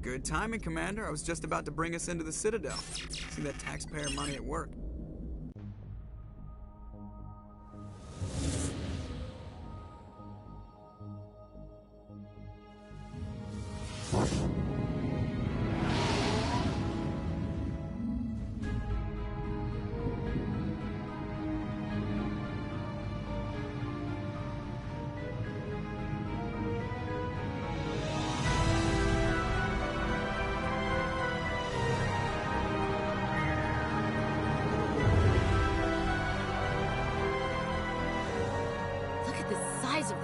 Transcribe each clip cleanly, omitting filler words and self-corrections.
Good timing, Commander. I was just about to bring us into the Citadel. See that taxpayer money at work.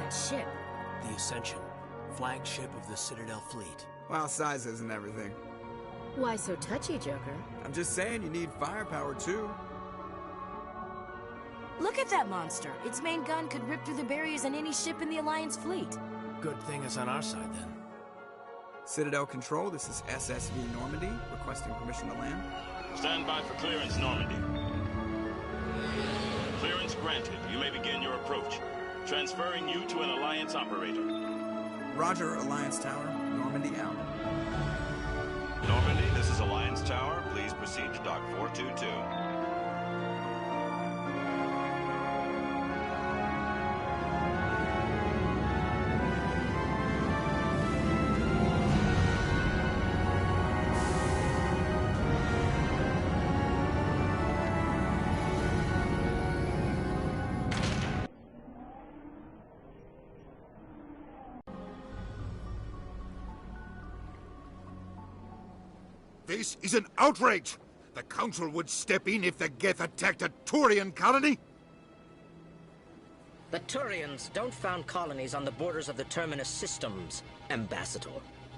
Ship. The Ascension, flagship of the Citadel fleet. Well, size isn't everything. Why so touchy, Joker? I'm just saying you need firepower, too. Look at that monster. Its main gun could rip through the barriers in any ship in the Alliance fleet. Good thing it's on our side, then. Citadel Control, this is SSV Normandy, requesting permission to land. Stand by for clearance, Normandy. Clearance granted. You may begin your approach. Transferring you to an Alliance operator. Roger, Alliance Tower. Normandy out. Normandy, this is Alliance Tower. Please proceed to Dock 422. This is an outrage! The Council would step in if the Geth attacked a Turian colony? The Turians don't found colonies on the borders of the Terminus systems, Ambassador.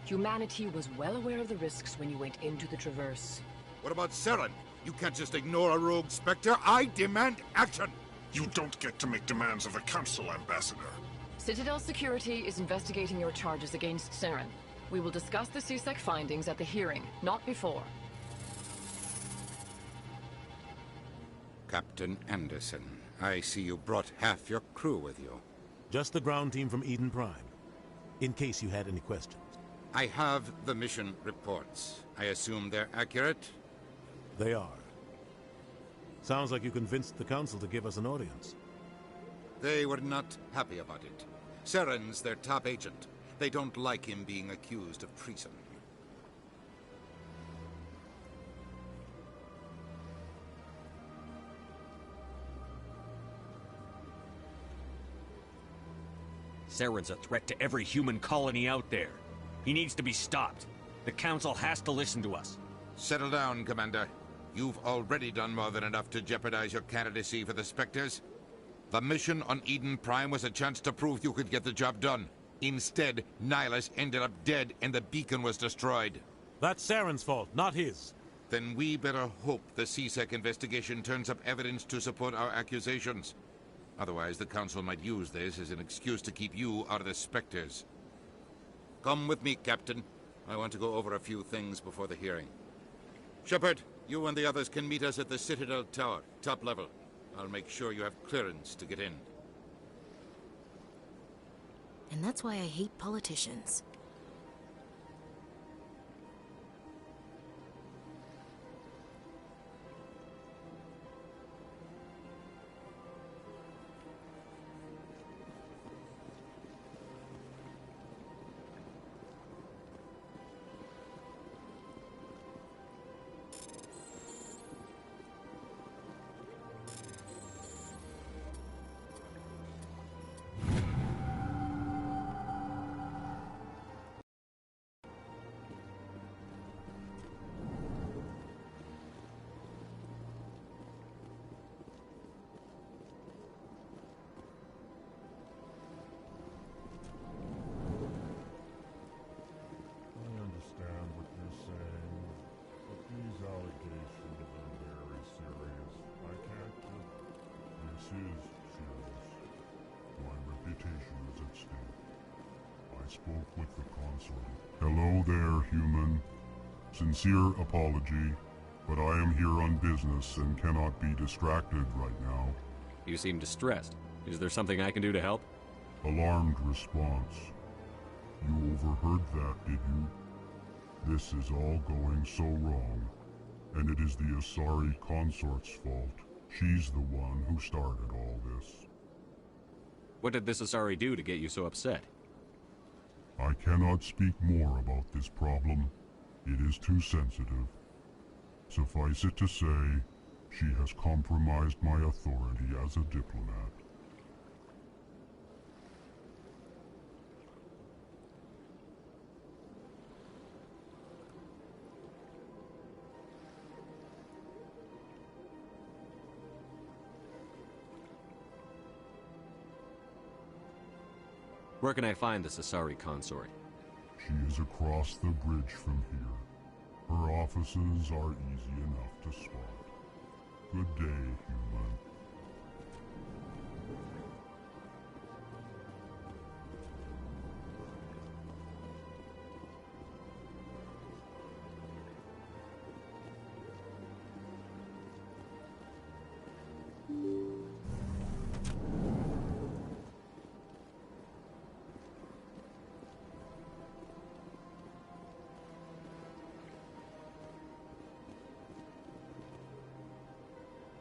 Humanity was well aware of the risks when you went into the Traverse. What about Saren? You can't just ignore a rogue Spectre. I demand action! You don't get to make demands of the Council, Ambassador. Citadel Security is investigating your charges against Saren. We will discuss the CSEC findings at the hearing, not before. Captain Anderson, I see you brought half your crew with you. Just the ground team from Eden Prime, in case you had any questions. I have the mission reports. I assume they're accurate? They are. Sounds like you convinced the Council to give us an audience. They were not happy about it. Saren's their top agent. They don't like him being accused of treason. Saren's a threat to every human colony out there. He needs to be stopped. The Council has to listen to us. Settle down, Commander. You've already done more than enough to jeopardize your candidacy for the Spectres. The mission on Eden Prime was a chance to prove you could get the job done. Instead, Nihilus ended up dead and the beacon was destroyed. That's Saren's fault, not his. Then we better hope the CSEC investigation turns up evidence to support our accusations. Otherwise, the Council might use this as an excuse to keep you out of the Spectres. Come with me, Captain. I want to go over a few things before the hearing. Shepard, you and the others can meet us at the Citadel Tower, top level. I'll make sure you have clearance to get in. And that's why I hate politicians. Spoke with the consort. Hello there, human. Sincere apology, but I am here on business and cannot be distracted right now. You seem distressed. Is there something I can do to help? Alarmed response. You overheard that, did you? This is all going so wrong, and it is the Asari consort's fault. She's the one who started all this. What did this Asari do to get you so upset? I cannot speak more about this problem. It is too sensitive. Suffice it to say, she has compromised my authority as a diplomat. Where can I find this Asari consort? She is across the bridge from here. Her offices are easy enough to spot. Good day, human.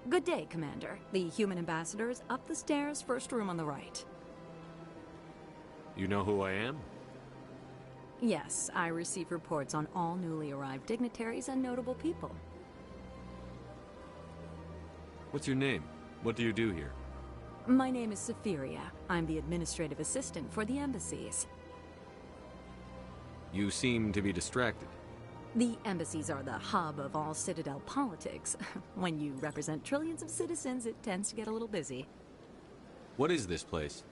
Good day, Commander. The human ambassador is up the stairs, first room on the right. You know who I am? Yes, I receive reports on all newly arrived dignitaries and notable people. What's your name? What do you do here? My name is Saphiria. I'm the administrative assistant for the embassies. You seem to be distracted. The embassies are the hub of all Citadel politics. When you represent trillions of citizens, it tends to get a little busy. What is this place?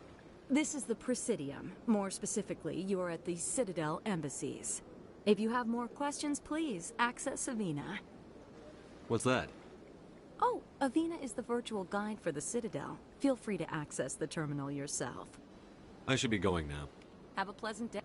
This is the Presidium. More specifically, you are at the Citadel embassies. If you have more questions, please access Avina. What's that? Oh, Avina is the virtual guide for the Citadel. Feel free to access the terminal yourself. I should be going now. Have a pleasant day.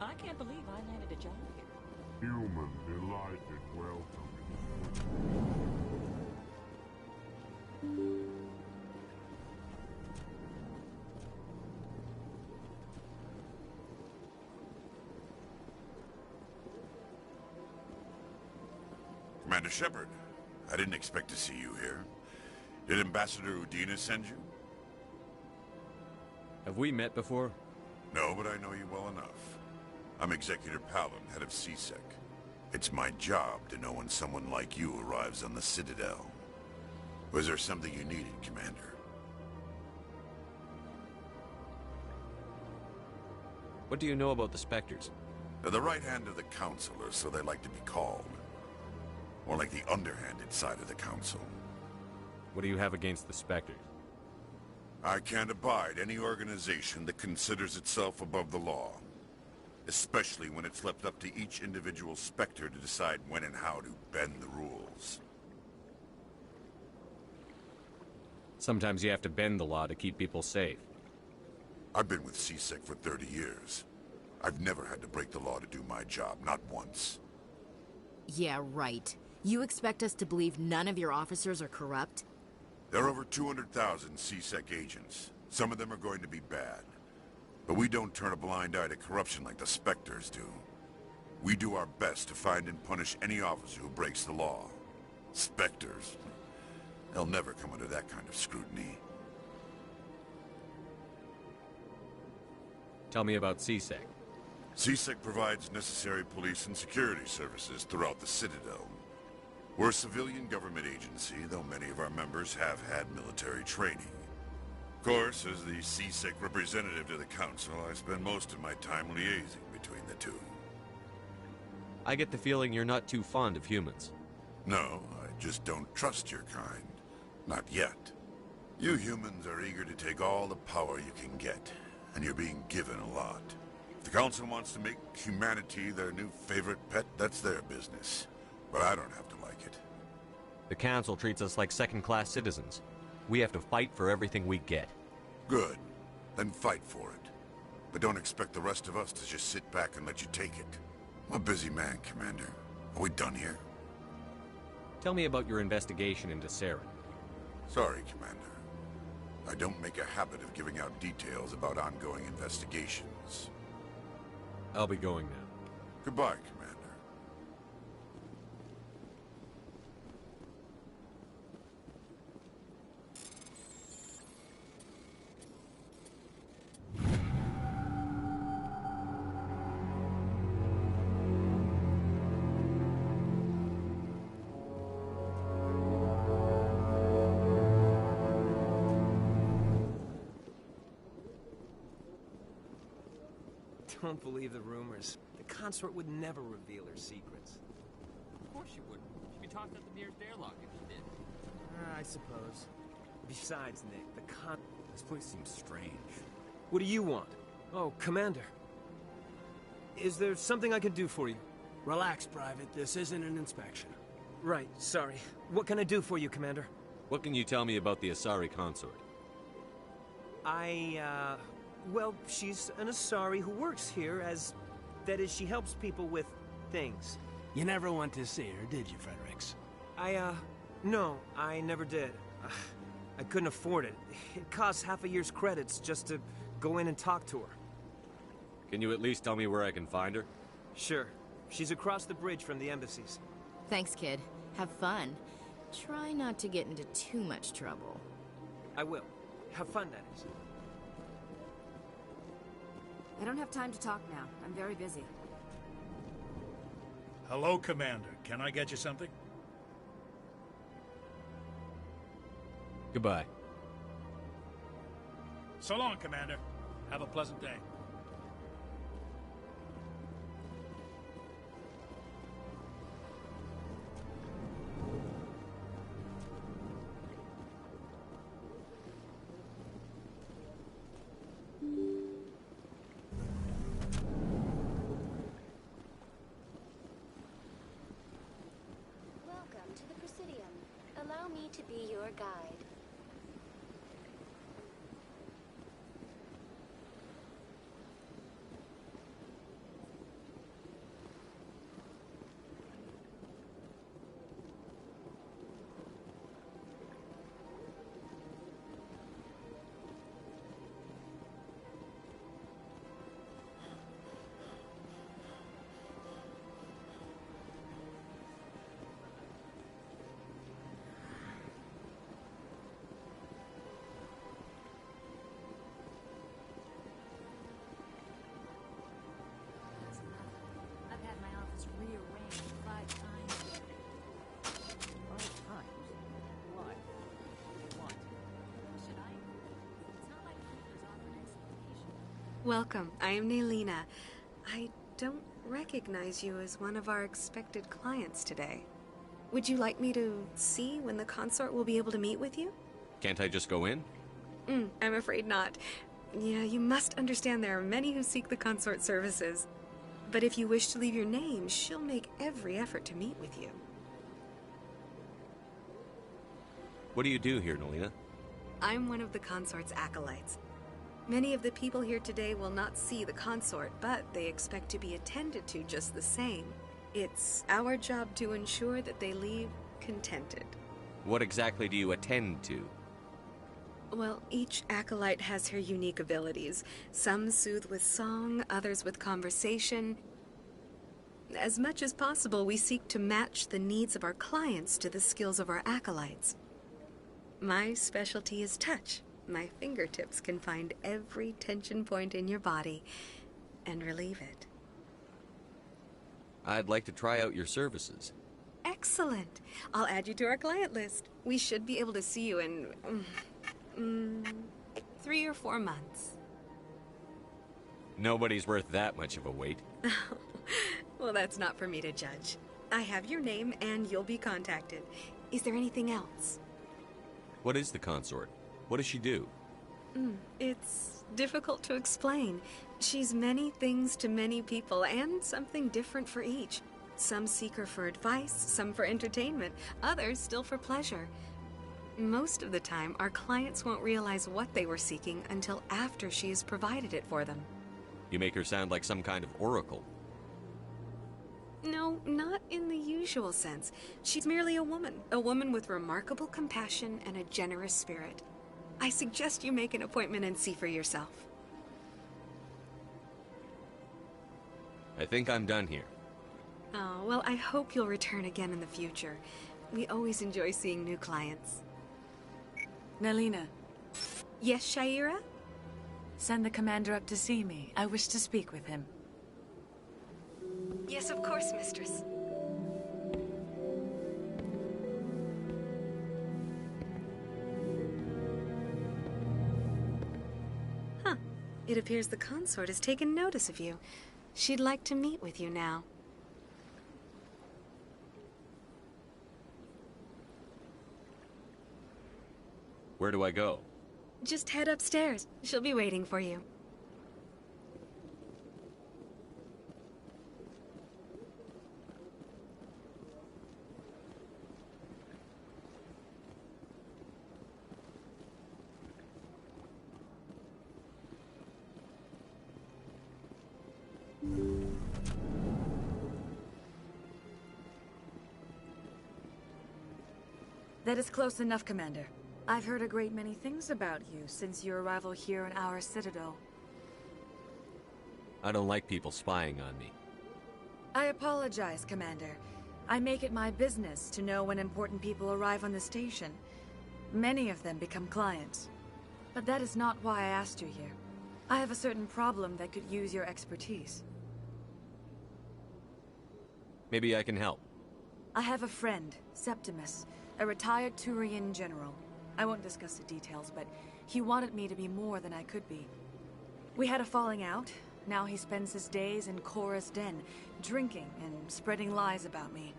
I can't believe I landed a job here. Human, delighted welcome. Commander Shepard, I didn't expect to see you here. Did Ambassador Udina send you? Have we met before? No, but I know you well enough. I'm Executor Palin, head of CSEC. It's my job to know when someone like you arrives on the Citadel. Was there something you needed, Commander? What do you know about the Spectres? They're the right hand of the Council, or so they like to be called. More like the underhanded side of the Council. What do you have against the Spectres? I can't abide any organization that considers itself above the law. Especially when it's left up to each individual Spectre to decide when and how to bend the rules. Sometimes you have to bend the law to keep people safe. I've been with CSEC for 30 years. I've never had to break the law to do my job, not once. Yeah, right. You expect us to believe none of your officers are corrupt? There are over 200,000 CSEC agents. Some of them are going to be bad. But we don't turn a blind eye to corruption like the Spectres do. We do our best to find and punish any officer who breaks the law. Spectres. They'll never come under that kind of scrutiny. Tell me about CSEC. CSEC provides necessary police and security services throughout the Citadel. We're a civilian government agency, though many of our members have had military training. Of course, as the CSEC representative to the Council, I spend most of my time liaising between the two. I get the feeling you're not too fond of humans. No, I just don't trust your kind. Not yet. You humans are eager to take all the power you can get, and you're being given a lot. If the Council wants to make humanity their new favorite pet, that's their business. But I don't have to like it. The Council treats us like second-class citizens. We have to fight for everything we get. Good. Then fight for it. But don't expect the rest of us to just sit back and let you take it. I'm a busy man, Commander. Are we done here? Tell me about your investigation into Saren. Sorry, Commander. I don't make a habit of giving out details about ongoing investigations. I'll be going now. Goodbye, Commander. Don't believe the rumors. The consort would never reveal her secrets. Of course you wouldn't. She'd be tossed out the nearest airlock if she did. I suppose. Besides, Nick, This place seems strange. What do you want? Oh, Commander. Is there something I can do for you? Relax, Private. This isn't an inspection. Right, sorry. What can I do for you, Commander? What can you tell me about the Asari consort? Well, she's an Asari who works here that is, she helps people with things. You never went to see her, did you, Fredericks? No, I never did. I couldn't afford it. It costs half a year's credits just to go in and talk to her. Can you at least tell me where I can find her? Sure. She's across the bridge from the embassies. Thanks, kid. Have fun. Try not to get into too much trouble. I will. Have fun, that is. I don't have time to talk now. I'm very busy. Hello, Commander. Can I get you something? Goodbye. So long, Commander. Have a pleasant day. Welcome to the Presidium. Allow me to be your guide. I've had my office rearranged 5 times. 5 times? Why? What do you want? Should I? It's not like there's offered explanation. Welcome. I am Nelina. I don't recognize you as one of our expected clients today. Would you like me to see when the consort will be able to meet with you? Can't I just go in? I'm afraid not. Yeah, you must understand there are many who seek the consort services. But if you wish to leave your name, she'll make every effort to meet with you. What do you do here, Nolina? I'm one of the consort's acolytes. Many of the people here today will not see the consort, but they expect to be attended to just the same. It's our job to ensure that they leave contented. What exactly do you attend to? Well, each acolyte has her unique abilities. Some soothe with song, others with conversation. As much as possible, we seek to match the needs of our clients to the skills of our acolytes. My specialty is touch. My fingertips can find every tension point in your body and relieve it. I'd like to try out your services. Excellent. I'll add you to our client list. We should be able to see you in 3 or 4 months. Nobody's worth that much of a wait. Well, that's not for me to judge. I have your name and you'll be contacted. Is there anything else? What is the consort? What does she do? It's difficult to explain. She's many things to many people, and something different for each. Some seek her for advice, some for entertainment, others still for pleasure. Most of the time, our clients won't realize what they were seeking until after she has provided it for them. You make her sound like some kind of oracle. No, not in the usual sense. She's merely a woman with remarkable compassion and a generous spirit. I suggest you make an appointment and see for yourself. I think I'm done here. Oh, well, I hope you'll return again in the future. We always enjoy seeing new clients. Nalina. Yes, Shaira? Send the commander up to see me. I wish to speak with him. Yes, of course, mistress. Huh. It appears the consort has taken notice of you. She'd like to meet with you now. Where do I go? Just head upstairs. She'll be waiting for you. That is close enough, Commander. I've heard a great many things about you since your arrival here in our citadel. I don't like people spying on me. I apologize, Commander. I make it my business to know when important people arrive on the station. Many of them become clients. But that is not why I asked you here. I have a certain problem that could use your expertise. Maybe I can help. I have a friend, Septimus, a retired Turian general. I won't discuss the details, but he wanted me to be more than I could be. We had a falling out. Now he spends his days in Cora's den, drinking and spreading lies about me.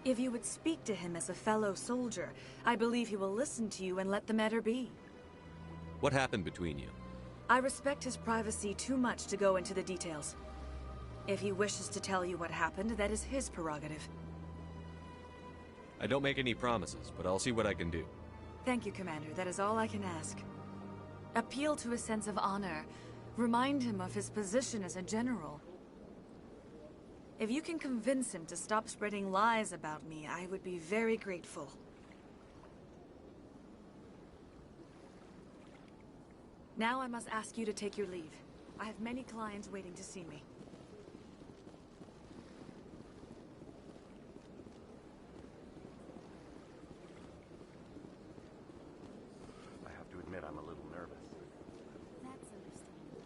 If you would speak to him as a fellow soldier, I believe he will listen to you and let the matter be. What happened between you? I respect his privacy too much to go into the details. If he wishes to tell you what happened, that is his prerogative. I don't make any promises, but I'll see what I can do. Thank you, Commander. That is all I can ask. Appeal to his sense of honor. Remind him of his position as a general. If you can convince him to stop spreading lies about me, I would be very grateful. Now I must ask you to take your leave. I have many clients waiting to see me. I have to admit, I'm a little nervous. That's understandable.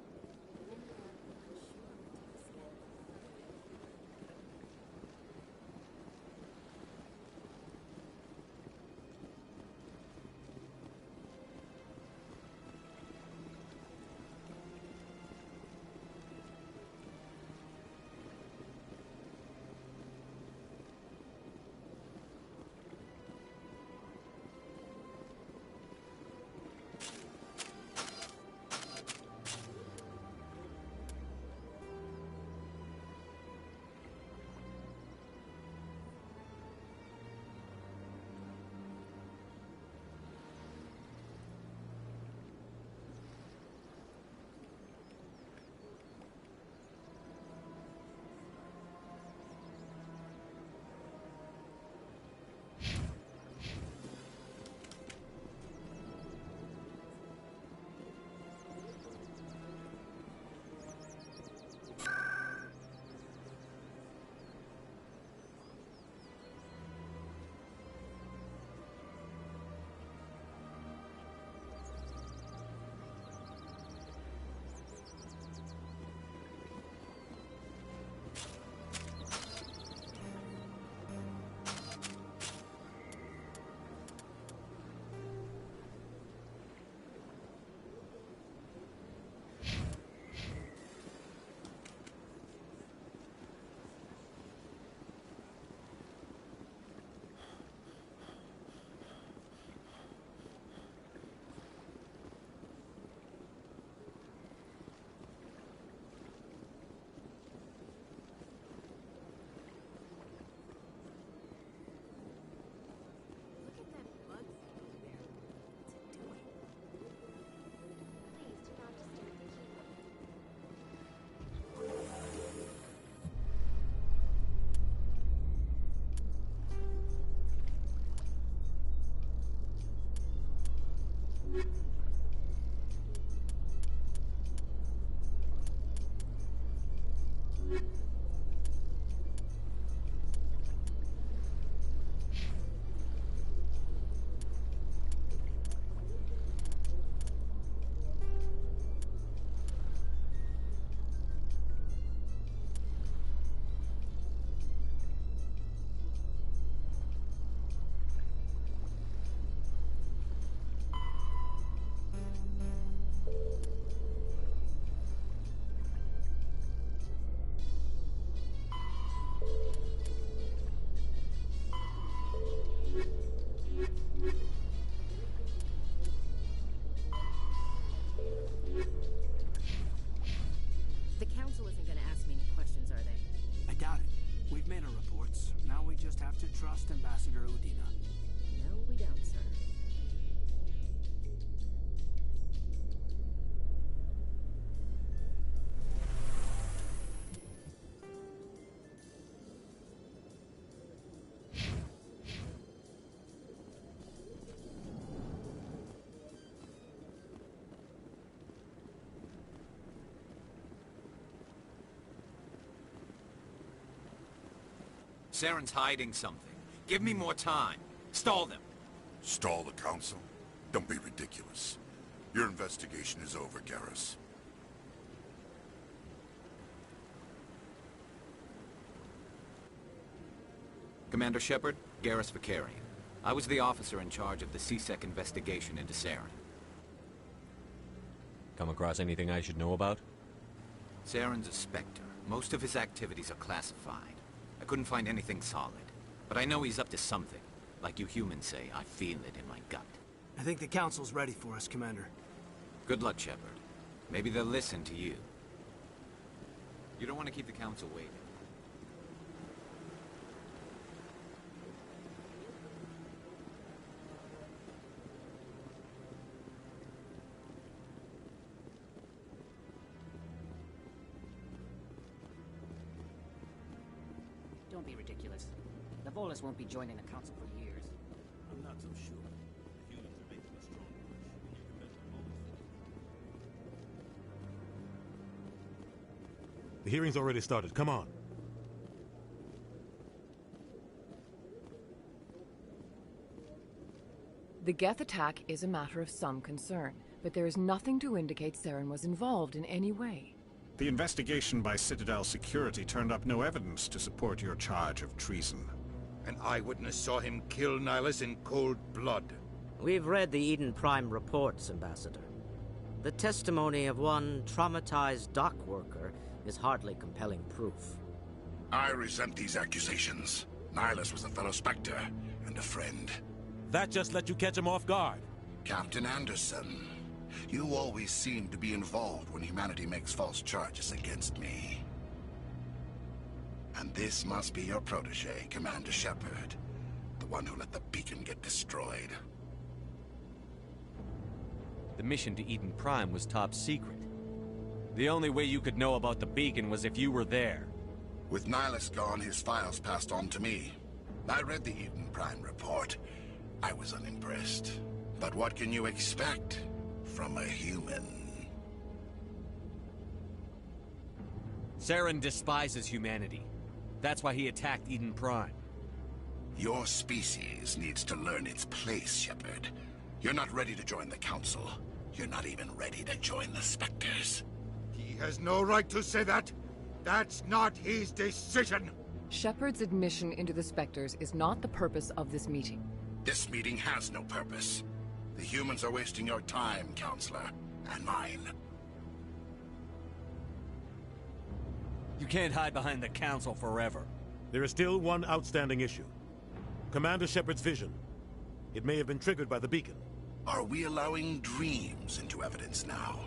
The council isn't gonna ask me any questions, are they? I doubt it. We've made our reports. Now we just have to trust Ambassador Udina. No, we don't, sir. Saren's hiding something. Give me more time. Stall them. Stall the council? Don't be ridiculous. Your investigation is over, Carrus. Commander Shepard, Carrus Vakarian. I was the officer in charge of the CSEC investigation into Saren. Come across anything I should know about? Saren's a Spectre. Most of his activities are classified. I couldn't find anything solid. But I know he's up to something. Like you humans say, I feel it in my gut. I think the council's ready for us, Commander. Good luck, Shepard. Maybe they'll listen to you. You don't want to keep the council waiting. Don't be ridiculous. The Volus won't be joining the council for years. I'm not so sure. The humans are making a strong push, and you can bet the Volus. The hearing's already started. Come on. The Geth attack is a matter of some concern, but there is nothing to indicate Saren was involved in any way. The investigation by Citadel Security turned up no evidence to support your charge of treason. An eyewitness saw him kill Nihilus in cold blood. We've read the Eden Prime reports, Ambassador. The testimony of one traumatized dock worker is hardly compelling proof. I resent these accusations. Nihilus was a fellow Spectre and a friend. That just let you catch him off guard. Captain Anderson, you always seem to be involved when humanity makes false charges against me. And this must be your protege, Commander Shepard. The one who let the beacon get destroyed. The mission to Eden Prime was top secret. The only way you could know about the beacon was if you were there. With Nihilus gone, his files passed on to me. I read the Eden Prime report. I was unimpressed. But what can you expect from a human? Saren despises humanity. That's why he attacked Eden Prime. Your species needs to learn its place, Shepard. You're not ready to join the Council. You're not even ready to join the Spectres. He has no right to say that. That's not his decision. Shepard's admission into the Spectres is not the purpose of this meeting. This meeting has no purpose. The humans are wasting your time, Counselor, and mine. You can't hide behind the Council forever. There is still one outstanding issue. Commander Shepard's vision. It may have been triggered by the beacon. Are we allowing dreams into evidence now?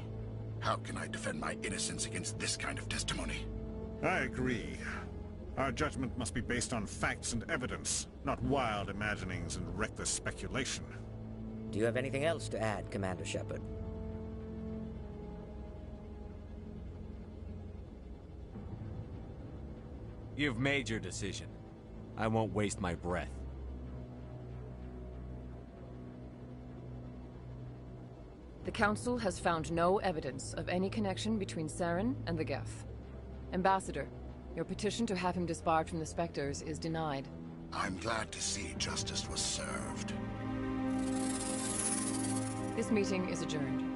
How can I defend my innocence against this kind of testimony? I agree. Our judgment must be based on facts and evidence, not wild imaginings and reckless speculation. Do you have anything else to add, Commander Shepard? You've made your decision. I won't waste my breath. The Council has found no evidence of any connection between Saren and the Geth. Ambassador, Your petition to have him disbarred from the Spectres is denied. I'm glad to see justice was served. This meeting is adjourned.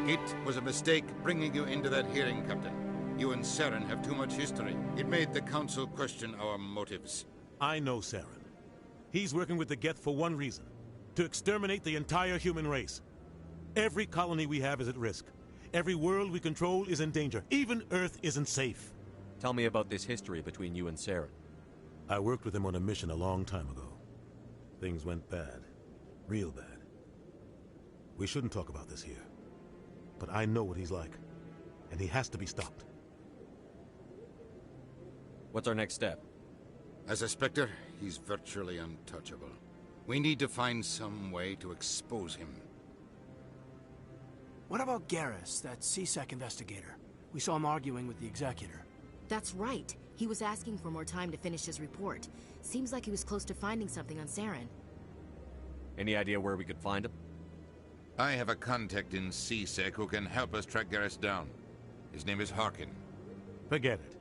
It was a mistake bringing you into that hearing, Captain. You and Saren have too much history. It made the Council question our motives. I know Saren. He's working with the Geth for one reason. To exterminate the entire human race. Every colony we have is at risk. Every world we control is in danger. Even Earth isn't safe. Tell me about this history between you and Saren. I worked with him on a mission a long time ago. Things went bad. Real bad. We shouldn't talk about this here. But I know what he's like. And he has to be stopped. What's our next step? As a Spectre, he's virtually untouchable. We need to find some way to expose him. What about Carrus, that CSEC investigator? We saw him arguing with the Executor. That's right. He was asking for more time to finish his report. Seems like he was close to finding something on Saren. Any idea where we could find him? I have a contact in CSEC who can help us track Garrus down. His name is Harkin. Forget it.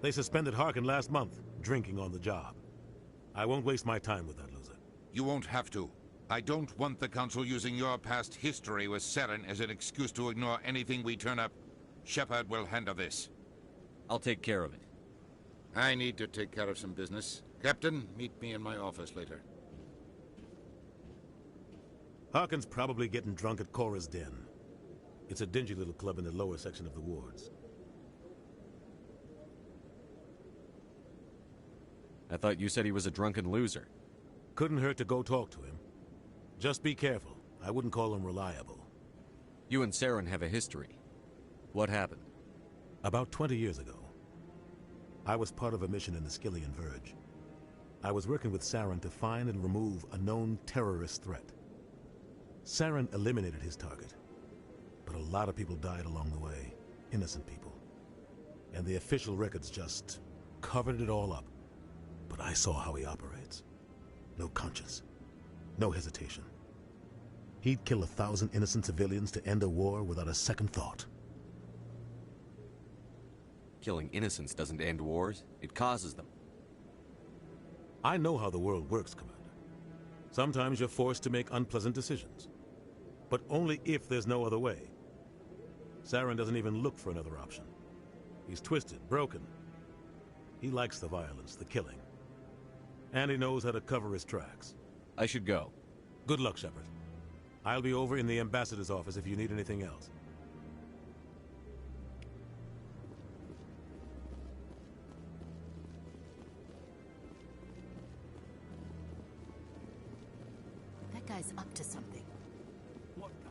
They suspended Harkin last month, drinking on the job. I won't waste my time with that loser. You won't have to. I don't want the Council using your past history with Saren as an excuse to ignore anything we turn up. Shepard will handle this. I'll take care of it. I need to take care of some business. Captain, meet me in my office later. Harkin's probably getting drunk at Cora's Den. It's a dingy little club in the lower section of the wards. I thought you said he was a drunken loser. Couldn't hurt to go talk to him. Just be careful. I wouldn't call him reliable. You and Saren have a history. What happened? About 20 years ago, I was part of a mission in the Skillian Verge. I was working with Saren to find and remove a known terrorist threat. Saren eliminated his target, but a lot of people died along the way. Innocent people. And the official records just covered it all up. But I saw how he operates. No conscience. No hesitation. He'd kill 1,000 innocent civilians to end a war without a second thought. Killing innocents doesn't end wars. It causes them. I know how the world works, Commander. Sometimes you're forced to make unpleasant decisions. But only if there's no other way. Saren doesn't even look for another option. He's twisted, broken. He likes the violence, the killing. And he knows how to cover his tracks. I should go. Good luck, Shepard. I'll be over in the ambassador's office if you need anything else. That guy's up to something. What guy?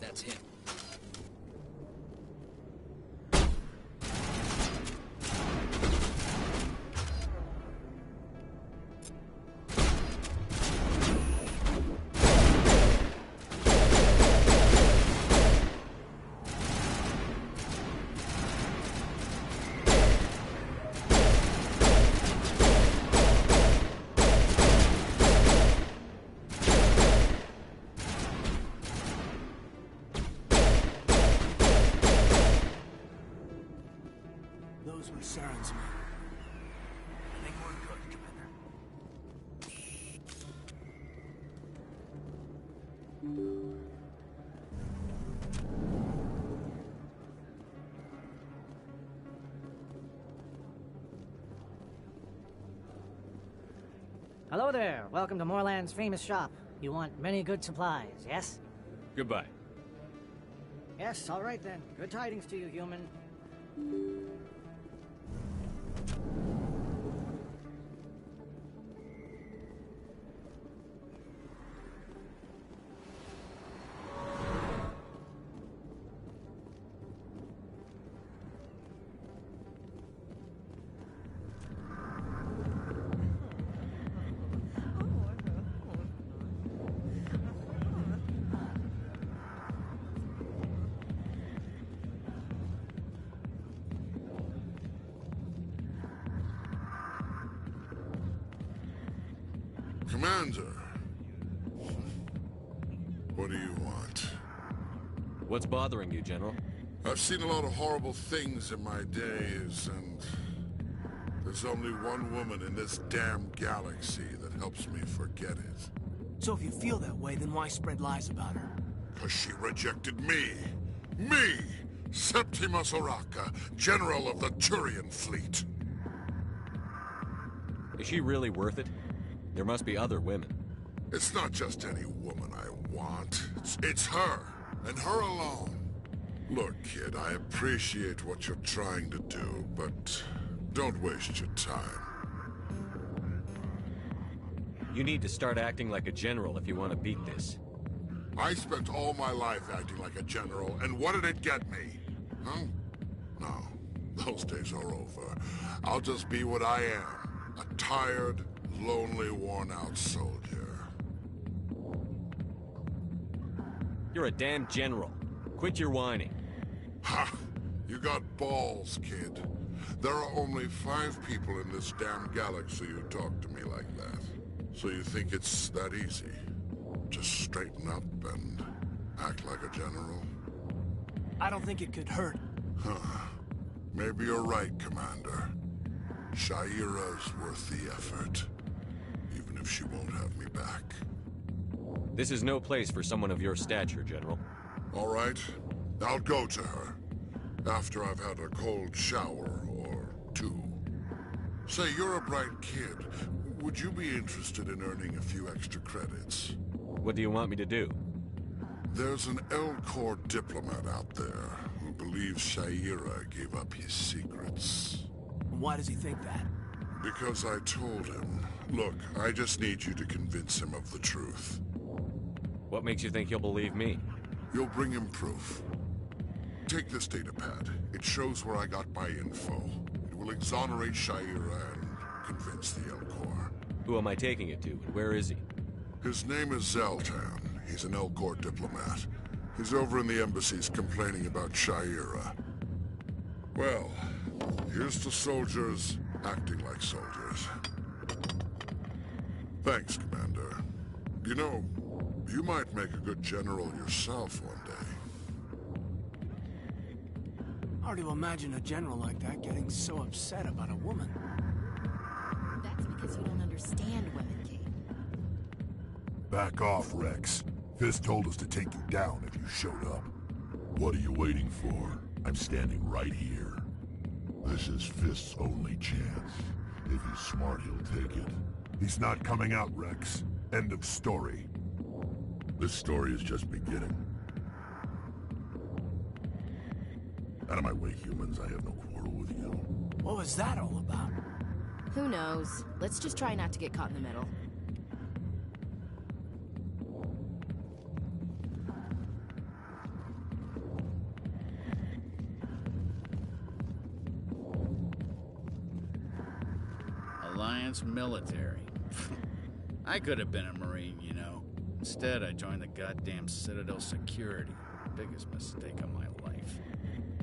That's him. Those were Saren's men. I think we're good, Commander. Hello there. Welcome to Moorland's famous shop. You want many good supplies, yes? Goodbye. Yes, all right then. Good tidings to you, human. Commander. What do you want? What's bothering you, General? I've seen a lot of horrible things in my days, and there's only one woman in this damn galaxy that helps me forget it. So if you feel that way, then why spread lies about her? 'Cause she rejected me! Me! Septimus Oraka, General of the Turian Fleet! Is she really worth it? There must be other women. It's not just any woman I want. It's her, and her alone. Look, kid, I appreciate what you're trying to do, but don't waste your time. You need to start acting like a general if you want to beat this. I spent all my life acting like a general, and what did it get me? Huh? No, those days are over. I'll just be what I am. A tired, lonely, worn-out soldier. You're a damn general. Quit your whining. Ha! You got balls, kid. There are only 5 people in this damn galaxy who talk to me like that. So you think it's that easy? Just straighten up and act like a general? I don't think it could hurt. Huh. Maybe you're right, Commander. Shaira's worth the effort. Even if she won't have me back. This is no place for someone of your stature, General. All right. I'll go to her. After I've had a cold shower or 2. Say, you're a bright kid. Would you be interested in earning a few extra credits? What do you want me to do? There's an L-Corps diplomat out there who believes Shaira gave up his secrets. Why does he think that? Because I told him. Look, I just need you to convince him of the truth. What makes you think he'll believe me? You'll bring him proof. Take this datapad. It shows where I got my info. It will exonerate Shaira and convince the L-Corps. Who am I taking it to, and where is he? His name is Zoltan. He's an L-Corps diplomat. He's over in the embassies complaining about Shaira. Well, here's to soldiers acting like soldiers. Thanks, Commander. You know, you might make a good general yourself one day. Hard to imagine a general like that getting so upset about a woman. That's because you don't understand women, Kate. Back off, Rex. Fist told us to take you down if you showed up. What are you waiting for? I'm standing right here. This is Fist's only chance. If he's smart, he'll take it. He's not coming out, Rex. End of story. This story is just beginning. Out of my way, humans. I have no quarrel with you. What was that all about? Who knows? Let's just try not to get caught in the middle. Alliance military. I could have been a Marine, you know. Instead, I joined the goddamn Citadel security. Biggest mistake of my life.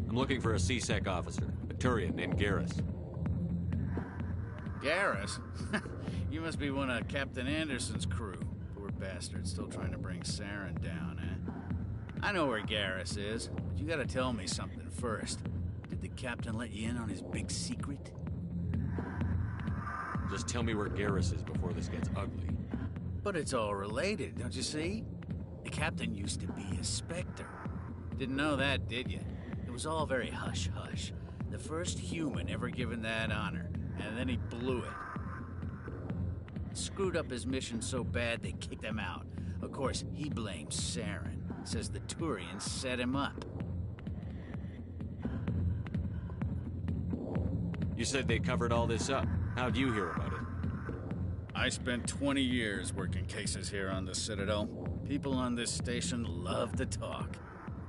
I'm looking for a C-Sec officer, a Turian named Carrus. Carrus? You must be one of Captain Anderson's crew. Poor bastard, still trying to bring Saren down, eh? I know where Carrus is, but you gotta tell me something first. Did the captain let you in on his big secret? Just tell me where Carrus is before this gets ugly. But it's all related, don't you see? The captain used to be a Spectre. Didn't know that, did you? It was all very hush-hush. The first human ever given that honor, and then he blew it. Screwed up his mission so bad they kicked him out. Of course, he blames Saren. Says the Turians set him up. You said they covered all this up. How'd you hear about it? I spent 20 years working cases here on the Citadel. People on this station love to talk.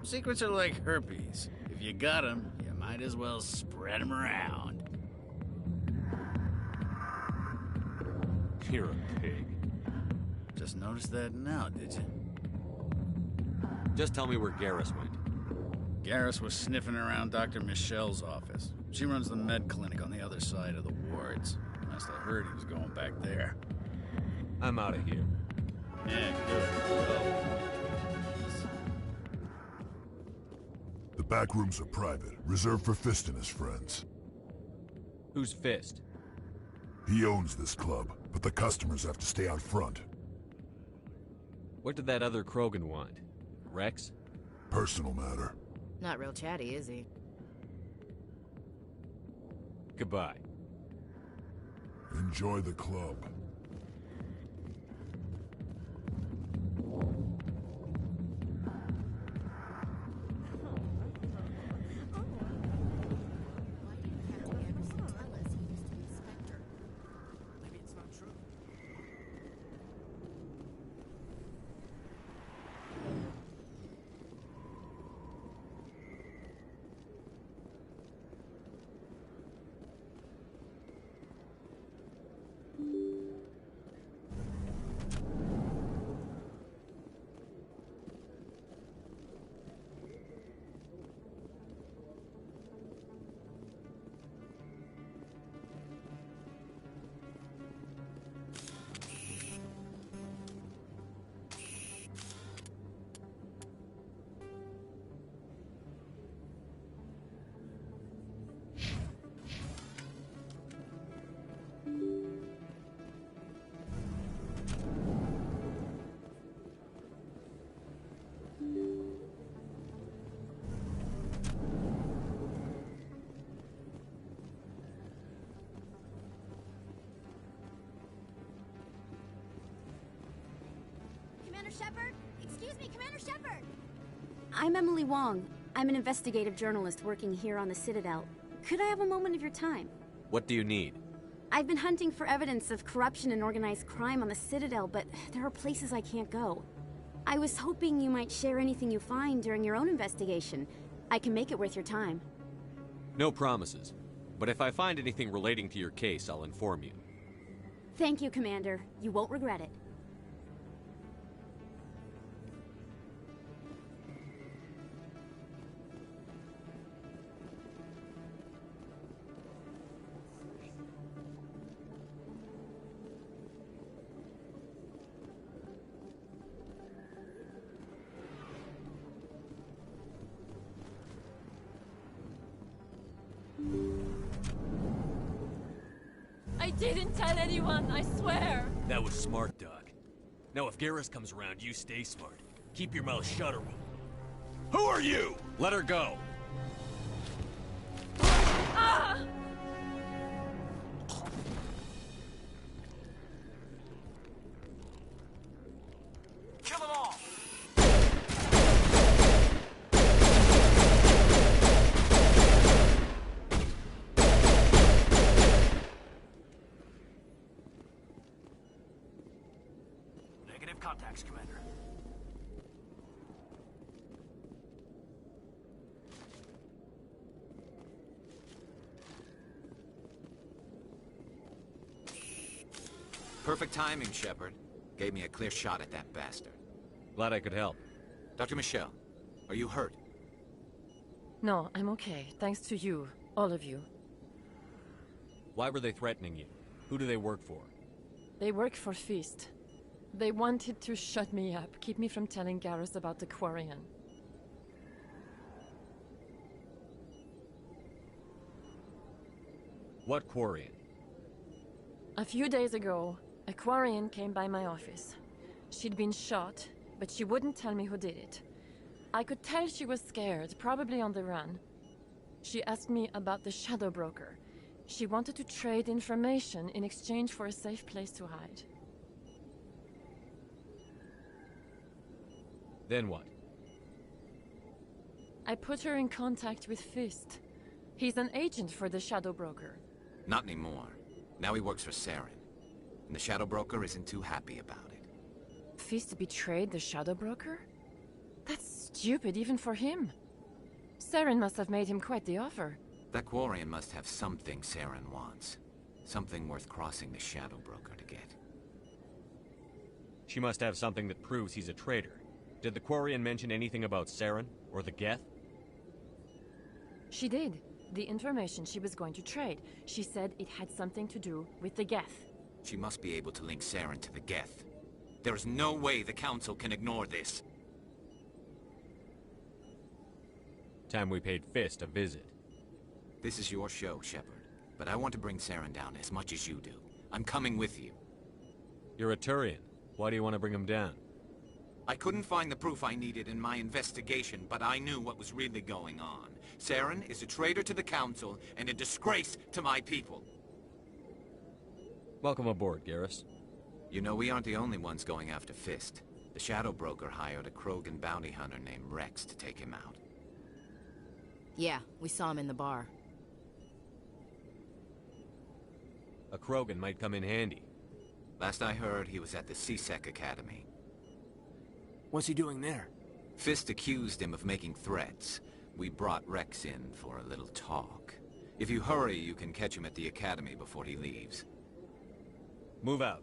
Secrets are like herpes. If you got them, you might as well spread them around. You're a pig. Just noticed that now, did you? Just tell me where Carrus went. Carrus was sniffing around Dr. Michelle's office. She runs the med clinic on the other side of the wards. Must have heard he was going back there. I'm out of here. Yeah, good. The back rooms are private, reserved for Fist and his friends. Who's Fist? He owns this club, but the customers have to stay out front. What did that other Krogan want? Rex? Personal matter. Not real chatty, is he? Goodbye. Enjoy the club. Shepard? Excuse me, Commander Shepard! I'm Emily Wong. I'm an investigative journalist working here on the Citadel. Could I have a moment of your time? What do you need? I've been hunting for evidence of corruption and organized crime on the Citadel, but there are places I can't go. I was hoping you might share anything you find during your own investigation. I can make it worth your time. No promises. But if I find anything relating to your case, I'll inform you. Thank you, Commander. You won't regret it. I didn't tell anyone, I swear! That was smart, Doc. Now if Garrus comes around, you stay smart. Keep your mouth shut or we'll... Who are you? Let her go! Ah! Kill them all! Negative contacts, Commander. Perfect timing, Shepard. Gave me a clear shot at that bastard. Glad I could help. Dr. Michelle, are you hurt? No, I'm okay. Thanks to you. All of you. Why were they threatening you? Who do they work for? They work for Fist. They wanted to shut me up, keep me from telling Carrus about the Quarian. What Quarian? A few days ago, a Quarian came by my office. She'd been shot, but she wouldn't tell me who did it. I could tell she was scared, probably on the run. She asked me about the Shadow Broker. She wanted to trade information in exchange for a safe place to hide. Then what? I put her in contact with Fist. He's an agent for the Shadow Broker. Not anymore. Now he works for Saren. And the Shadow Broker isn't too happy about it. Fist betrayed the Shadow Broker? That's stupid even for him. Saren must have made him quite the offer. That Quarian must have something Saren wants. Something worth crossing the Shadow Broker to get. She must have something that proves he's a traitor. Did the Quarian mention anything about Saren or the Geth? She did. The information she was going to trade. She said it had something to do with the Geth. She must be able to link Saren to the Geth. There is no way the Council can ignore this. Time we paid Fist a visit. This is your show, Shepard. But I want to bring Saren down as much as you do. I'm coming with you. You're a Turian. Why do you want to bring him down? I couldn't find the proof I needed in my investigation, but I knew what was really going on. Saren is a traitor to the Council and a disgrace to my people. Welcome aboard, Garrus. You know, we aren't the only ones going after Fist. The Shadow Broker hired a Krogan bounty hunter named Rex to take him out. Yeah, we saw him in the bar. A Krogan might come in handy. Last I heard, he was at the CSEC Academy. What's he doing there? Fist accused him of making threats. We brought Rex in for a little talk. If you hurry, you can catch him at the Academy before he leaves. Move out.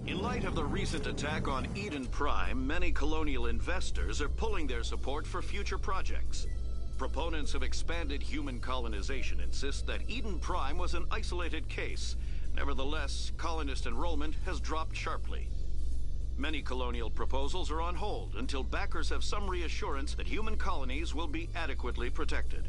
In light of the recent attack on Eden Prime, many colonial investors are pulling their support for future projects. Proponents of expanded human colonization insist that Eden Prime was an isolated case. Nevertheless, colonist enrollment has dropped sharply. Many colonial proposals are on hold until backers have some reassurance that human colonies will be adequately protected.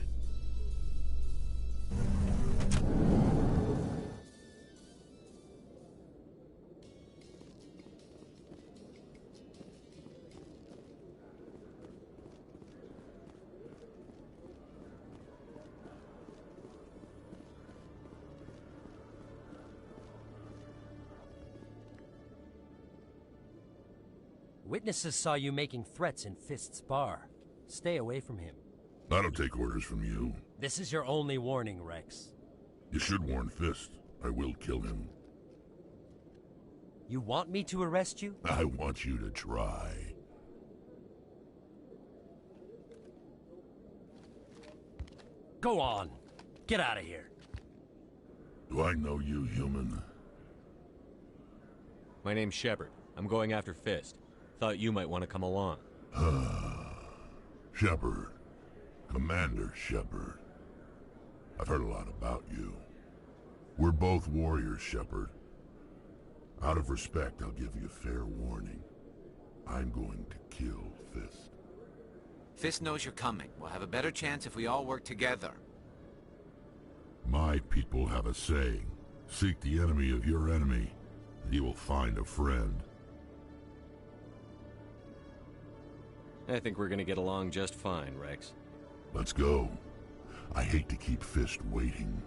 Witnesses saw you making threats in Fist's bar. Stay away from him. I don't take orders from you. This is your only warning, Rex. You should warn Fist. I will kill him. You want me to arrest you? I want you to try. Go on. Get out of here. Do I know you, human? My name's Shepard. I'm going after Fist. Thought you might want to come along. Shepard. Commander Shepard. I've heard a lot about you. We're both warriors, Shepard. Out of respect, I'll give you fair warning. I'm going to kill Fist. Fist knows you're coming. We'll have a better chance if we all work together. My people have a saying. Seek the enemy of your enemy, and you will find a friend. I think we're gonna get along just fine, Rex. Let's go. I hate to keep Fist waiting.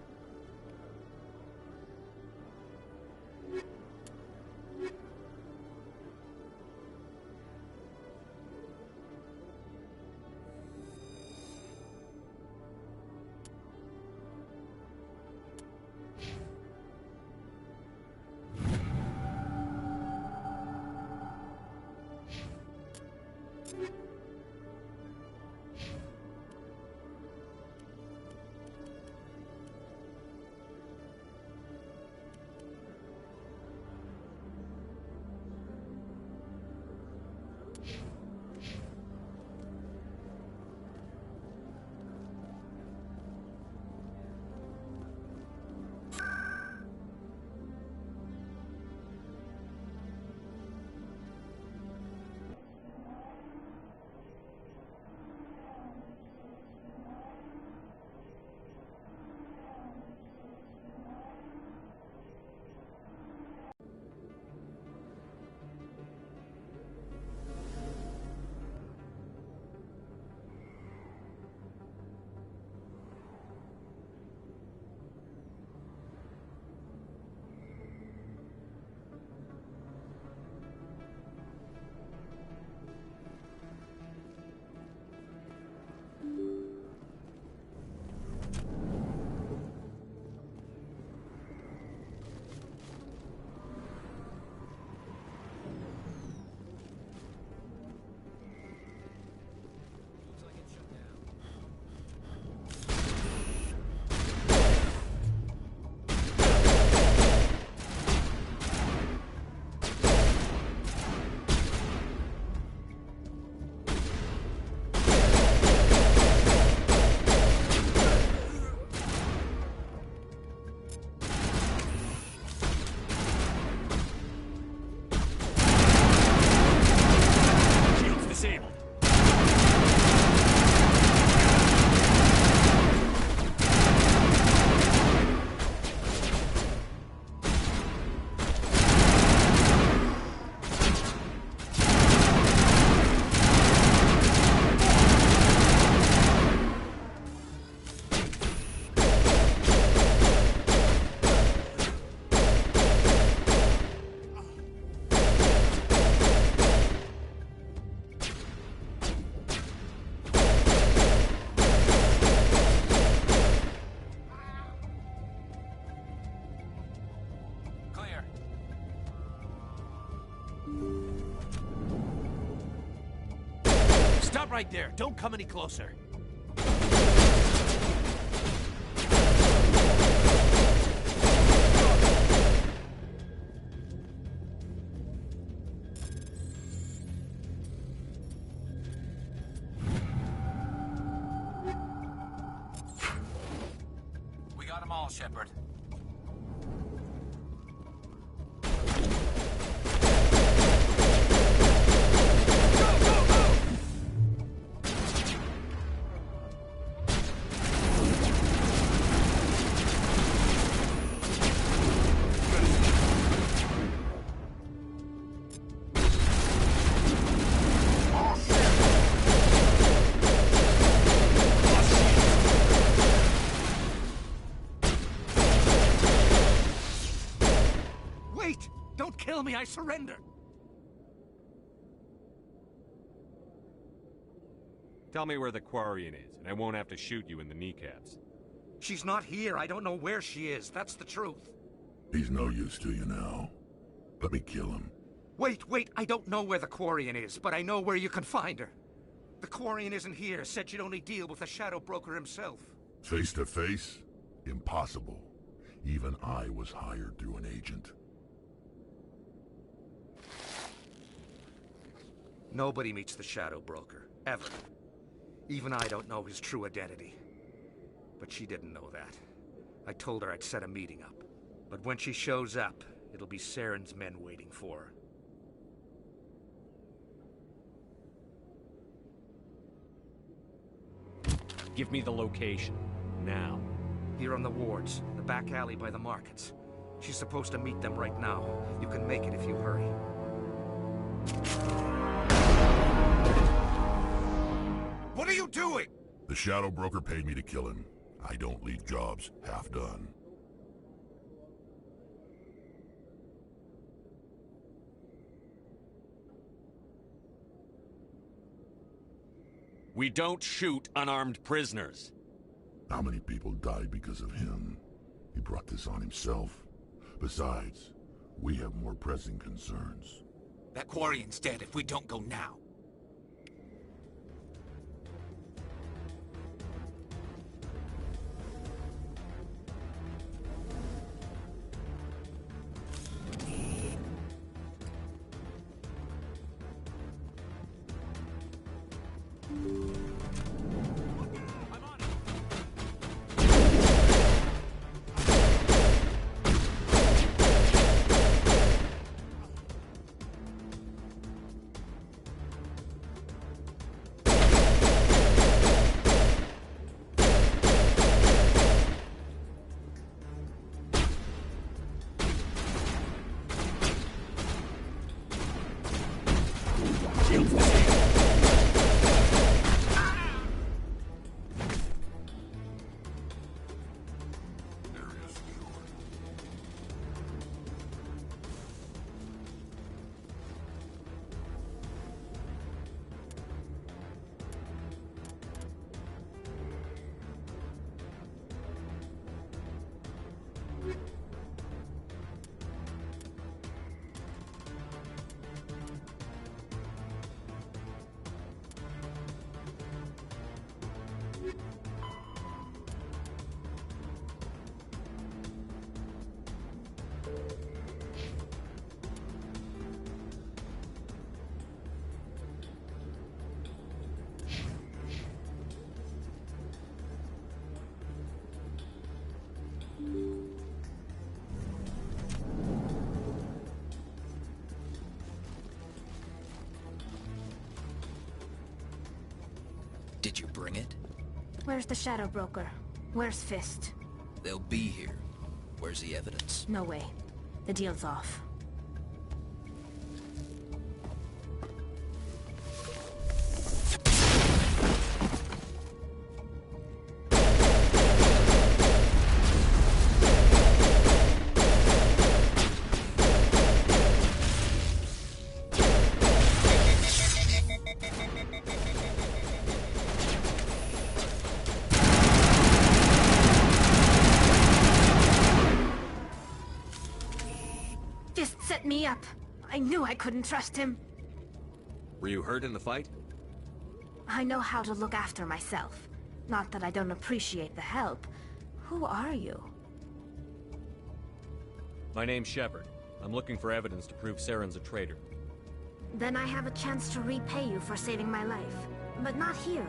Stop right there. Don't come any closer. We got them all, Shepard. Kill me, I surrender! Tell me where the Quarian is, and I won't have to shoot you in the kneecaps. She's not here. I don't know where she is. That's the truth. He's no use to you now. Let me kill him. Wait. I don't know where the Quarian is, but I know where you can find her. The Quarian isn't here. Said she'd only deal with the Shadow Broker himself. Face to face? Impossible. Even I was hired through an agent. Nobody meets the Shadow Broker, ever. Even I don't know his true identity. But she didn't know that. I told her I'd set a meeting up. But when she shows up, it'll be Saren's men waiting for her. Give me the location. Now. Here on the wards, the back alley by the markets. She's supposed to meet them right now. You can make it if you hurry. What are you doing? The Shadow Broker paid me to kill him. I don't leave jobs half done. We don't shoot unarmed prisoners. How many people died because of him? He brought this on himself. Besides, we have more pressing concerns. That Quarian's dead if we don't go now. Did you bring it? Where's the Shadow Broker? Where's Fist? They'll be here. Where's the evidence? No way. The deal's off. Me up. I knew I couldn't trust him. Were you hurt in the fight? I know how to look after myself. Not that I don't appreciate the help. Who are you? My name's Shepard. I'm looking for evidence to prove Saren's a traitor. Then I have a chance to repay you for saving my life. But not here.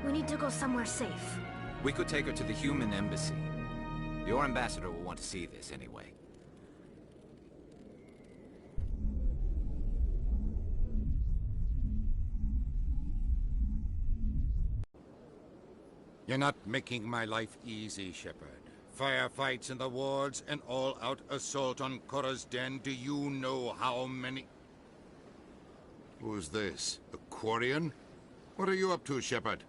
We need to go somewhere safe. We could take her to the human embassy. Your ambassador will want to see this anyway. You're not making my life easy, Shepard. Firefights in the wards, an all-out assault on Korra's den. Do you know how many... Who's this? A Quarian? What are you up to, Shepard?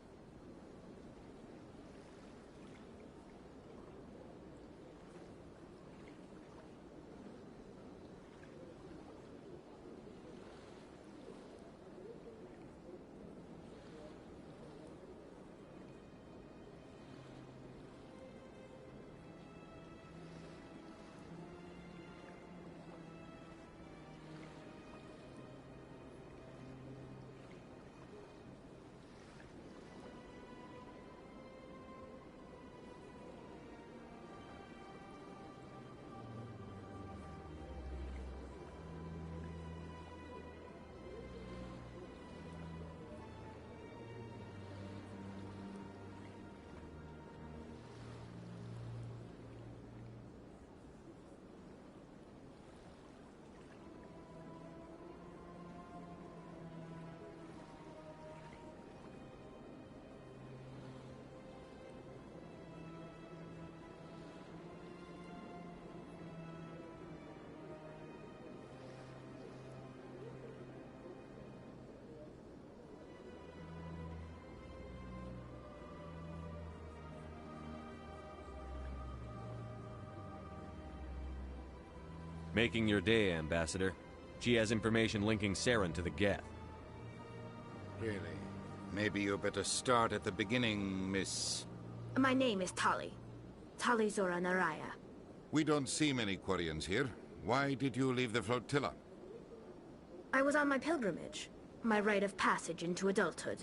Making your day, Ambassador. She has information linking Saren to the Geth. Really? Maybe you better start at the beginning, Miss... My name is Tali. Tali Zora Naraya. We don't see many Quarians here. Why did you leave the flotilla? I was on my pilgrimage. My rite of passage into adulthood.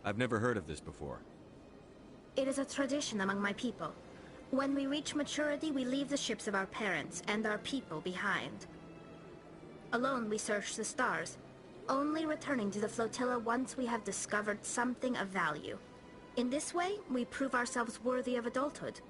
I've never heard of this before. It is a tradition among my people. When we reach maturity, we leave the ships of our parents and our people behind. Alone, we search the stars, only returning to the flotilla once we have discovered something of value. In this way, we prove ourselves worthy of adulthood.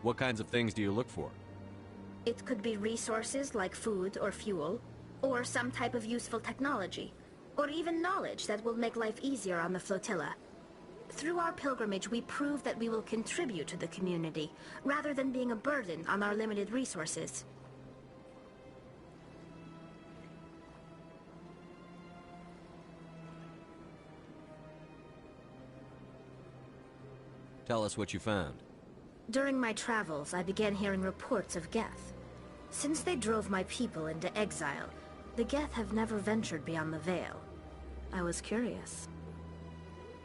What kinds of things do you look for? It could be resources like food or fuel, or some type of useful technology, or even knowledge that will make life easier on the flotilla. Through our pilgrimage, we prove that we will contribute to the community, rather than being a burden on our limited resources. Tell us what you found. During my travels, I began hearing reports of Geth. Since they drove my people into exile, the Geth have never ventured beyond the Veil. I was curious.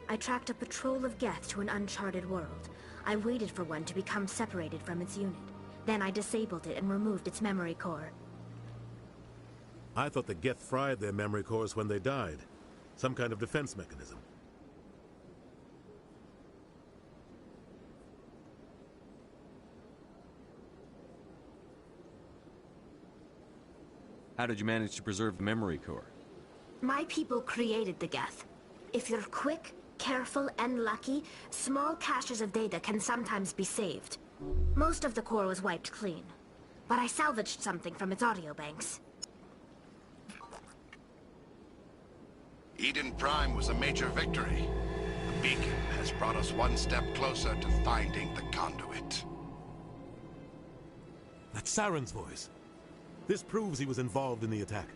I tracked a patrol of Geth to an uncharted world. I waited for one to become separated from its unit. Then I disabled it and removed its memory core. I thought the Geth fried their memory cores when they died. Some kind of defense mechanism. How did you manage to preserve the memory core? My people created the Geth. If you're quick, careful, and lucky, small caches of data can sometimes be saved. Most of the core was wiped clean, but I salvaged something from its audio banks. Eden Prime was a major victory. The beacon has brought us one step closer to finding the conduit. That's Saren's voice. This proves he was involved in the attack.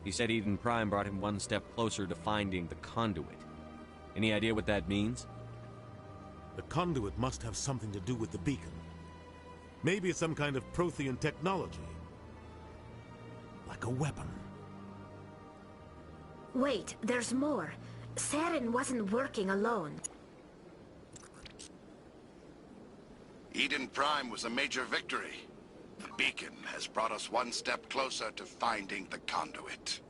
He said Eden Prime brought him one step closer to finding the conduit. Any idea what that means? The conduit must have something to do with the beacon. Maybe it's some kind of Prothean technology. Like a weapon. Wait, there's more. Saren wasn't working alone. Eden Prime was a major victory. The beacon has brought us one step closer to finding the conduit.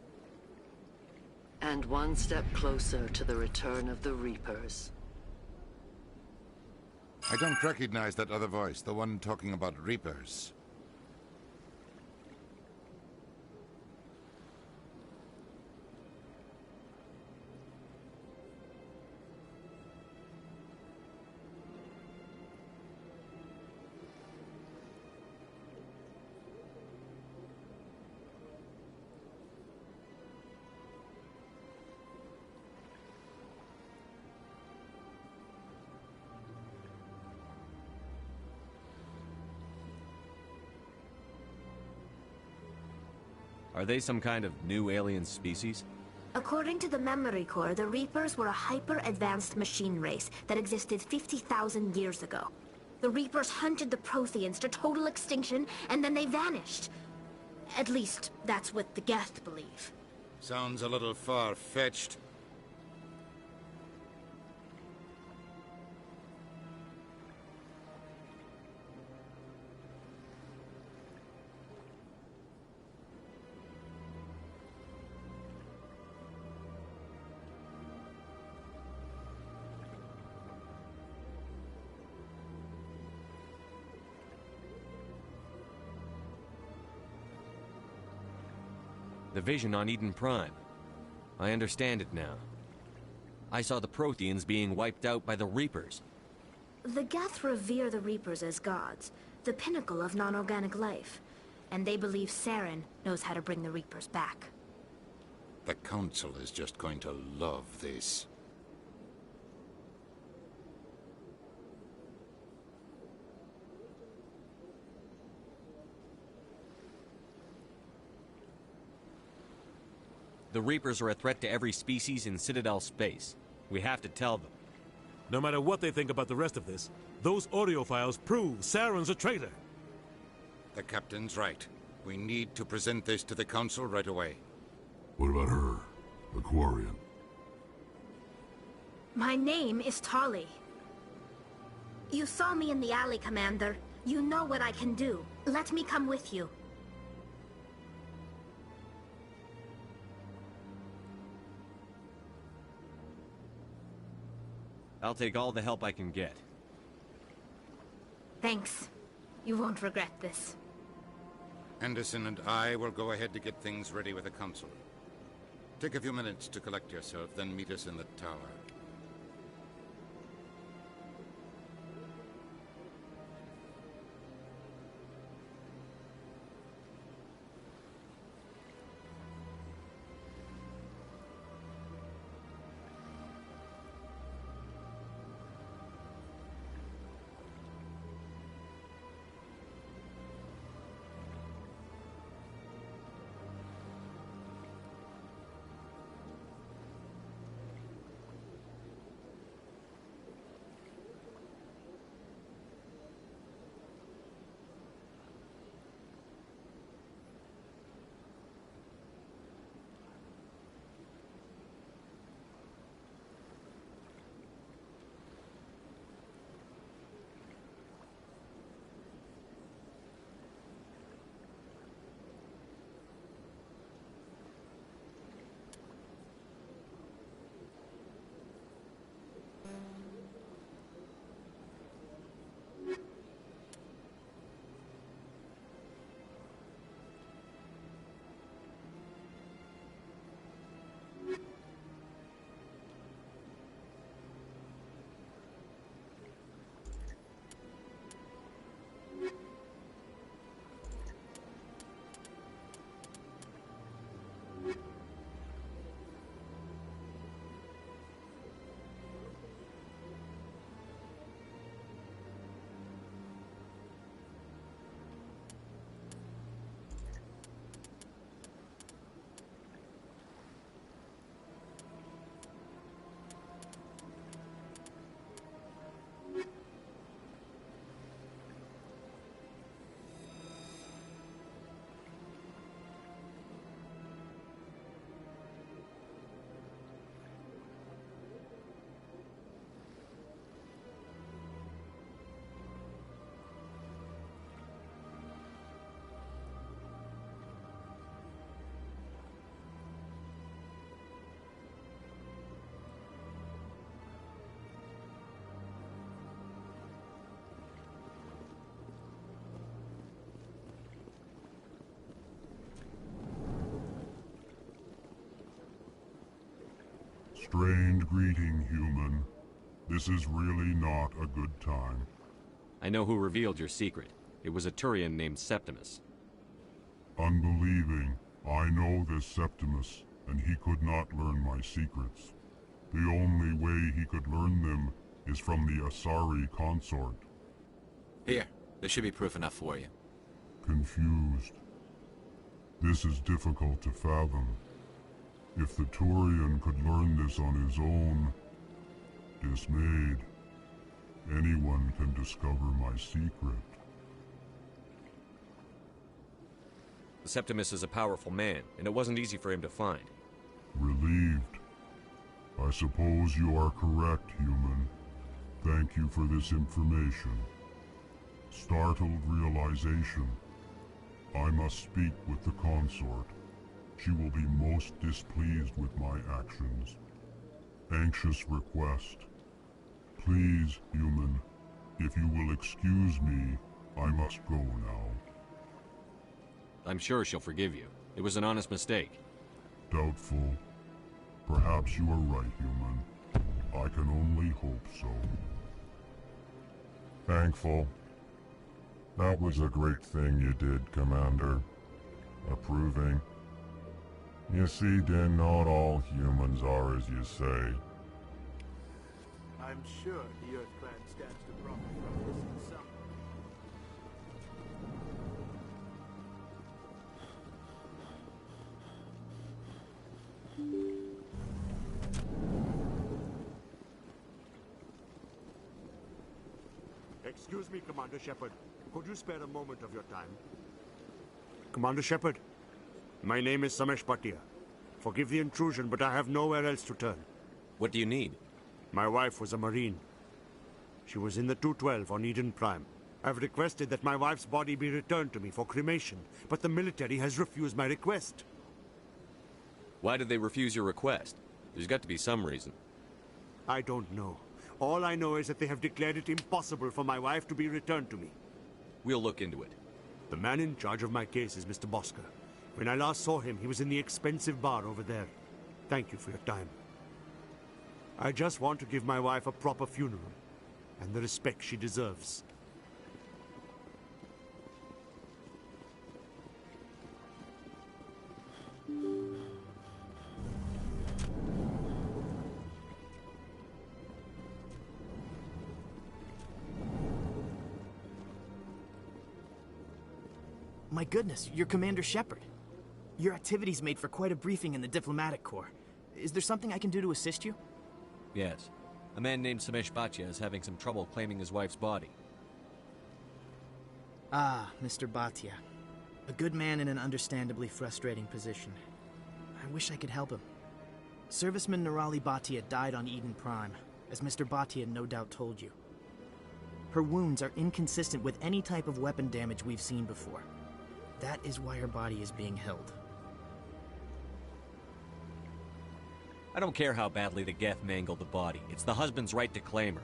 And one step closer to the return of the Reapers. I don't recognize that other voice, the one talking about Reapers. Are they some kind of new alien species? According to the memory core, the Reapers were a hyper-advanced machine race that existed 50,000 years ago. The Reapers hunted the Protheans to total extinction, and then they vanished. At least, that's what the Geth believe. Sounds a little far-fetched. The vision on Eden Prime. I understand it now. I saw the Protheans being wiped out by the Reapers. The Geth revere the Reapers as gods, the pinnacle of non-organic life. And they believe Saren knows how to bring the Reapers back. The Council is just going to love this. The Reapers are a threat to every species in Citadel space. We have to tell them. No matter what they think about the rest of this, those audio files prove Saren's a traitor. The Captain's right. We need to present this to the Council right away. What about her? Vakarian. My name is Tali. You saw me in the alley, Commander. You know what I can do. Let me come with you. I'll take all the help I can get. Thanks. You won't regret this. Anderson and I will go ahead to get things ready with the Council. Take a few minutes to collect yourself, then meet us in the tower. Strained greeting, human. This is really not a good time. I know who revealed your secret. It was a Turian named Septimus. Unbelieving. I know this Septimus, and he could not learn my secrets. The only way he could learn them is from the Asari consort. Here, there should be proof enough for you. Confused. This is difficult to fathom. If the Turian could learn this on his own, dismayed, anyone can discover my secret. Septimus is a powerful man, and it wasn't easy for him to find. Relieved. I suppose you are correct, human. Thank you for this information. Startled realization. I must speak with the consort. She will be most displeased with my actions. Anxious request. Please, human, if you will excuse me, I must go now. I'm sure she'll forgive you. It was an honest mistake. Doubtful. Perhaps you are right, human. I can only hope so. Thankful. That was a great thing you did, Commander. Approving. You see, Din, not all humans are as you say. I'm sure the Earth Clan stands to profit from this in some. Excuse me, Commander Shepard. Could you spare a moment of your time? Commander Shepard, my name is Samesh Bhatia. Forgive the intrusion, but I have nowhere else to turn. What do you need? My wife was a Marine. She was in the 212 on Eden Prime. I've requested that my wife's body be returned to me for cremation, but the military has refused my request. Why did they refuse your request? There's got to be some reason. I don't know. All I know is that they have declared it impossible for my wife to be returned to me. We'll look into it. The man in charge of my case is Mr. Bosker. When I last saw him, he was in the expensive bar over there. Thank you for your time. I just want to give my wife a proper funeral, and the respect she deserves. My goodness, you're Commander Shepard. Your activities made for quite a briefing in the Diplomatic Corps. Is there something I can do to assist you? Yes. A man named Samesh Bhatia is having some trouble claiming his wife's body. Ah, Mr. Bhatia. A good man in an understandably frustrating position. I wish I could help him. Serviceman Nirali Bhatia died on Eden Prime, as Mr. Bhatia no doubt told you. Her wounds are inconsistent with any type of weapon damage we've seen before. That is why her body is being held. I don't care how badly the Geth mangled the body. It's the husband's right to claim her.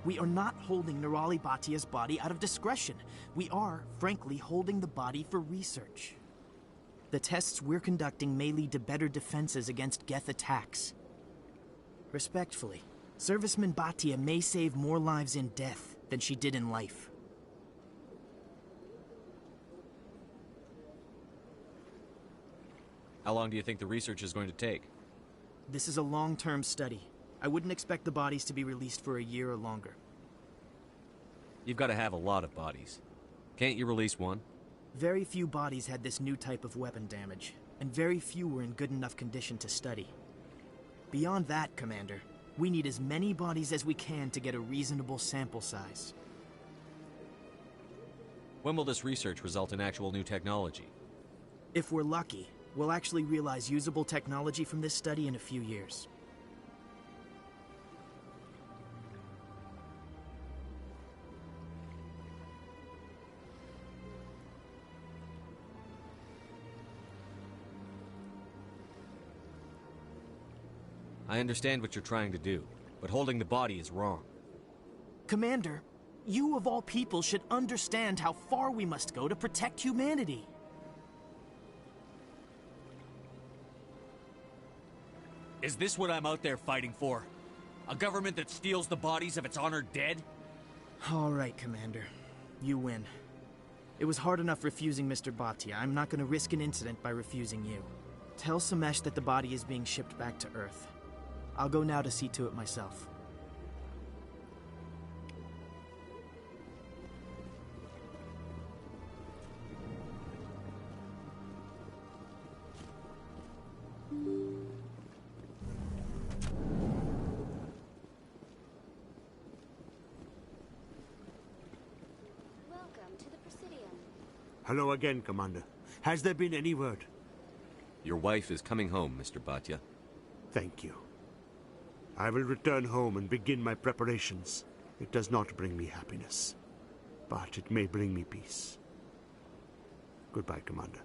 We are not holding Nirali Bhatia's body out of discretion. We are, frankly, holding the body for research. The tests we're conducting may lead to better defenses against Geth attacks. Respectfully, Serviceman Bhatia may save more lives in death than she did in life. How long do you think the research is going to take? This is a long-term study. I wouldn't expect the bodies to be released for a year or longer. You've got to have a lot of bodies. Can't you release one? Very few bodies had this new type of weapon damage, and very few were in good enough condition to study. Beyond that, Commander, we need as many bodies as we can to get a reasonable sample size. When will this research result in actual new technology? If we're lucky, we'll actually realize usable technology from this study in a few years. I understand what you're trying to do, but holding the body is wrong. Commander, you of all people should understand how far we must go to protect humanity. Is this what I'm out there fighting for? A government that steals the bodies of its honored dead? All right, Commander. You win. It was hard enough refusing Mr. Bhatia. I'm not going to risk an incident by refusing you. Tell Samesh that the body is being shipped back to Earth. I'll go now to see to it myself. Hello again, Commander. Has there been any word? Your wife is coming home, Mr. Bhatia. Thank you. I will return home and begin my preparations. It does not bring me happiness, but it may bring me peace. Goodbye, Commander.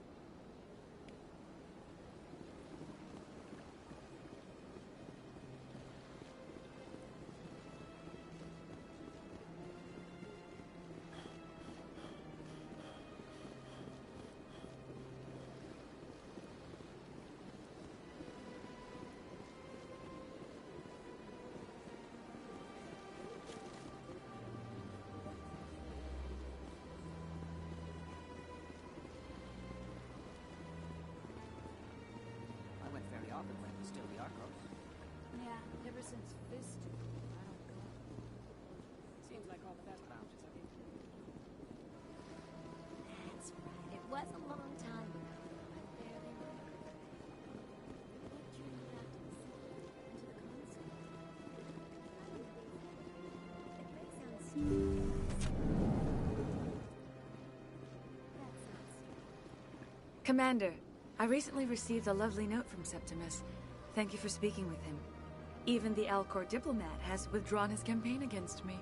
Commander, I recently received a lovely note from Septimus. Thank you for speaking with him. Even the Alcor diplomat has withdrawn his campaign against me.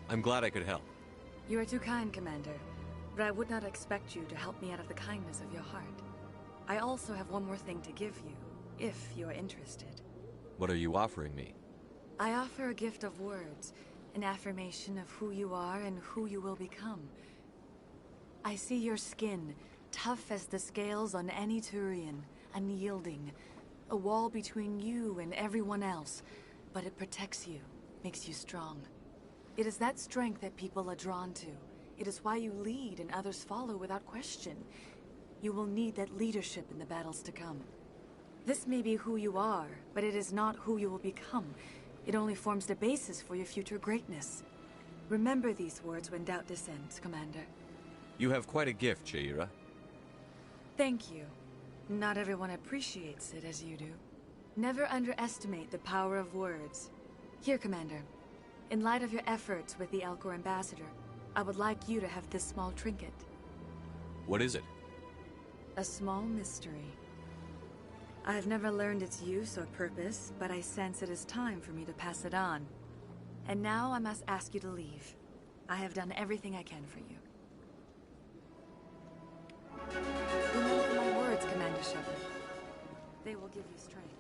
I'm glad I could help. You are too kind, Commander, but I would not expect you to help me out of the kindness of your heart. I also have one more thing to give you, if you are interested. What are you offering me? I offer a gift of words, an affirmation of who you are and who you will become. I see your skin, tough as the scales on any Turian, unyielding, a wall between you and everyone else, but it protects you, makes you strong. It is that strength that people are drawn to. It is why you lead and others follow without question. You will need that leadership in the battles to come. This may be who you are, but it is not who you will become. It only forms the basis for your future greatness. Remember these words when doubt descends, Commander. You have quite a gift, Jaira. Thank you. Not everyone appreciates it as you do. Never underestimate the power of words. Here, Commander. In light of your efforts with the Alcor ambassador, I would like you to have this small trinket. What is it? A small mystery. I have never learned its use or purpose, but I sense it is time for me to pass it on. And now I must ask you to leave. I have done everything I can for you. Remember my words, Commander Shepard. They will give you strength.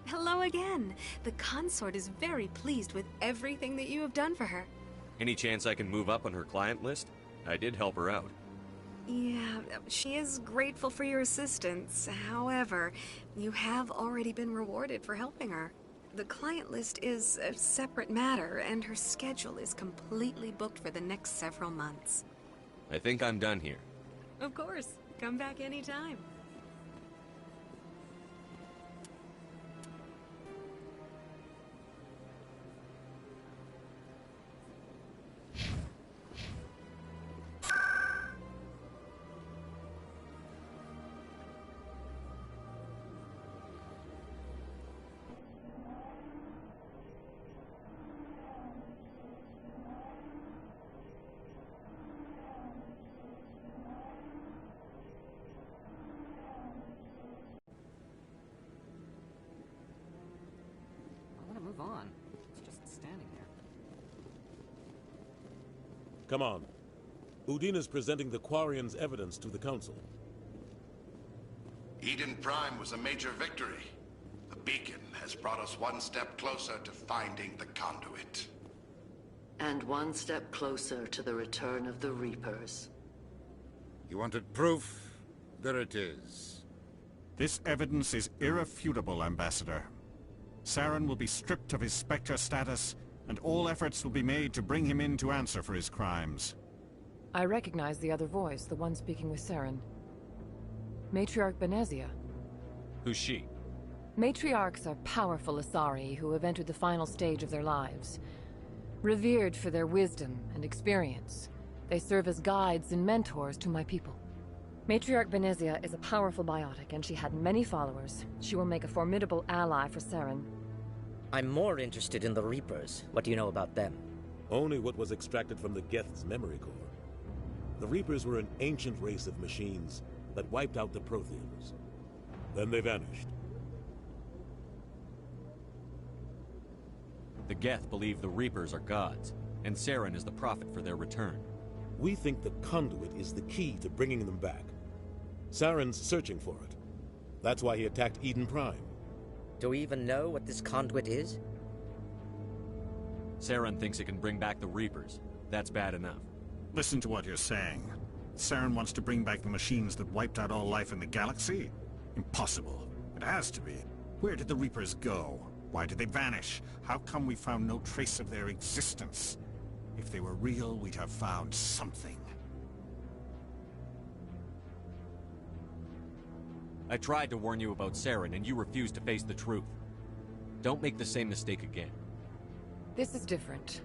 Hello again. The consort is very pleased with everything that you have done for her. Any chance I can move up on her client list? I did help her out. Yeah, she is grateful for your assistance. However, you have already been rewarded for helping her. The client list is a separate matter, and her schedule is completely booked for the next several months. I think I'm done here. Of course. Come back anytime. Move on. It's just standing there. Come on. Udina's presenting the Quarian's evidence to the Council. Eden Prime was a major victory. The beacon has brought us one step closer to finding the conduit. And one step closer to the return of the Reapers. You wanted proof? There it is. This evidence is irrefutable, Ambassador. Saren will be stripped of his Spectre status, and all efforts will be made to bring him in to answer for his crimes. I recognize the other voice, the one speaking with Saren. Matriarch Benezia. Who's she? Matriarchs are powerful Asari who have entered the final stage of their lives. Revered for their wisdom and experience, they serve as guides and mentors to my people. Matriarch Benezia is a powerful biotic, and she had many followers. She will make a formidable ally for Saren. I'm more interested in the Reapers. What do you know about them? Only what was extracted from the Geth's memory core. The Reapers were an ancient race of machines that wiped out the Protheans. Then they vanished. The Geth believe the Reapers are gods, and Saren is the prophet for their return. We think the conduit is the key to bringing them back. Saren's searching for it. That's why he attacked Eden Prime. Do we even know what this conduit is? Saren thinks it can bring back the Reapers. That's bad enough. Listen to what you're saying. Saren wants to bring back the machines that wiped out all life in the galaxy? Impossible. It has to be. Where did the Reapers go? Why did they vanish? How come we found no trace of their existence? If they were real, we'd have found something. I tried to warn you about Saren, and you refused to face the truth. Don't make the same mistake again. This is different.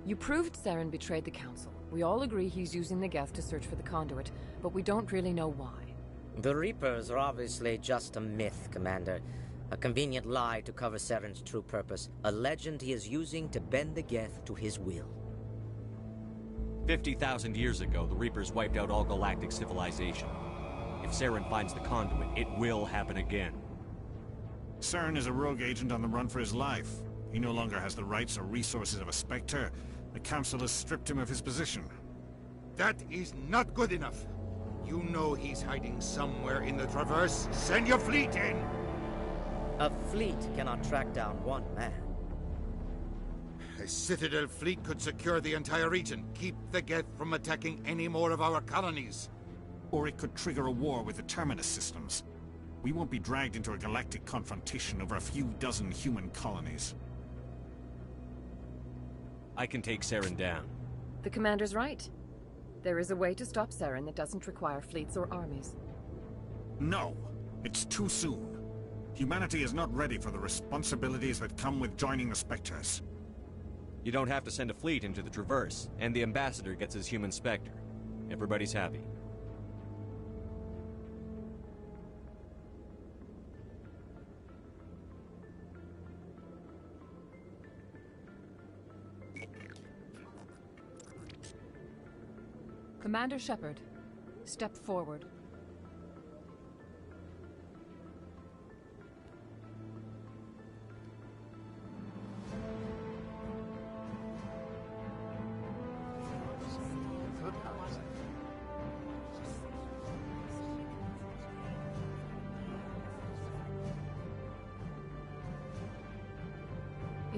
You proved Saren betrayed the Council. We all agree he's using the Geth to search for the conduit, but we don't really know why. The Reapers are obviously just a myth, Commander. A convenient lie to cover Saren's true purpose. A legend he is using to bend the Geth to his will. 50,000 years ago, the Reapers wiped out all galactic civilization. If Saren finds the conduit, it will happen again. Saren is a rogue agent on the run for his life. He no longer has the rights or resources of a Spectre. The Council has stripped him of his position. That is not good enough. You know he's hiding somewhere in the Traverse. Send your fleet in! A fleet cannot track down one man. A Citadel fleet could secure the entire region, keep the Geth from attacking any more of our colonies. Or it could trigger a war with the Terminus systems. We won't be dragged into a galactic confrontation over a few dozen human colonies. I can take Saren down. The Commander's right. There is a way to stop Saren that doesn't require fleets or armies. No, it's too soon. Humanity is not ready for the responsibilities that come with joining the Spectres. You don't have to send a fleet into the Traverse, and the Ambassador gets his human Spectre. Everybody's happy. Commander Shepard, step forward.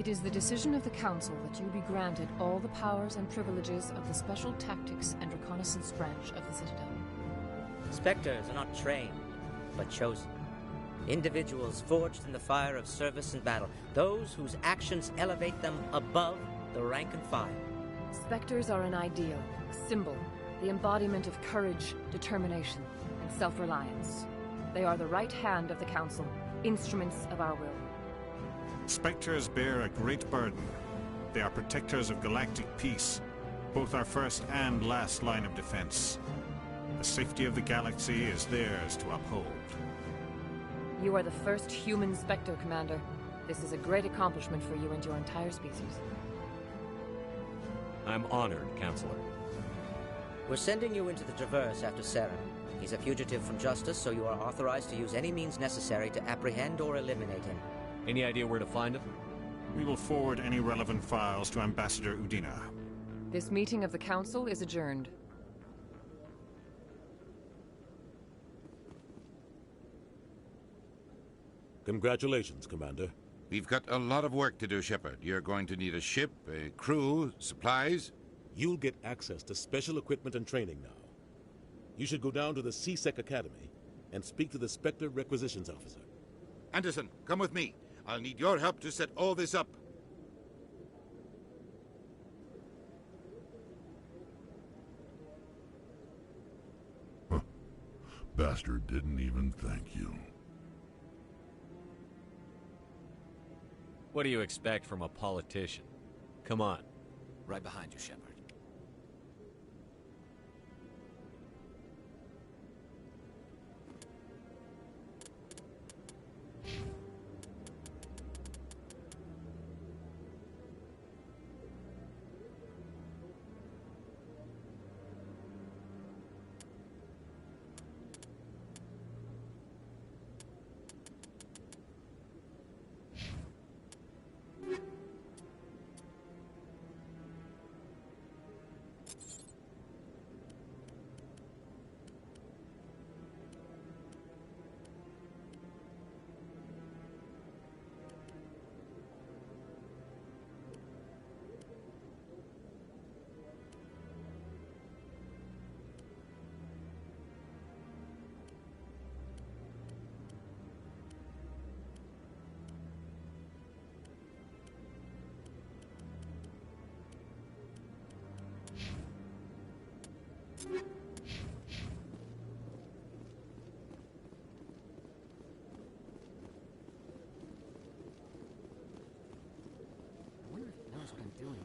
It is the decision of the Council that you be granted all the powers and privileges of the Special Tactics and Reconnaissance Branch of the Citadel. Spectres are not trained, but chosen. Individuals forged in the fire of service and battle. Those whose actions elevate them above the rank and file. Spectres are an ideal, a symbol, the embodiment of courage, determination, and self-reliance. They are the right hand of the Council, instruments of our will. Spectres bear a great burden. They are protectors of galactic peace, both our first and last line of defense. The safety of the galaxy is theirs to uphold. You are the first human Spectre, Commander. This is a great accomplishment for you and your entire species. I'm honored, Counselor. We're sending you into the Traverse after Saren. He's a fugitive from justice, so you are authorized to use any means necessary to apprehend or eliminate him. Any idea where to find him? We will forward any relevant files to Ambassador Udina. This meeting of the Council is adjourned. Congratulations, Commander. We've got a lot of work to do, Shepard. You're going to need a ship, a crew, supplies. You'll get access to special equipment and training now. You should go down to the CSEC Academy and speak to the Spectre Requisitions Officer. Anderson, come with me. I'll need your help to set all this up. Bastard didn't even thank you. What do you expect from a politician? Come on. Right behind you, Shepard. I wonder if he knows what I'm doing.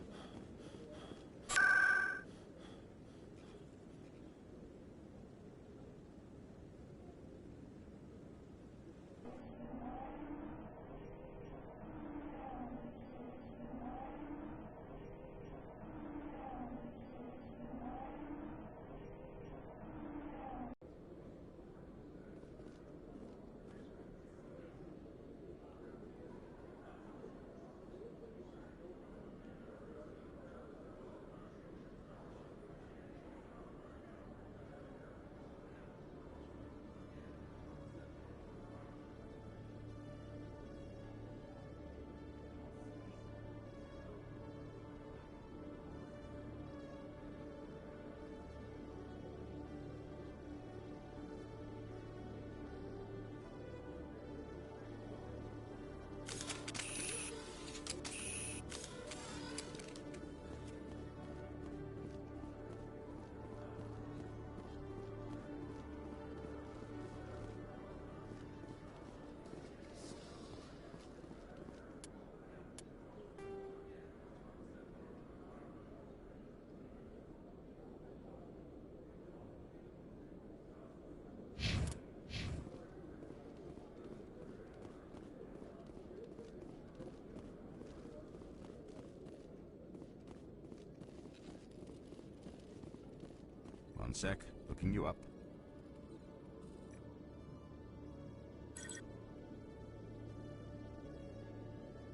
One sec, looking you up.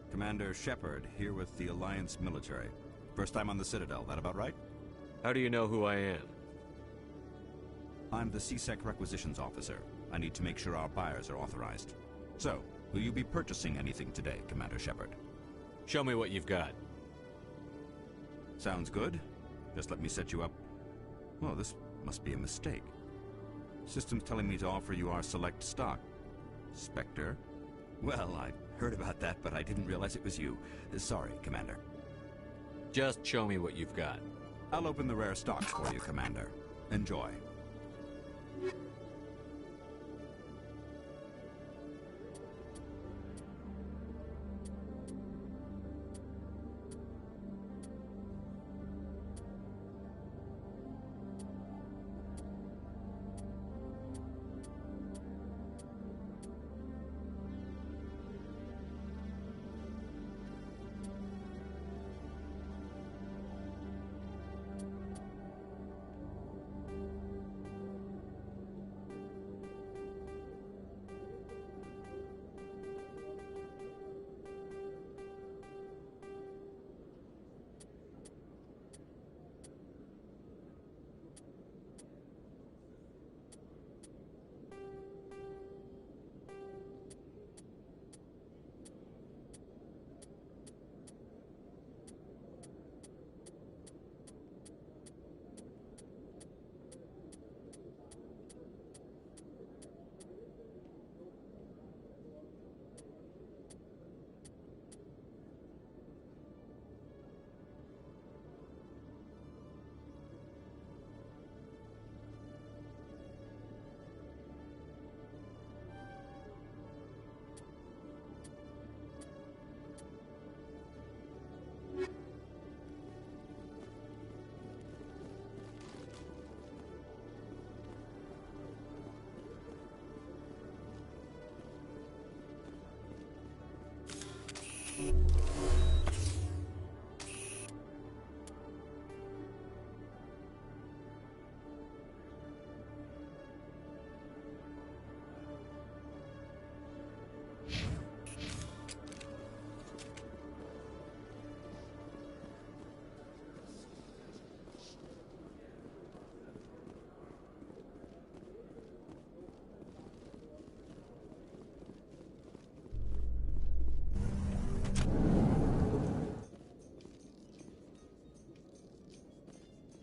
Commander Shepard, here with the Alliance military. First time on the Citadel, that about right? How do you know who I am? I'm the CSEC Requisitions Officer. I need to make sure our buyers are authorized. So, will you be purchasing anything today, Commander Shepard? Show me what you've got. Sounds good. Just let me set you up. Well, this must be a mistake. System's telling me to offer you our select stock. Spectre? Well, I heard about that, but I didn't realize it was you. Sorry, Commander. Just show me what you've got. I'll open the rare stocks for you, Commander. Enjoy.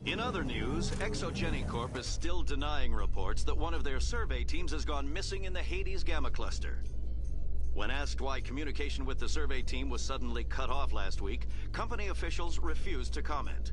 In other news, Exogeny Corp is still denying reports that one of their survey teams has gone missing in the Hades Gamma Cluster. When asked why communication with the survey team was suddenly cut off last week, company officials refused to comment.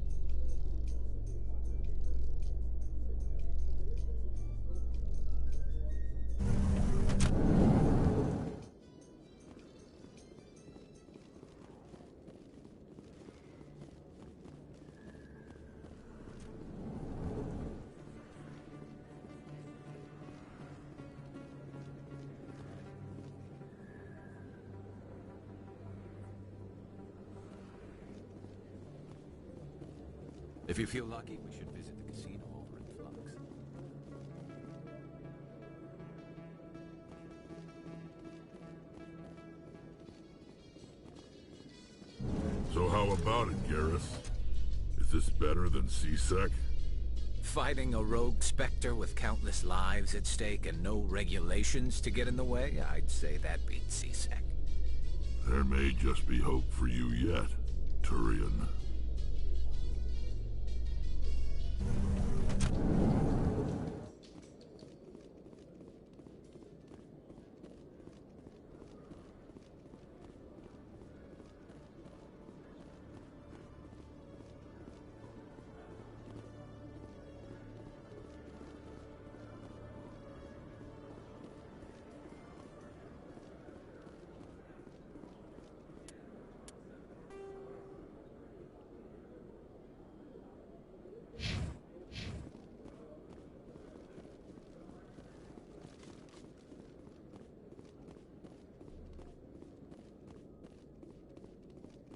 If you feel lucky, we should visit the casino over in Flux. So how about it, Carrus? Is this better than C-Sec? Fighting a rogue Spectre with countless lives at stake and no regulations to get in the way? I'd say that beats C-Sec. There may just be hope for you yet, Turian.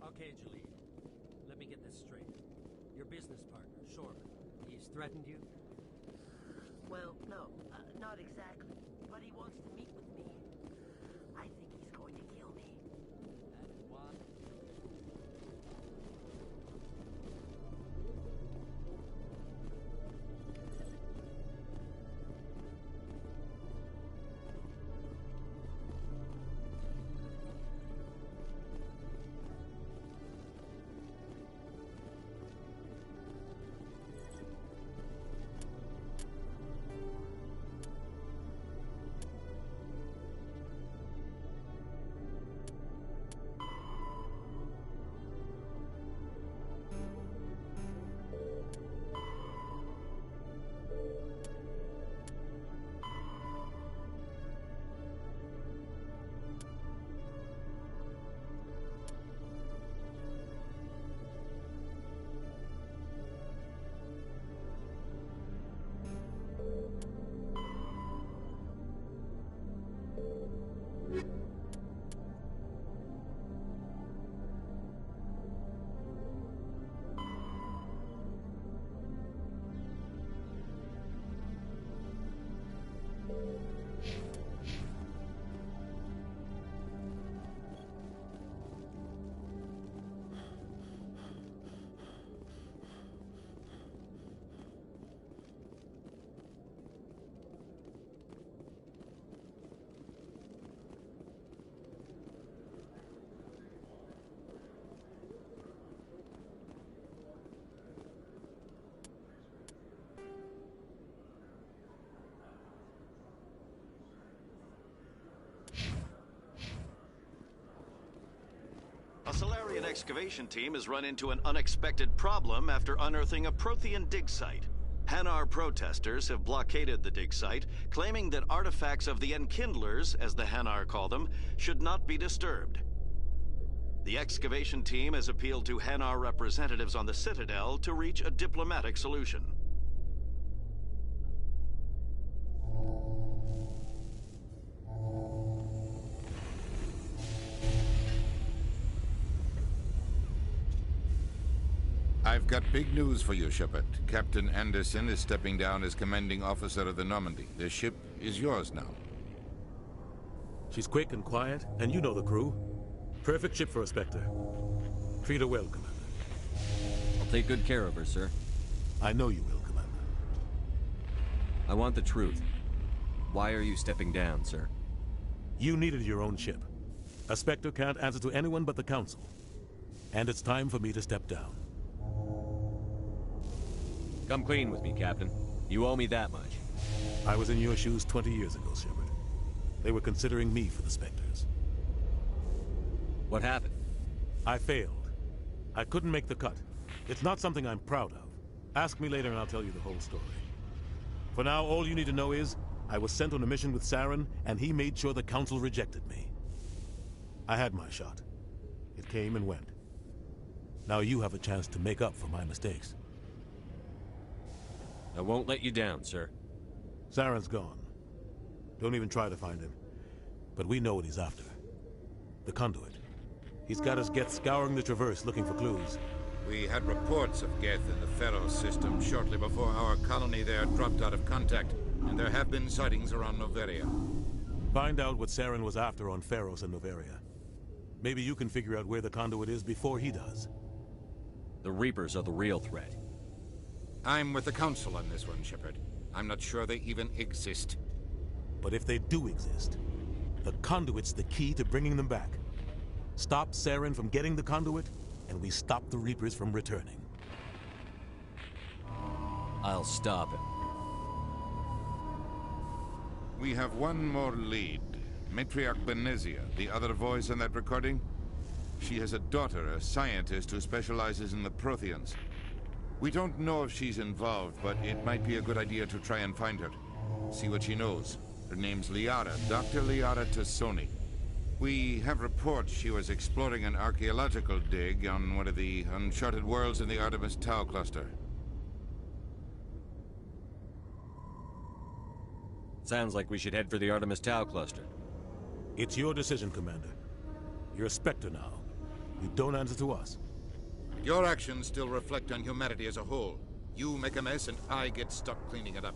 Okay, Jalid. Let me get this straight. Your business partner, Shorman, he's threatened you? Well, no, not exactly. But he wants to meet with me. I think he's going to kill me. And why? excavation team has run into an unexpected problem after unearthing a Prothean dig site. Hanar protesters have blockaded the dig site, claiming that artifacts of the Enkindlers, as the Hanar call them, should not be disturbed. The excavation team has appealed to Hanar representatives on the Citadel to reach a diplomatic solution. I've got big news for you, Shepard. Captain Anderson is stepping down as commanding officer of the Normandy. The ship is yours now. She's quick and quiet, and you know the crew. Perfect ship for a Spectre. Treat her well, Commander. I'll take good care of her, sir. I know you will, Commander. I want the truth. Why are you stepping down, sir? You needed your own ship. A Spectre can't answer to anyone but the Council. And it's time for me to step down. Come clean with me, Captain. You owe me that much. I was in your shoes 20 years ago, Shepard. They were considering me for the Spectres. What happened? I failed. I couldn't make the cut. It's not something I'm proud of. Ask me later and I'll tell you the whole story. For now, all you need to know is, I was sent on a mission with Saren, and he made sure the Council rejected me. I had my shot. It came and went. Now you have a chance to make up for my mistakes. I won't let you down, sir. Saren's gone. Don't even try to find him. But we know what he's after. The conduit. He's got us Geth scouring the Traverse looking for clues. We had reports of Geth in the Pharos system shortly before our colony there dropped out of contact, and there have been sightings around Noveria. Find out what Saren was after on Pharos and Noveria. Maybe you can figure out where the conduit is before he does. The Reapers are the real threat. I'm with the Council on this one, Shepard. I'm not sure they even exist. But if they do exist, the conduit's the key to bringing them back. Stop Saren from getting the conduit, and we stop the Reapers from returning. I'll stop him. We have one more lead. Matriarch Benezia, the other voice in that recording. She has a daughter, a scientist who specializes in the Protheans. We don't know if she's involved, but it might be a good idea to try and find her. See what she knows. Her name's Liara, Dr. Liara Tassoni. We have reports she was exploring an archaeological dig on one of the uncharted worlds in the Artemis Tau cluster. Sounds like we should head for the Artemis Tau cluster. It's your decision, Commander. You're a Spectre now. You don't answer to us. Your actions still reflect on humanity as a whole. You make a mess and I get stuck cleaning it up.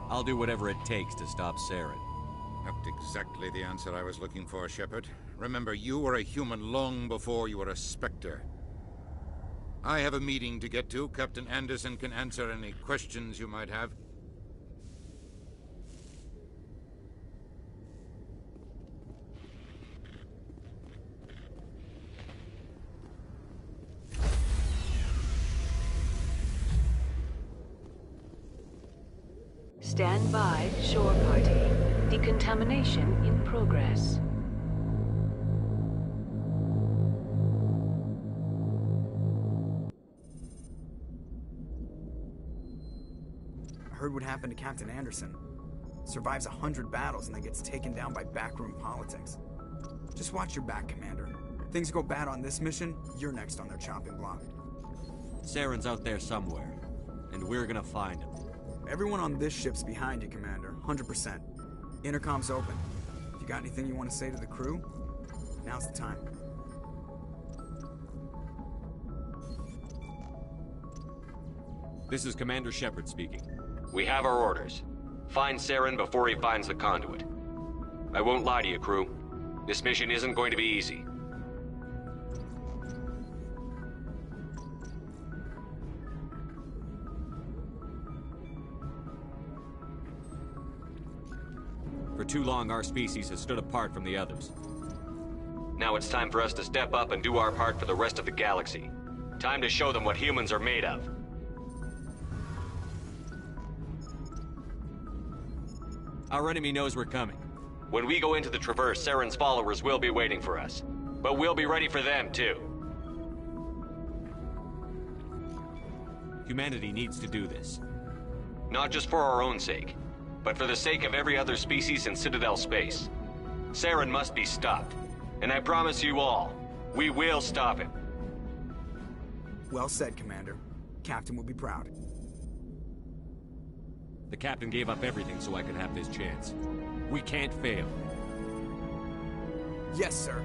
I'll do whatever it takes to stop Saren. Not exactly the answer I was looking for, Shepard. Remember, you were a human long before you were a Spectre. I have a meeting to get to. Captain Anderson can answer any questions you might have. Stand by, shore party. Decontamination in progress. I heard what happened to Captain Anderson. Survives 100 battles and then gets taken down by backroom politics. Just watch your back, Commander. Things go bad on this mission, you're next on their chopping block. Saren's out there somewhere, and we're gonna find him. Everyone on this ship's behind you, Commander. 100%. Intercom's open. If you got anything you want to say to the crew, now's the time. This is Commander Shepard speaking. We have our orders. Find Saren before he finds the conduit. I won't lie to you, crew. This mission isn't going to be easy. For too long, our species has stood apart from the others. Now it's time for us to step up and do our part for the rest of the galaxy. Time to show them what humans are made of. Our enemy knows we're coming. When we go into the Traverse, Saren's followers will be waiting for us. But we'll be ready for them, too. Humanity needs to do this. Not just for our own sake, but for the sake of every other species in Citadel space. Saren must be stopped. And I promise you all, we will stop him. Well said, Commander. Captain will be proud. The captain gave up everything so I could have this chance. We can't fail. Yes, sir.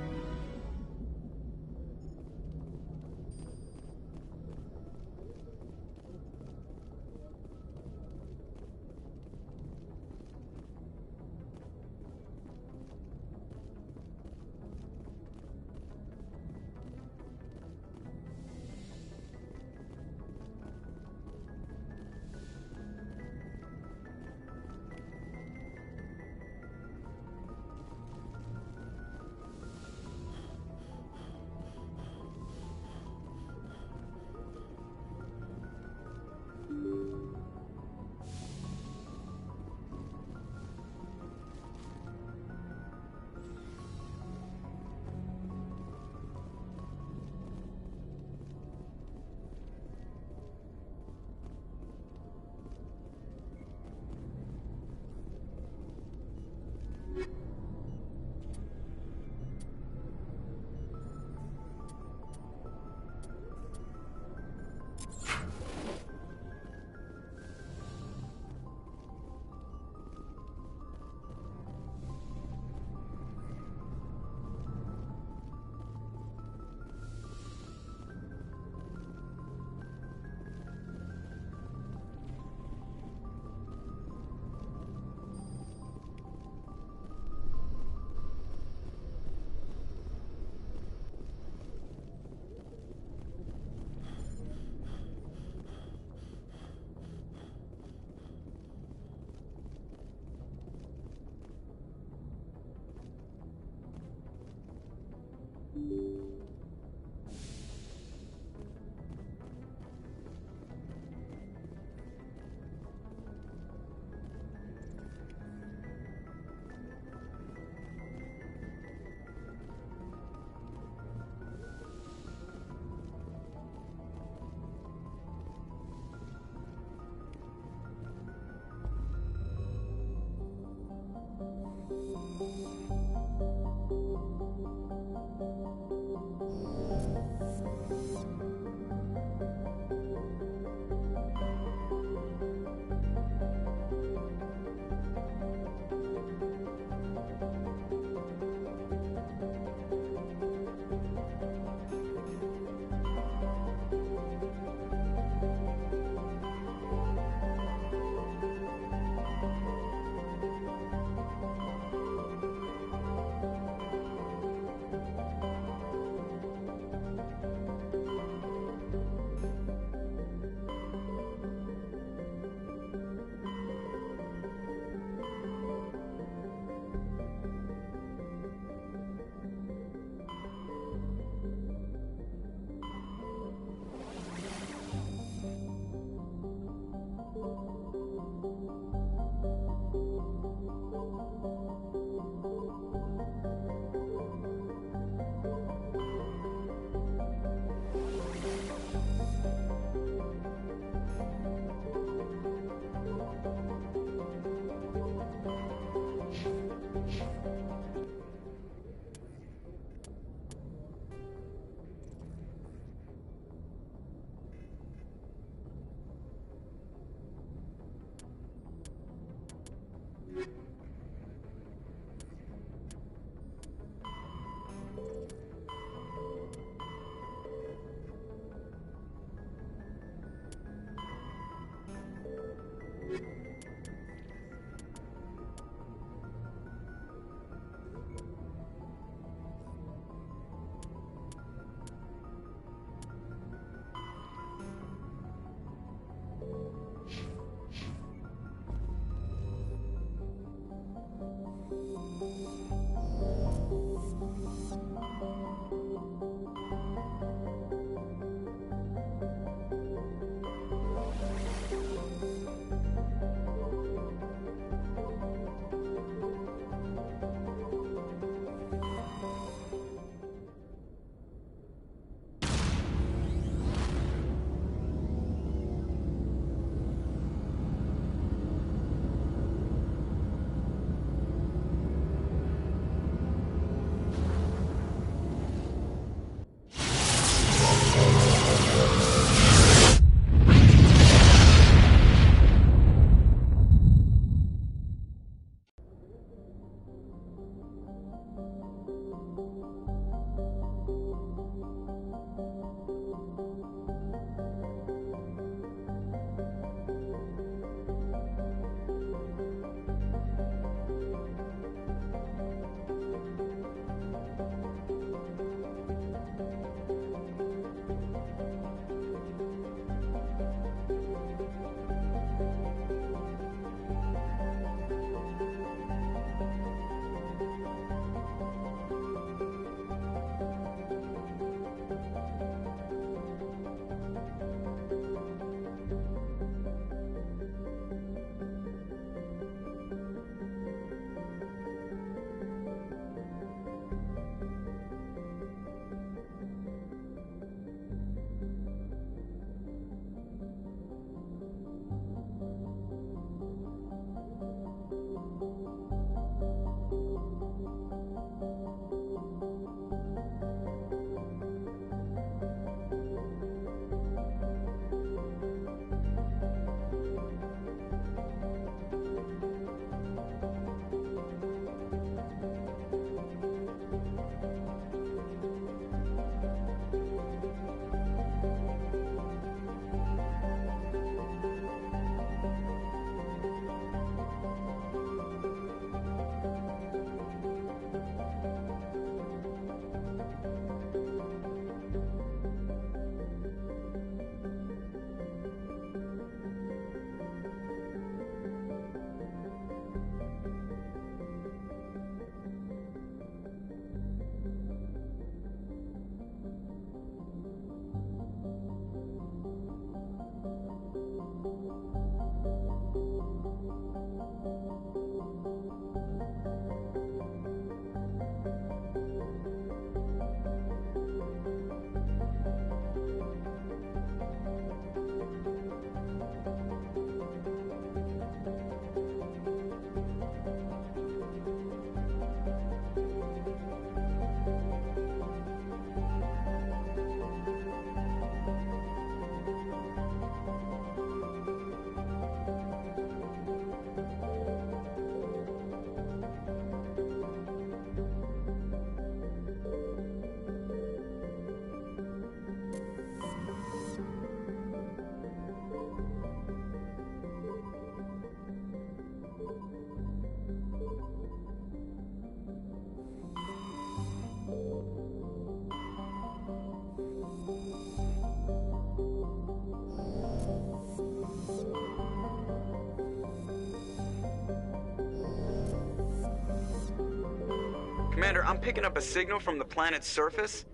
Commander, I'm picking up a signal from the planet's surface.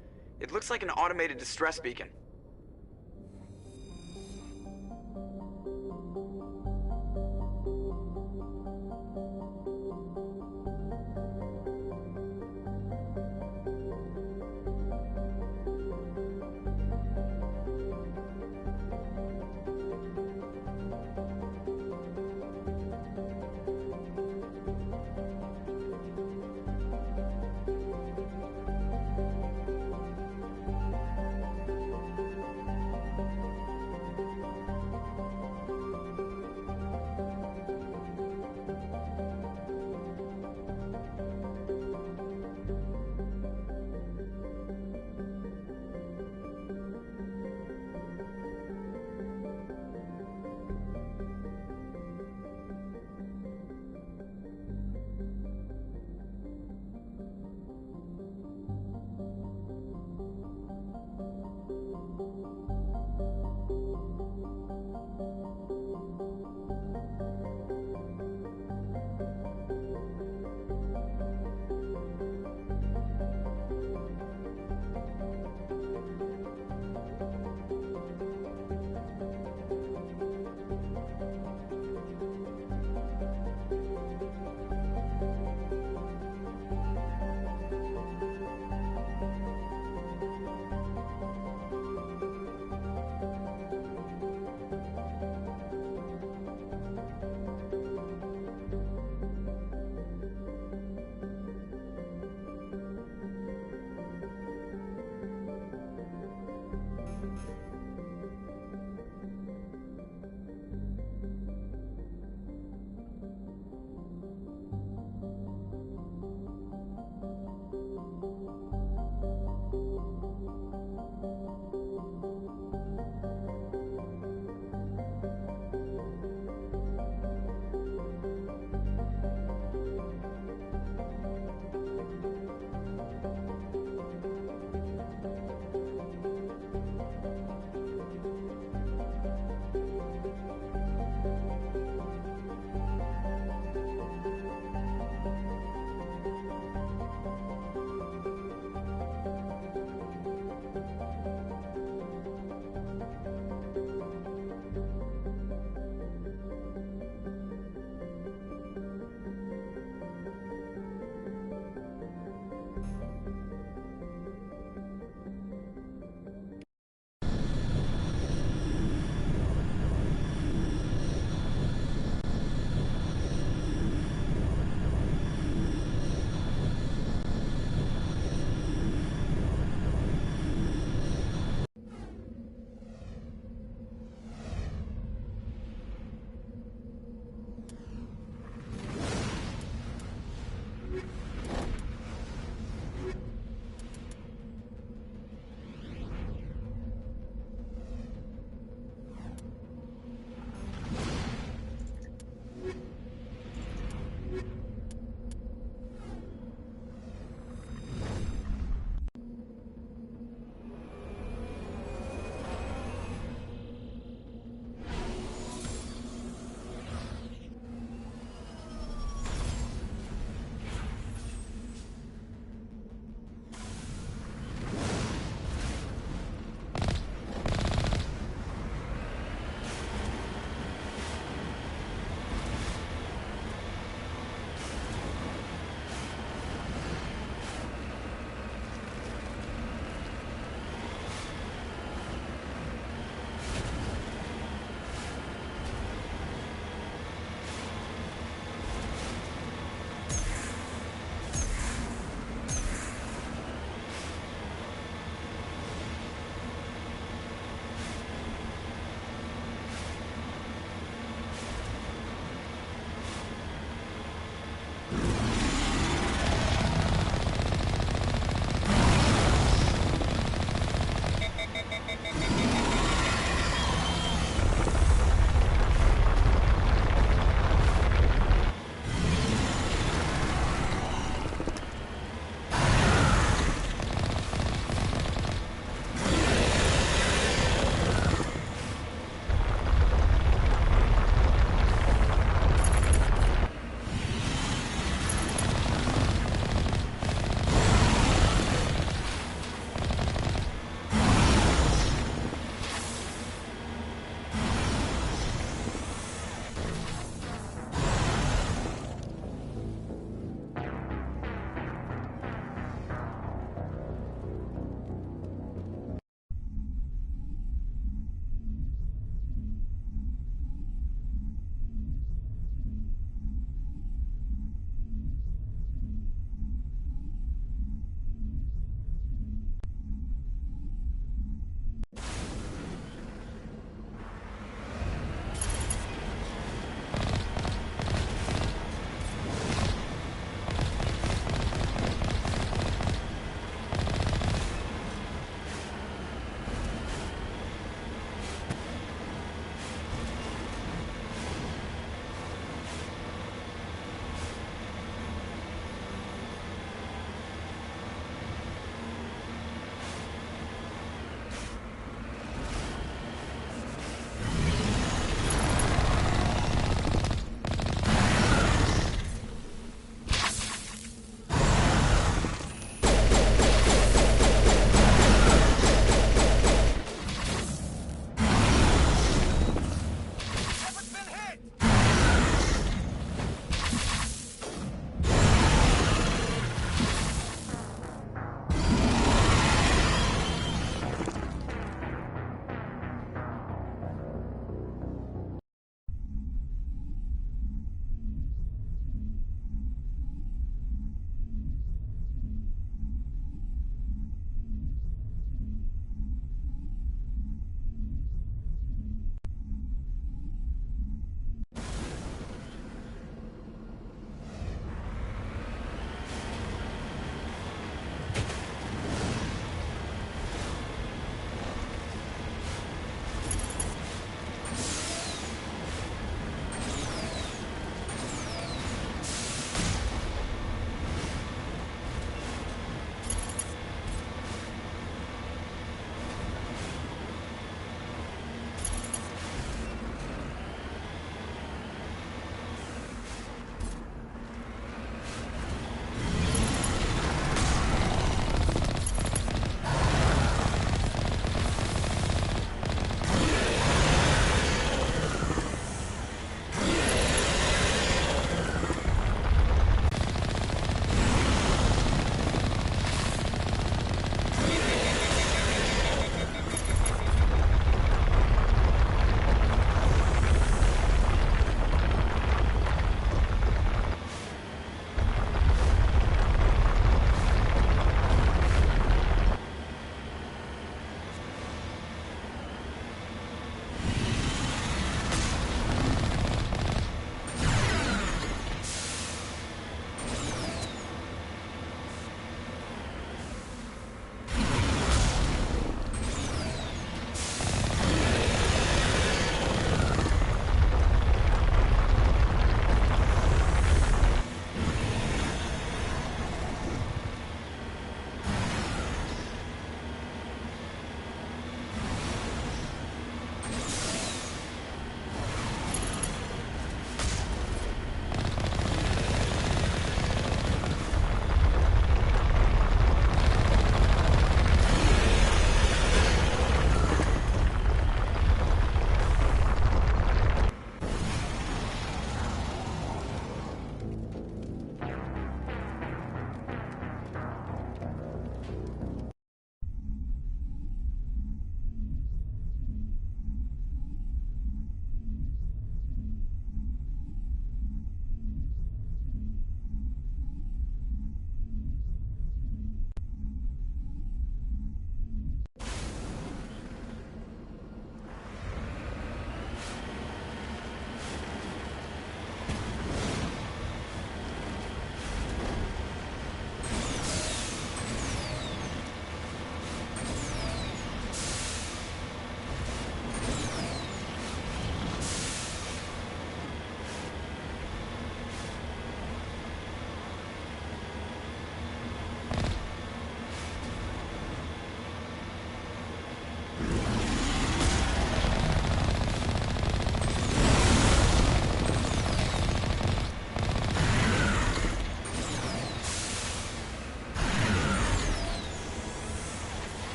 It looks like an automated distress beacon.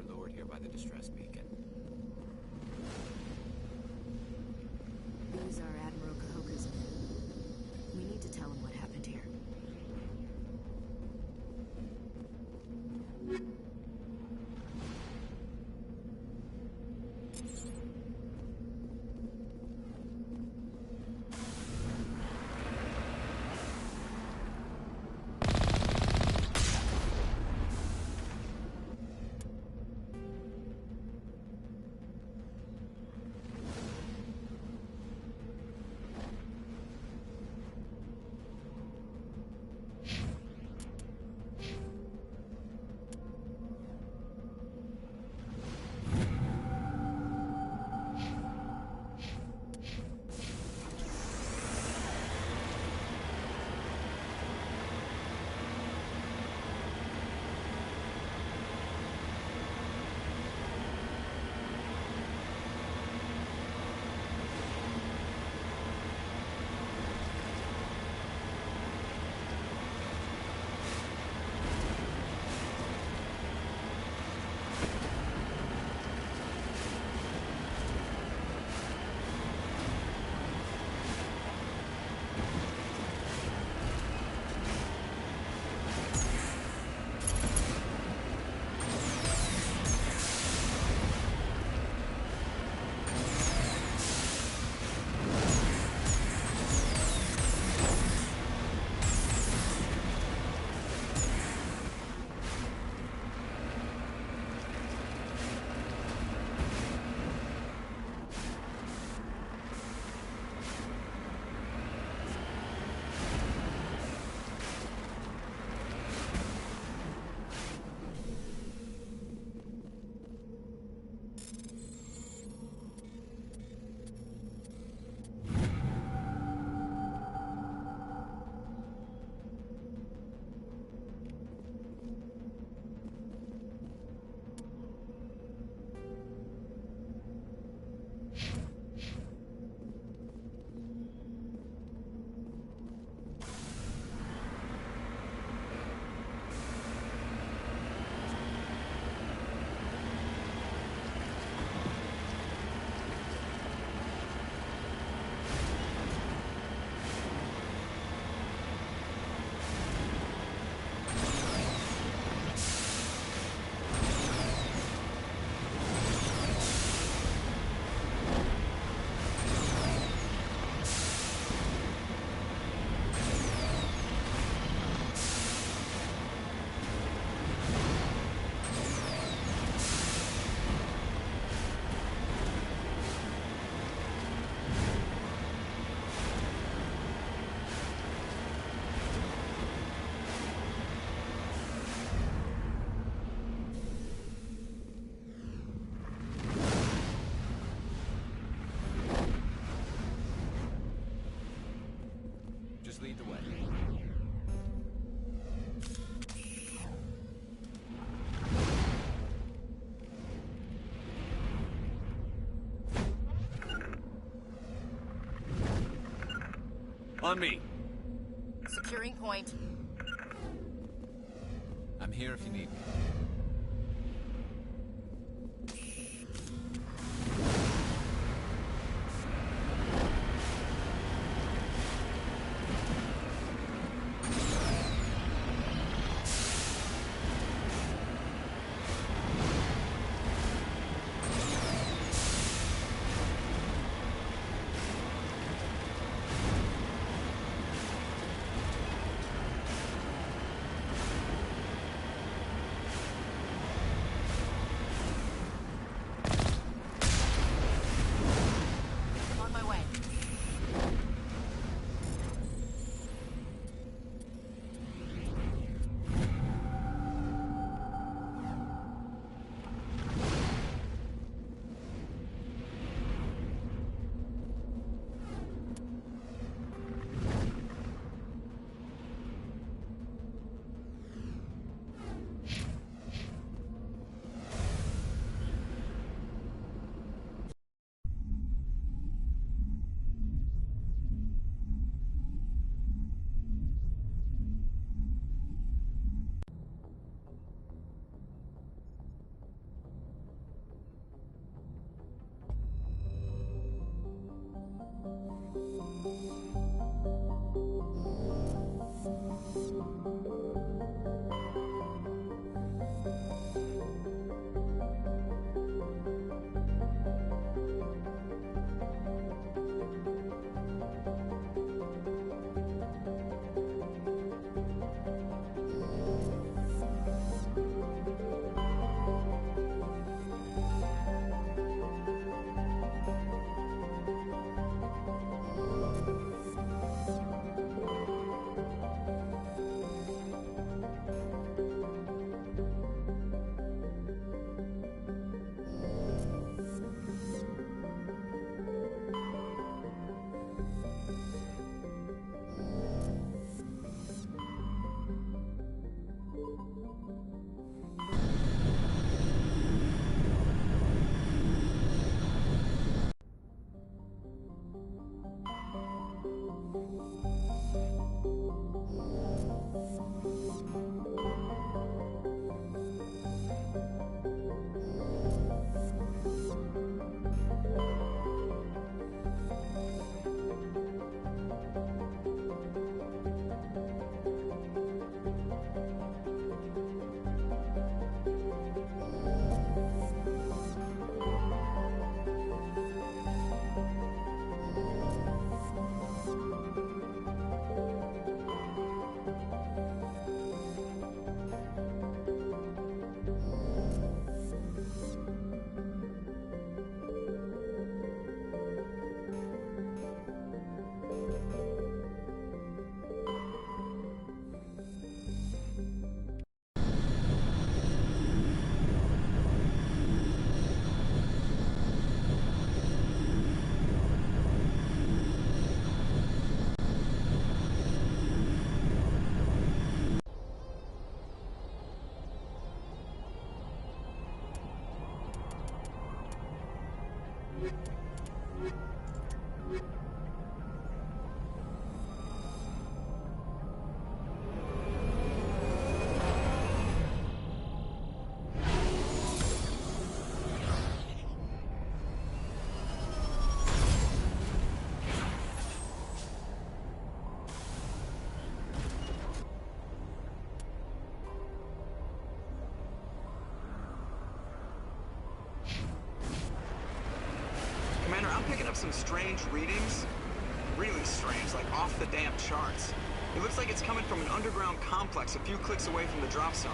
lured here by the distress beacon. These are Admiral Kahoka's men. We need to tell him what happened here. Just lead the way. On me. Securing point. I'm here if you need me. Commander, I'm picking up some strange readings. Really strange, like off the damn charts. It looks like it's coming from an underground complex a few clicks away from the drop zone.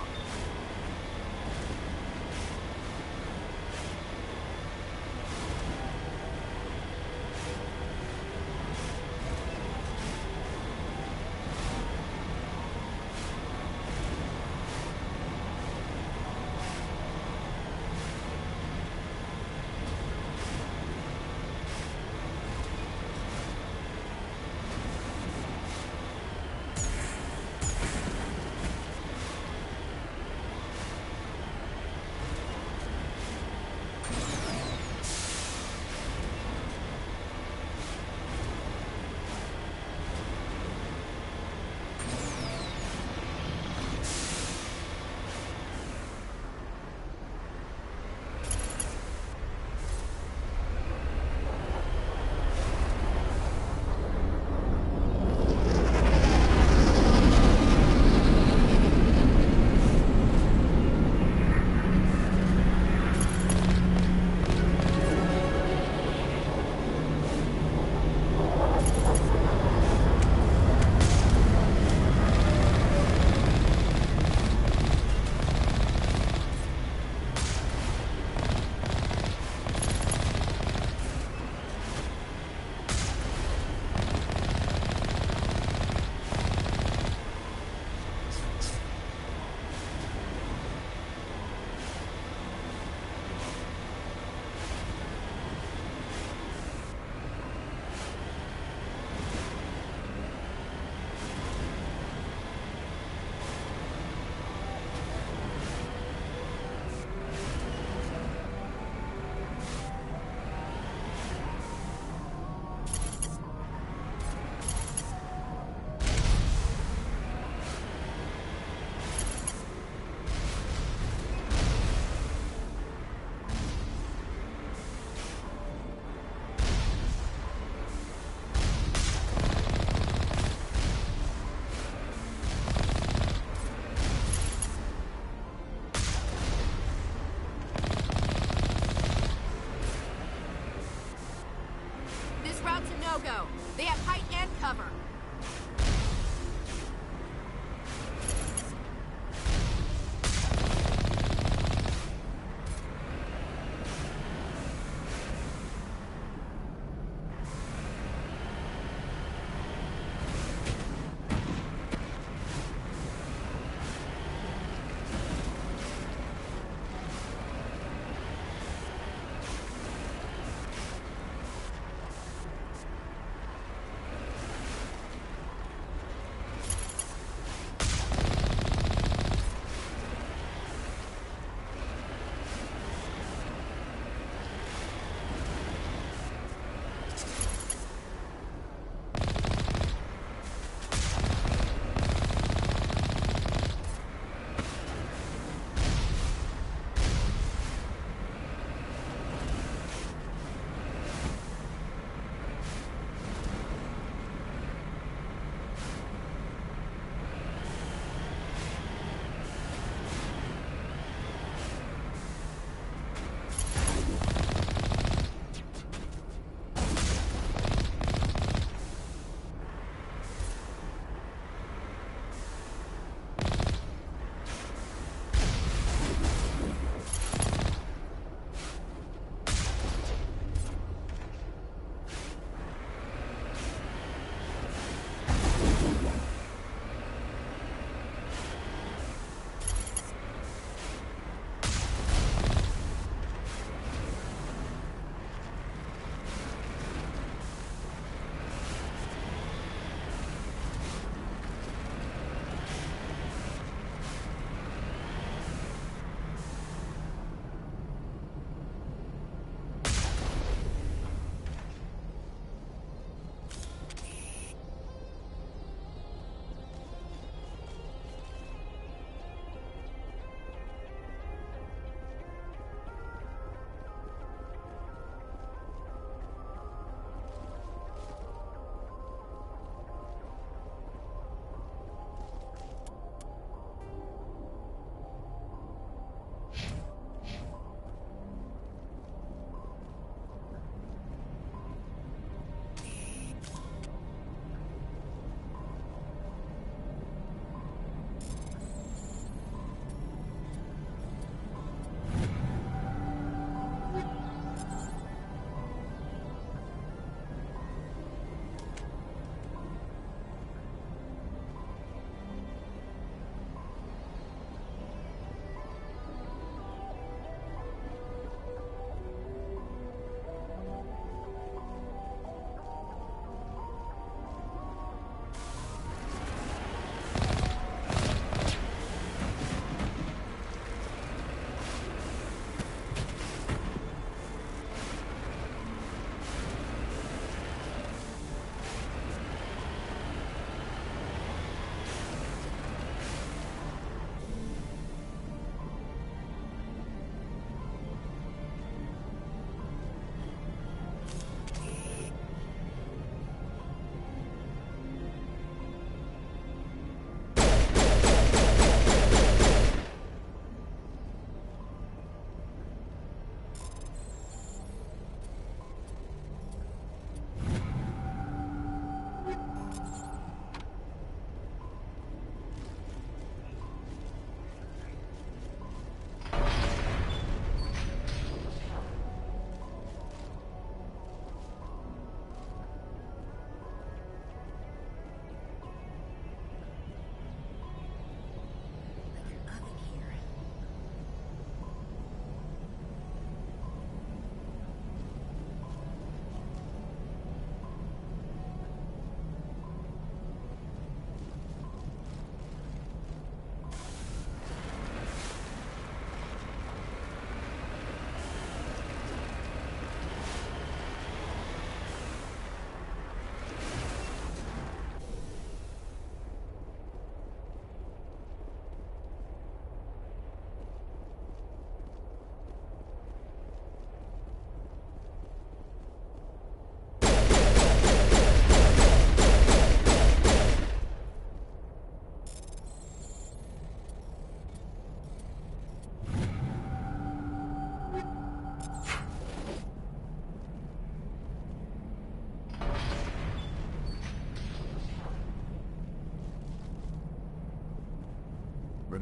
no-go. They have height and cover.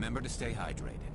Remember to stay hydrated.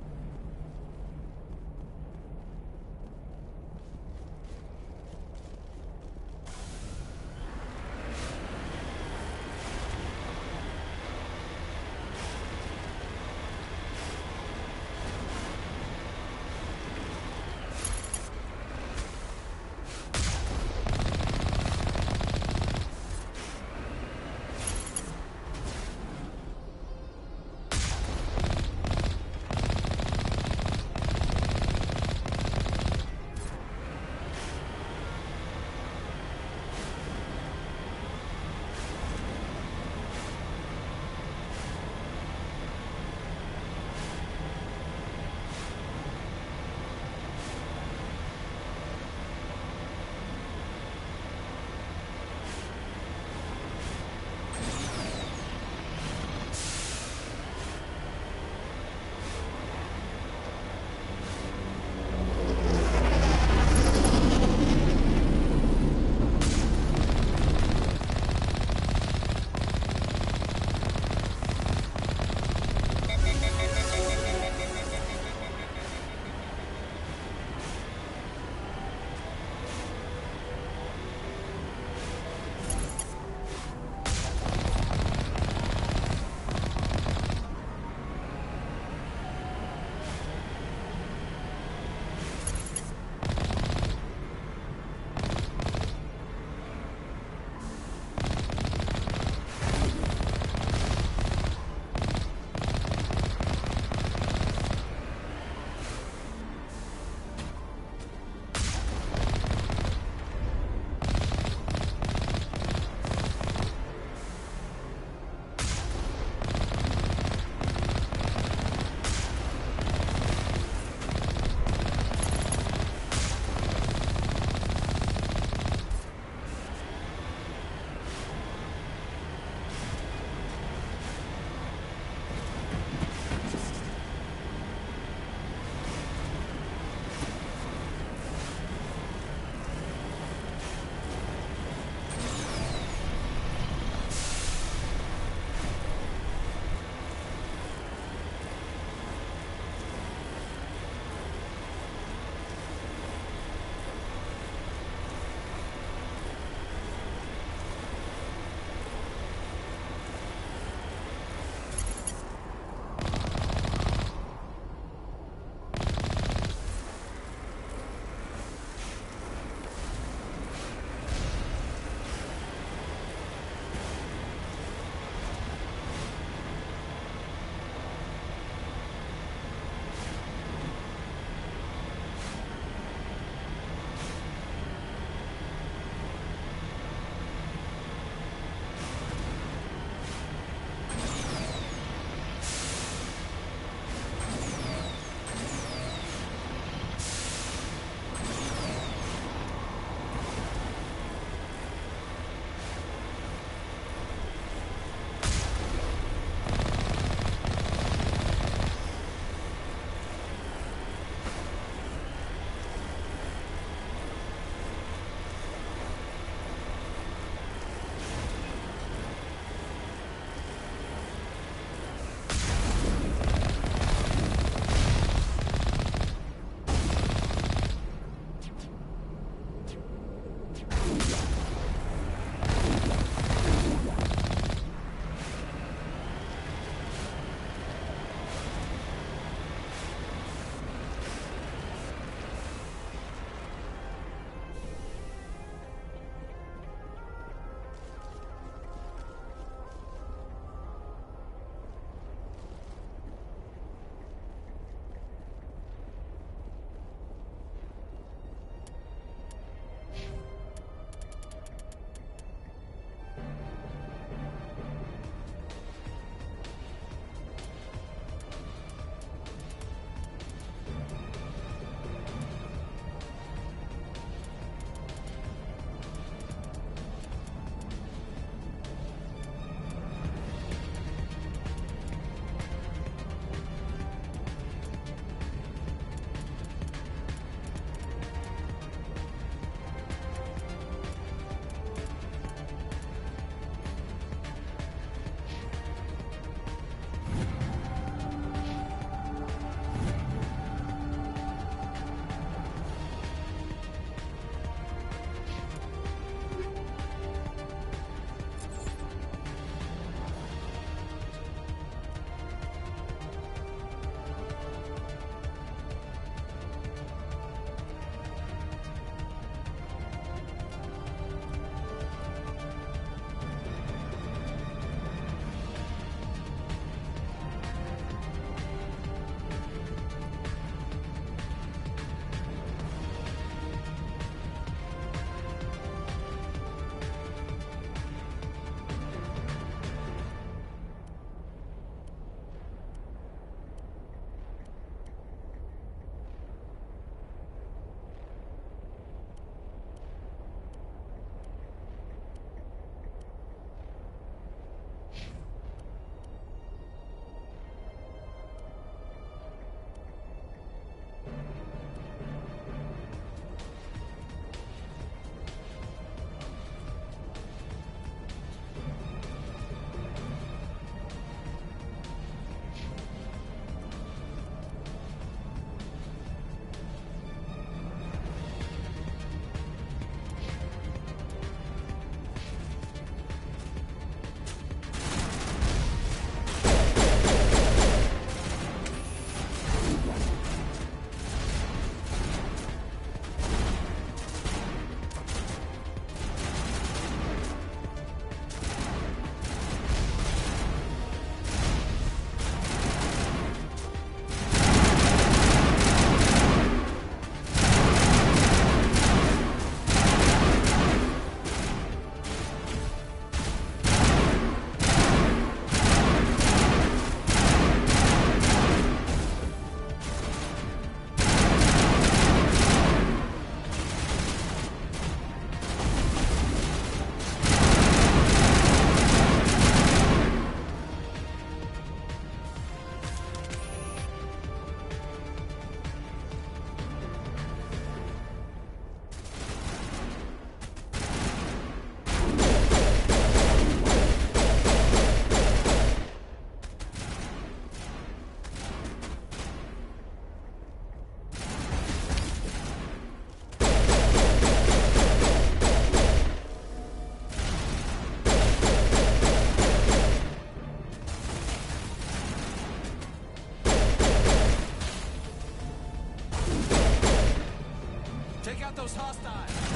Take out those hostiles!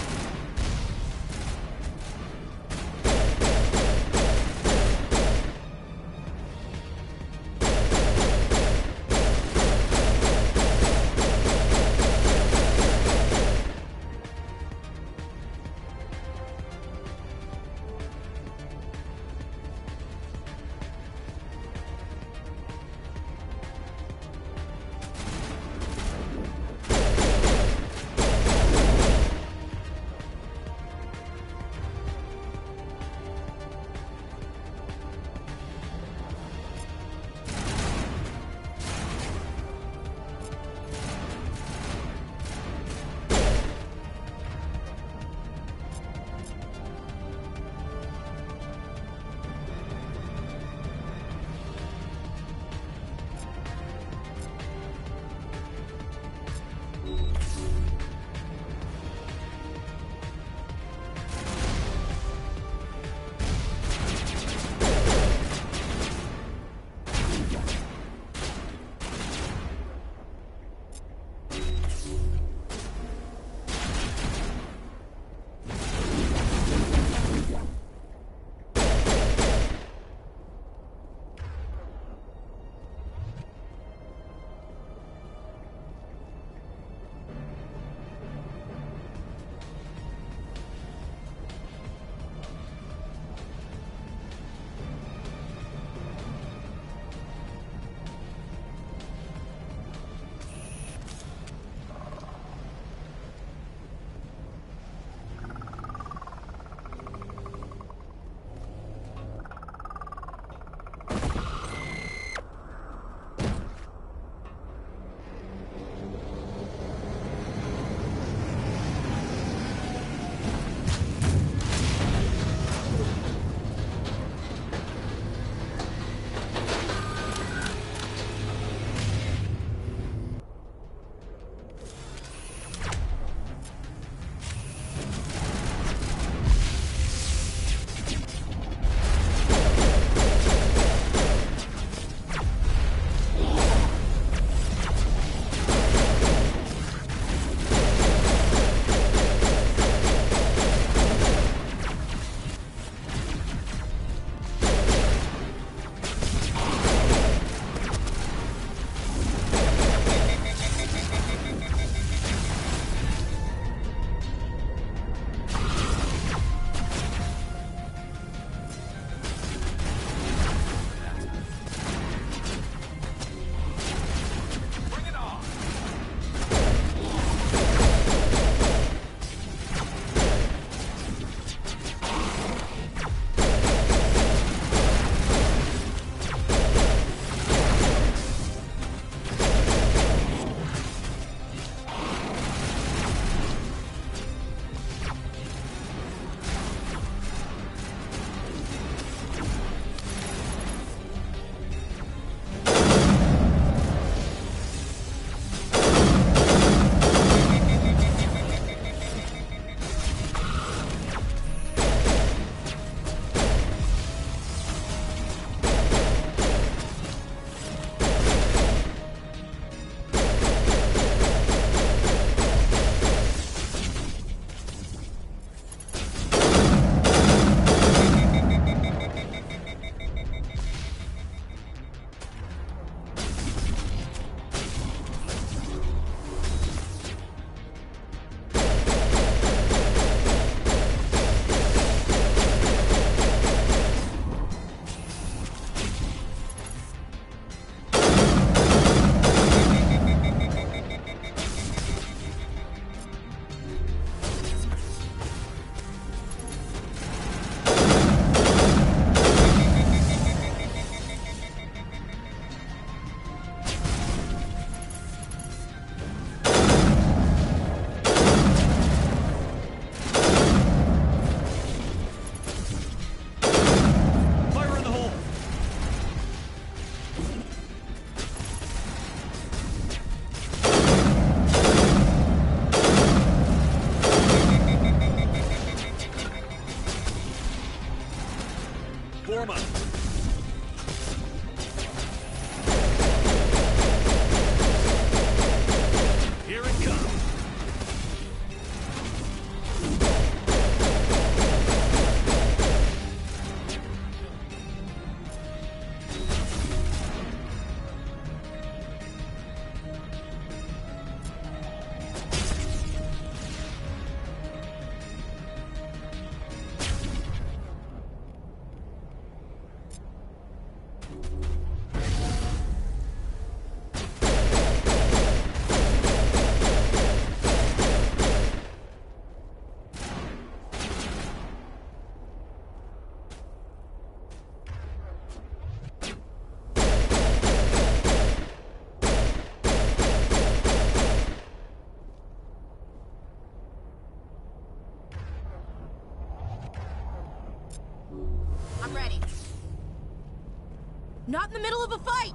Not in the middle of a fight!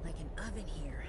Like an oven here.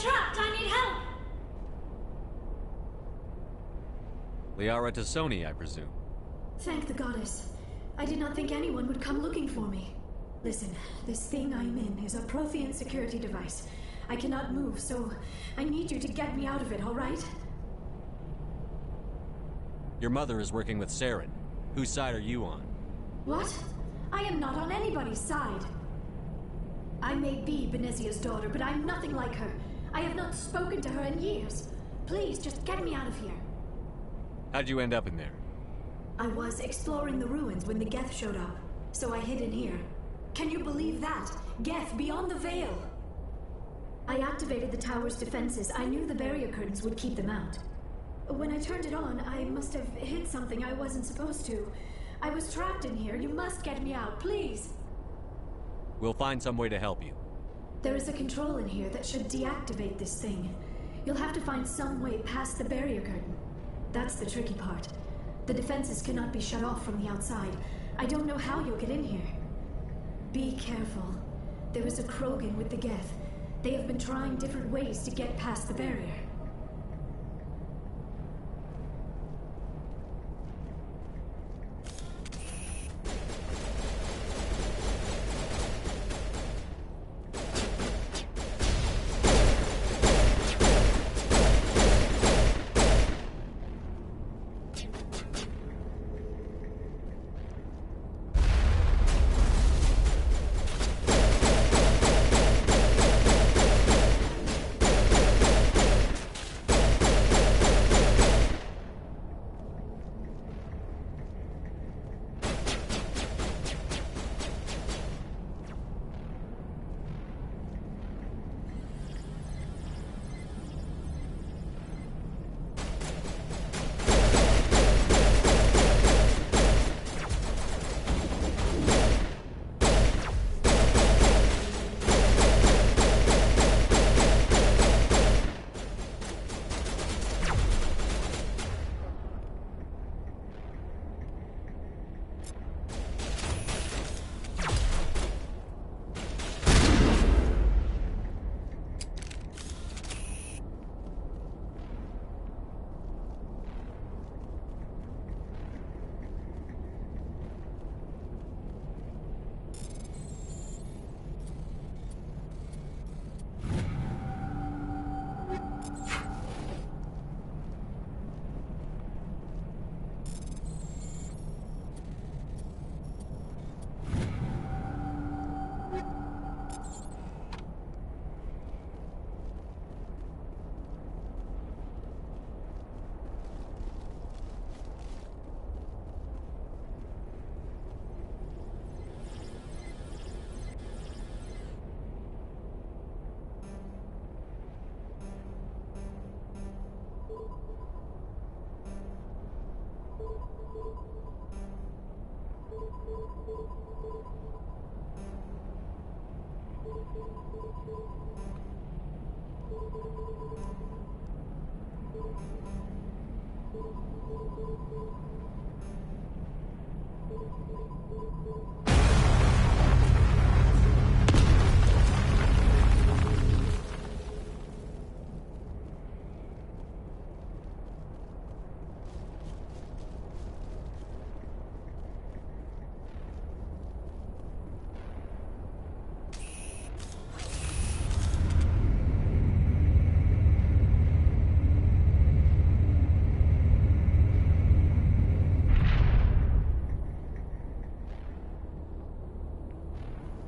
trapped! I need help! Liara Tassoni, I presume. Thank the goddess. I did not think anyone would come looking for me. Listen, this thing I'm in is a Prothean security device. I cannot move, so I need you to get me out of it, all right? Your mother is working with Saren. Whose side are you on? What? I am not on anybody's side. I may be Benezia's daughter, but I'm nothing like her. I have not spoken to her in years. Please, just get me out of here. How'd you end up in there? I was exploring the ruins when the Geth showed up, so I hid in here. Can you believe that? Geth beyond the veil! I activated the tower's defenses. I knew the barrier curtains would keep them out. When I turned it on, I must have hit something I wasn't supposed to. I was trapped in here. You must get me out, please! We'll find some way to help you. There is a control in here that should deactivate this thing. You'll have to find some way past the barrier curtain. That's the tricky part. The defenses cannot be shut off from the outside. I don't know how you'll get in here. Be careful. There is a Krogan with the Geth. They have been trying different ways to get past the barrier.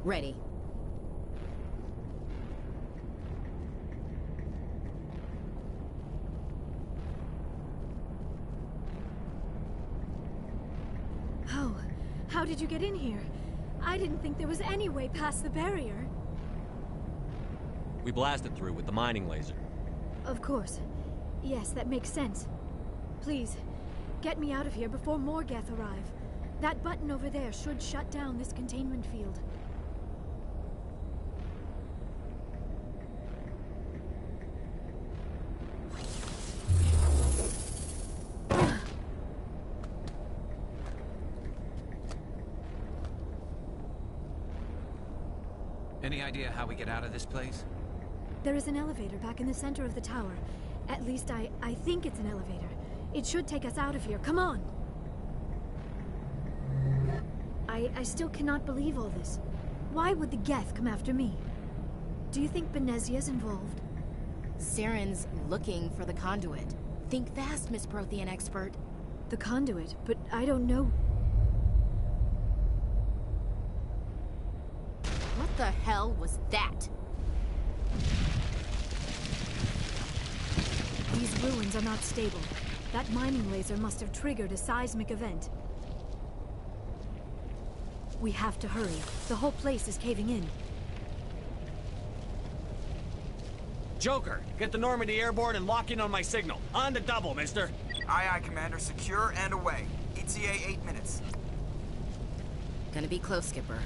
Ready. How did you get in here? I didn't think there was any way past the barrier. We blasted through with the mining laser. Of course. Yes, that makes sense. Please, get me out of here before more Geth arrive. That button over there should shut down this containment field. Any idea how we get out of this place? There is an elevator back in the center of the tower. At least I think it's an elevator. It should take us out of here. Come on! I still cannot believe all this. Why would the Geth come after me? Do you think Benezia's involved? Saren's looking for the conduit. Think fast, Miss Prothean expert. The conduit? But I don't know... What the hell was that? These ruins are not stable. That mining laser must have triggered a seismic event. We have to hurry. The whole place is caving in. Joker, get the Normandy airborne and lock in on my signal. On the double, mister. Aye, aye, Commander. Secure and away. ETA 8 minutes. Gonna be close, Skipper.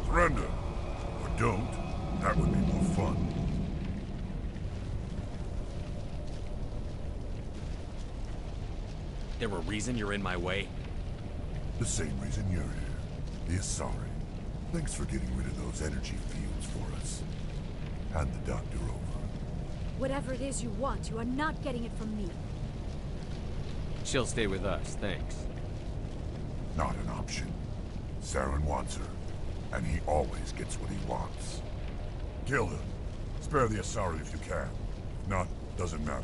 Surrender. Or don't. That would be more fun. There a reason you're in my way? The same reason you're here. The Asari. Thanks for getting rid of those energy fields for us. Hand the doctor over. Whatever it is you want, you are not getting it from me. She'll stay with us, thanks. Not an option. Saren wants her. And he always gets what he wants. Kill her. Spare the Asari if you can. If not, doesn't matter.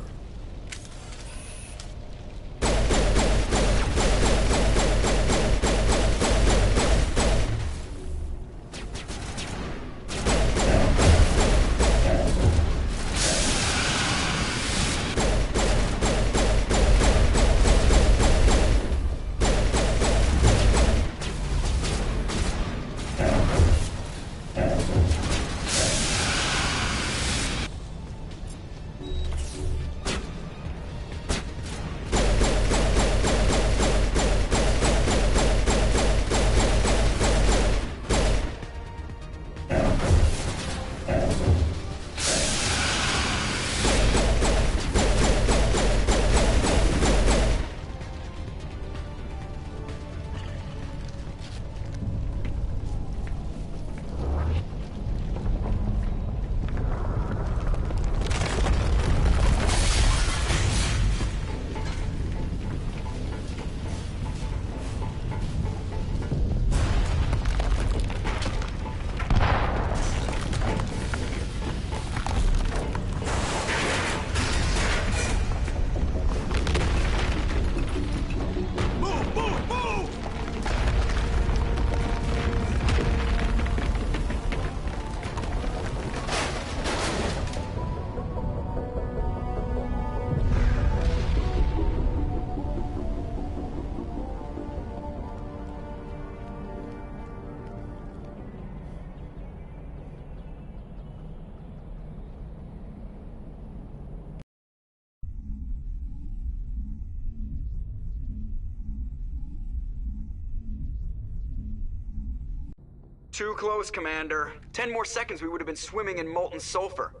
Too close, Commander. 10 more seconds we would have been swimming in molten sulfur.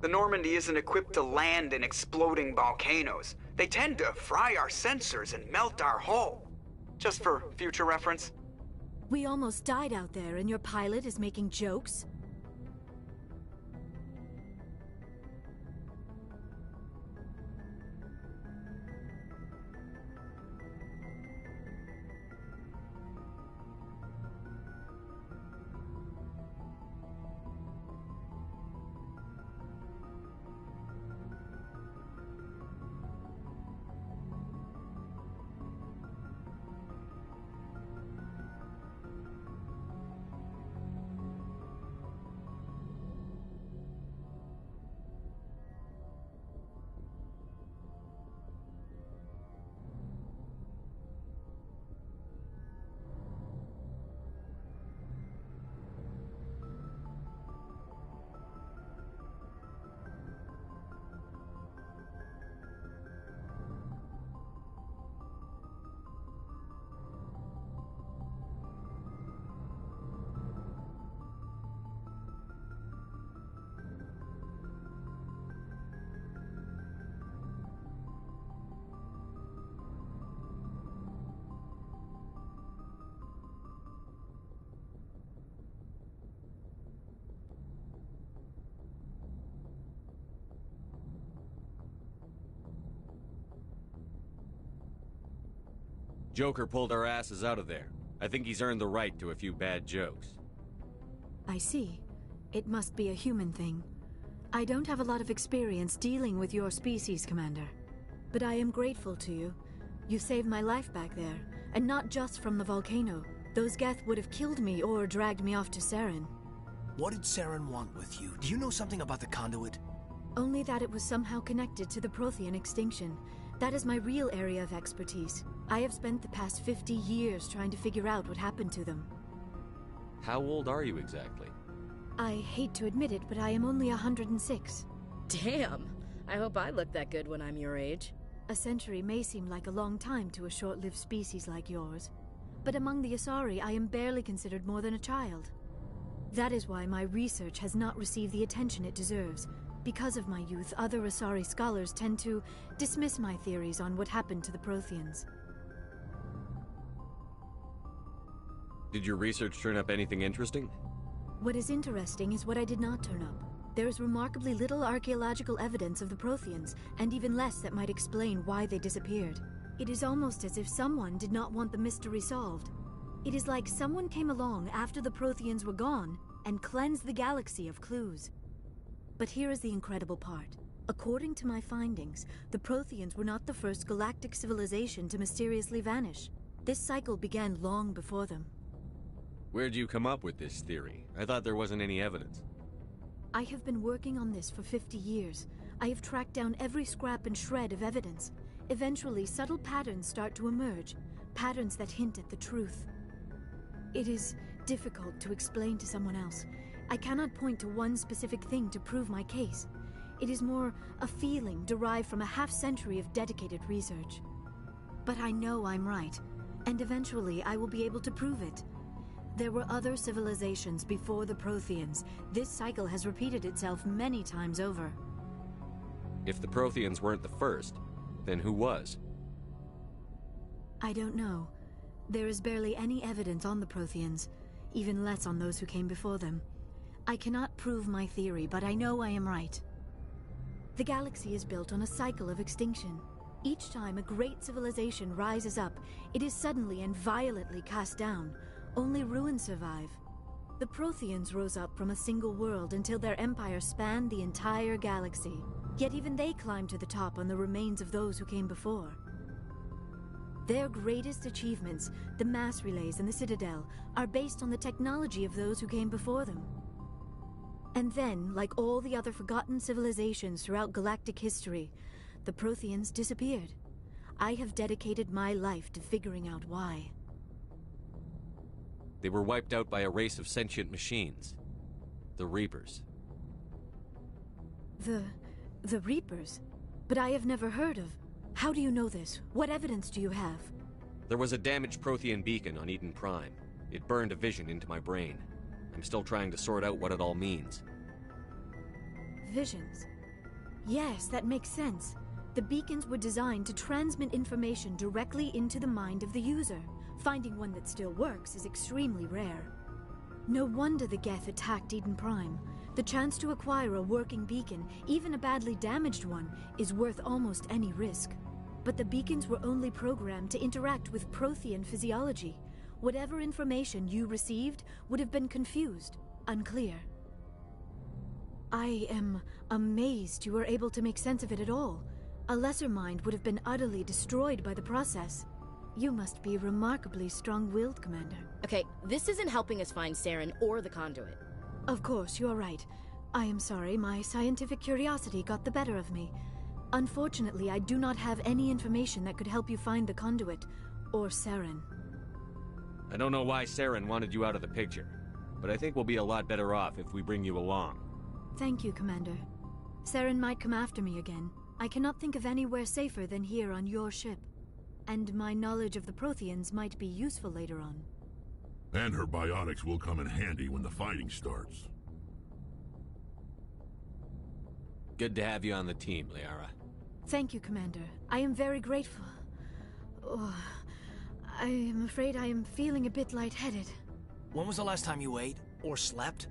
The Normandy isn't equipped to land in exploding volcanoes. They tend to fry our sensors and melt our hull. Just for future reference. We almost died out there, and your pilot is making jokes? Joker pulled our asses out of there. I think he's earned the right to a few bad jokes. I see. It must be a human thing. I don't have a lot of experience dealing with your species, Commander. But I am grateful to you. You saved my life back there, and not just from the volcano. Those Geth would have killed me or dragged me off to Saren. What did Saren want with you? Do you know something about the conduit? Only that it was somehow connected to the Prothean extinction. That is my real area of expertise. I have spent the past 50 years trying to figure out what happened to them. How old are you exactly? I hate to admit it, but I am only 106. Damn! I hope I look that good when I'm your age. A century may seem like a long time to a short-lived species like yours, but among the Asari I am barely considered more than a child. That is why my research has not received the attention it deserves. Because of my youth, other Asari scholars tend to dismiss my theories on what happened to the Protheans. Did your research turn up anything interesting? What is interesting is what I did not turn up. There is remarkably little archaeological evidence of the Protheans, and even less that might explain why they disappeared. It is almost as if someone did not want the mystery solved. It is like someone came along after the Protheans were gone and cleansed the galaxy of clues. But here is the incredible part. According to my findings, the Protheans were not the first galactic civilization to mysteriously vanish. This cycle began long before them. Where'd you come up with this theory? I thought there wasn't any evidence. I have been working on this for 50 years. I have tracked down every scrap and shred of evidence. Eventually, subtle patterns start to emerge, patterns that hint at the truth. It is difficult to explain to someone else. I cannot point to one specific thing to prove my case. It is more a feeling derived from a half-century of dedicated research. But I know I'm right, and eventually I will be able to prove it. There were other civilizations before the Protheans. This cycle has repeated itself many times over. If the Protheans weren't the first, then who was? I don't know. There is barely any evidence on the Protheans, even less on those who came before them. I cannot prove my theory, but I know I am right. The galaxy is built on a cycle of extinction. Each time a great civilization rises up, it is suddenly and violently cast down. Only ruins survive. The Protheans rose up from a single world until their empire spanned the entire galaxy. Yet even they climbed to the top on the remains of those who came before. Their greatest achievements, the mass relays and the Citadel, are based on the technology of those who came before them. And then, like all the other forgotten civilizations throughout galactic history, the Protheans disappeared. I have dedicated my life to figuring out why. They were wiped out by a race of sentient machines. The Reapers. The Reapers? But I have never heard of. How do you know this? What evidence do you have? There was a damaged Prothean beacon on Eden Prime. It burned a vision into my brain. I'm still trying to sort out what it all means. Visions. Yes, that makes sense. The beacons were designed to transmit information directly into the mind of the user. Finding one that still works is extremely rare. No wonder the Geth attacked Eden Prime. The chance to acquire a working beacon, even a badly damaged one, is worth almost any risk. But the beacons were only programmed to interact with Prothean physiology. Whatever information you received would have been confused, unclear. I am amazed you were able to make sense of it at all. A lesser mind would have been utterly destroyed by the process. You must be remarkably strong-willed, Commander. Okay, this isn't helping us find Saren or the conduit. Of course, you are right. I am sorry, my scientific curiosity got the better of me. Unfortunately, I do not have any information that could help you find the conduit, or Saren. I don't know why Saren wanted you out of the picture, but I think we'll be a lot better off if we bring you along. Thank you, Commander. Saren might come after me again. I cannot think of anywhere safer than here on your ship. And my knowledge of the Protheans might be useful later on. And her biotics will come in handy when the fighting starts. Good to have you on the team, Liara. Thank you, Commander. I am very grateful. Oh, I am afraid I am feeling a bit lightheaded. When was the last time you ate or slept?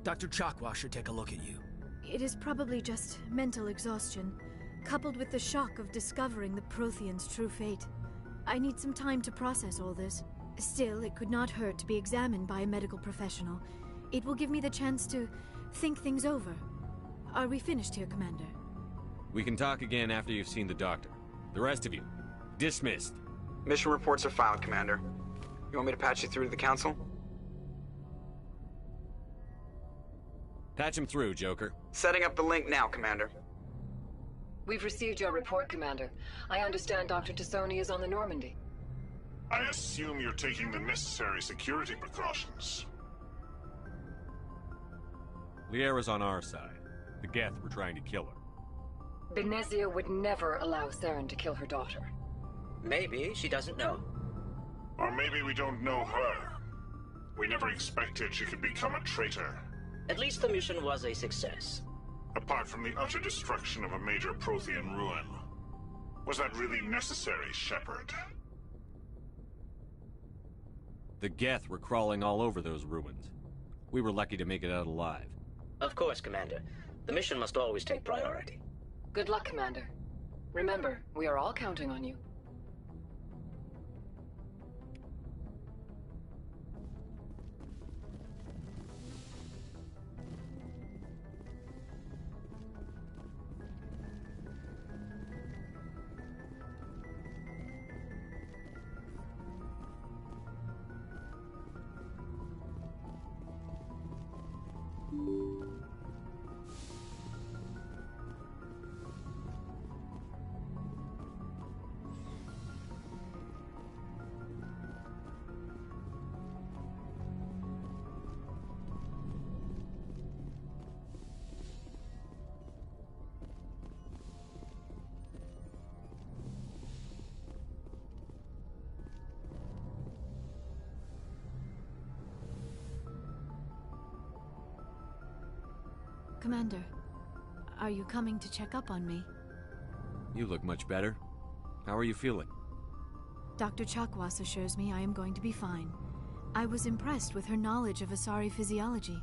Dr. Chakwa should take a look at you. It is probably just mental exhaustion, coupled with the shock of discovering the Protheans' true fate. I need some time to process all this. Still, it could not hurt to be examined by a medical professional. It will give me the chance to think things over. Are we finished here, Commander? We can talk again after you've seen the doctor. The rest of you, dismissed. Mission reports are filed, Commander. You want me to patch you through to the Council? Patch him through, Joker. Setting up the link now, Commander. We've received your report, Commander. I understand Dr. Tassoni is on the Normandy. I assume you're taking the necessary security precautions. Liara's on our side. The Geth were trying to kill her. Benezia would never allow Saren to kill her daughter. Maybe she doesn't know. Or maybe we don't know her. We never expected she could become a traitor. At least the mission was a success. Apart from the utter destruction of a major Prothean ruin. Was that really necessary, Shepard? The Geth were crawling all over those ruins. We were lucky to make it out alive. Of course, Commander. The mission must always take priority. Good luck, Commander. Remember, we are all counting on you. Commander, are you coming to check up on me? You look much better. How are you feeling? Dr. Chakwas assures me I am going to be fine. I was impressed with her knowledge of Asari physiology.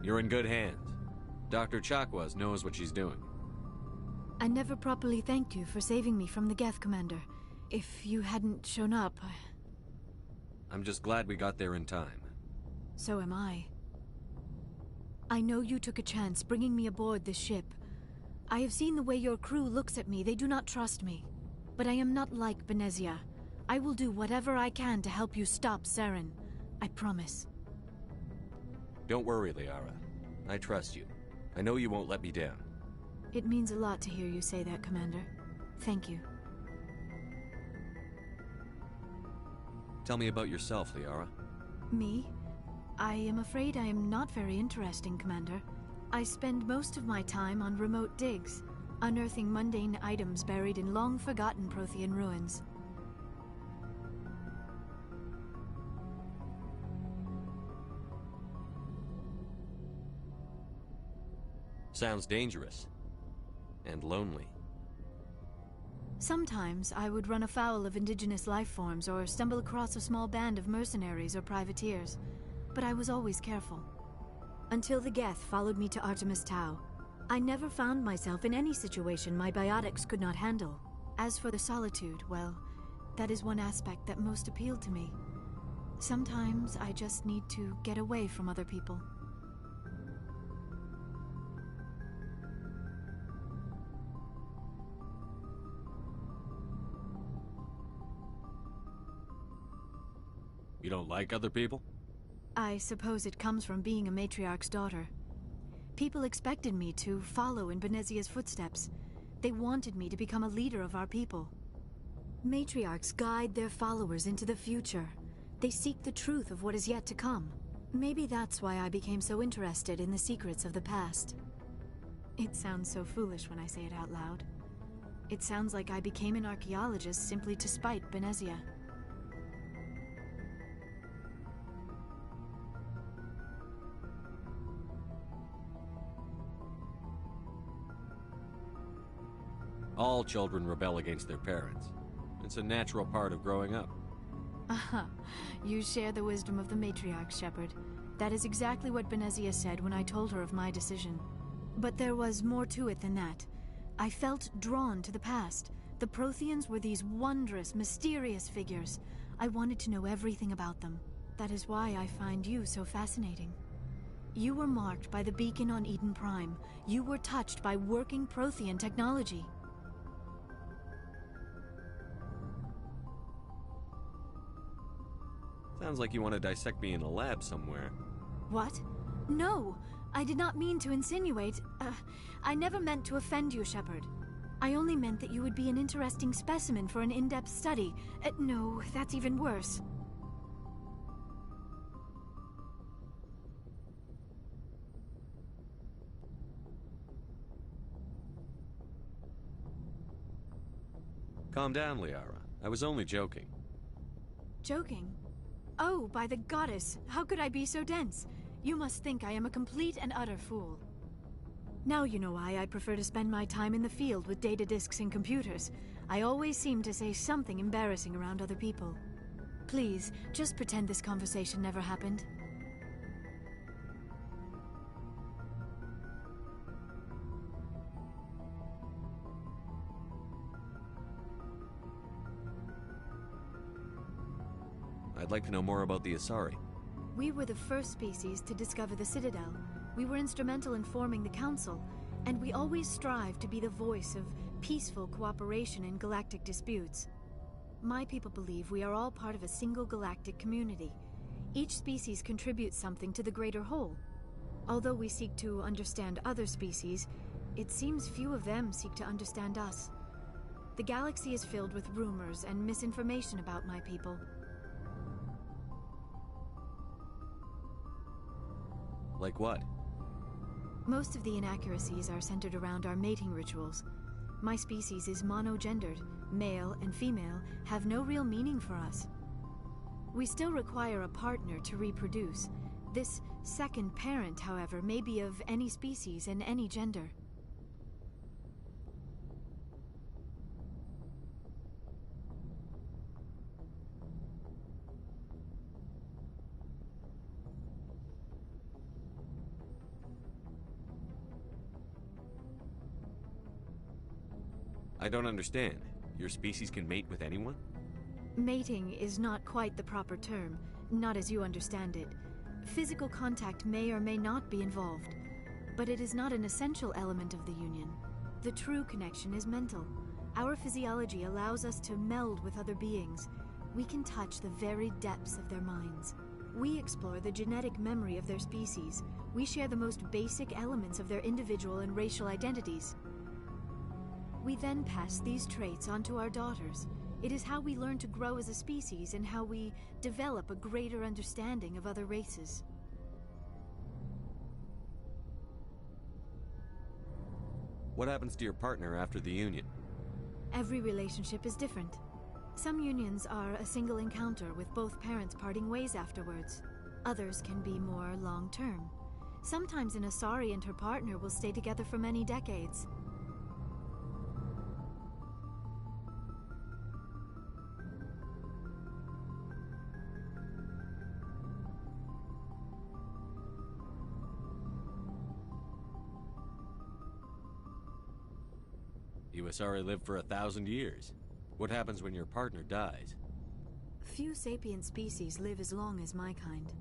You're in good hands. Dr. Chakwas knows what she's doing. I never properly thanked you for saving me from the Geth, Commander. If you hadn't shown up... I'm just glad we got there in time. So am I. I know you took a chance bringing me aboard this ship. I have seen the way your crew looks at me. They do not trust me. But I am not like Benezia. I will do whatever I can to help you stop Saren. I promise. Don't worry, Liara. I trust you. I know you won't let me down. It means a lot to hear you say that, Commander. Thank you. Tell me about yourself, Liara. Me? I am afraid I am not very interesting, Commander. I spend most of my time on remote digs, unearthing mundane items buried in long-forgotten Prothean ruins. Sounds dangerous. And lonely. Sometimes I would run afoul of indigenous life forms or stumble across a small band of mercenaries or privateers. But I was always careful. Until the Geth followed me to Artemis Tau. I never found myself in any situation my biotics could not handle. As for the solitude, well, that is one aspect that most appealed to me. Sometimes I just need to get away from other people. You don't like other people? I suppose it comes from being a matriarch's daughter. People expected me to follow in Benezia's footsteps. They wanted me to become a leader of our people. Matriarchs guide their followers into the future. They seek the truth of what is yet to come. Maybe that's why I became so interested in the secrets of the past. It sounds so foolish when I say it out loud. It sounds like I became an archaeologist simply to spite Benezia. All children rebel against their parents. It's a natural part of growing up. Aha, you share the wisdom of the matriarch, Shepard. That is exactly what Benezia said when I told her of my decision. But there was more to it than that. I felt drawn to the past. The Protheans were these wondrous, mysterious figures. I wanted to know everything about them. That is why I find you so fascinating. You were marked by the beacon on Eden Prime. You were touched by working Prothean technology. Sounds like you want to dissect me in a lab somewhere. What? No! I did not mean to insinuate. I never meant to offend you, Shepard. I only meant that you would be an interesting specimen for an in-depth study. No, that's even worse. Calm down, Liara. I was only joking. Joking? Oh, by the goddess, how could I be so dense? You must think I am a complete and utter fool. Now you know why I prefer to spend my time in the field with data disks and computers. I always seem to say something embarrassing around other people. Please, just pretend this conversation never happened. I'd like to know more about the Asari. We were the first species to discover the Citadel. We were instrumental in forming the Council, and we always strive to be the voice of peaceful cooperation in galactic disputes. My people believe we are all part of a single galactic community. Each species contributes something to the greater whole. Although we seek to understand other species, it seems few of them seek to understand us. The galaxy is filled with rumors and misinformation about my people. Like what? Most of the inaccuracies are centered around our mating rituals. My species is monogendered. Male and female have no real meaning for us. We still require a partner to reproduce. This second parent, however, may be of any species and any gender. I don't understand. Your species can mate with anyone? Mating is not quite the proper term, not as you understand it. Physical contact may or may not be involved, but it is not an essential element of the union. The true connection is mental. Our physiology allows us to meld with other beings. We can touch the very depths of their minds. We explore the genetic memory of their species. We share the most basic elements of their individual and racial identities. We then pass these traits on to our daughters. It is how we learn to grow as a species and how we develop a greater understanding of other races. What happens to your partner after the union? Every relationship is different. Some unions are a single encounter with both parents parting ways afterwards. Others can be more long-term. Sometimes an Asari and her partner will stay together for many decades. You Asari live for 1,000 years. What happens when your partner dies? Few sapient species live as long as my kind.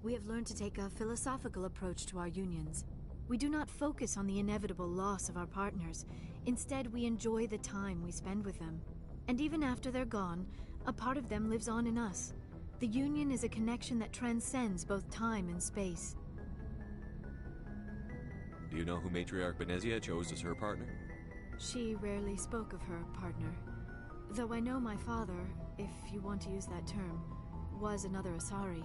We have learned to take a philosophical approach to our unions. We do not focus on the inevitable loss of our partners. Instead, we enjoy the time we spend with them. And even after they're gone, a part of them lives on in us. The union is a connection that transcends both time and space. Do you know who Matriarch Benezia chose as her partner? She rarely spoke of her partner. Though I know my father, if you want to use that term, was another Asari.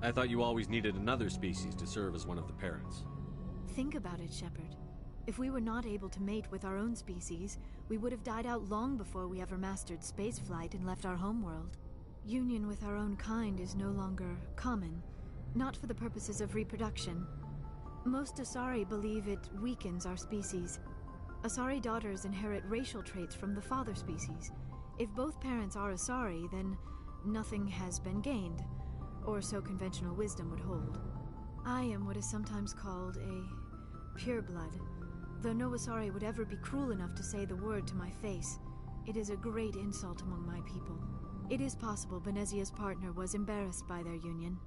I thought you always needed another species to serve as one of the parents. Think about it, Shepard. If we were not able to mate with our own species, we would have died out long before we ever mastered spaceflight and left our homeworld. Union with our own kind is no longer common, not for the purposes of reproduction. Most Asari believe it weakens our species. Asari daughters inherit racial traits from the father species. If both parents are Asari, then nothing has been gained, or so conventional wisdom would hold. I am what is sometimes called a pureblood. Though no Asari would ever be cruel enough to say the word to my face, it is a great insult among my people. It is possible Benezia's partner was embarrassed by their union.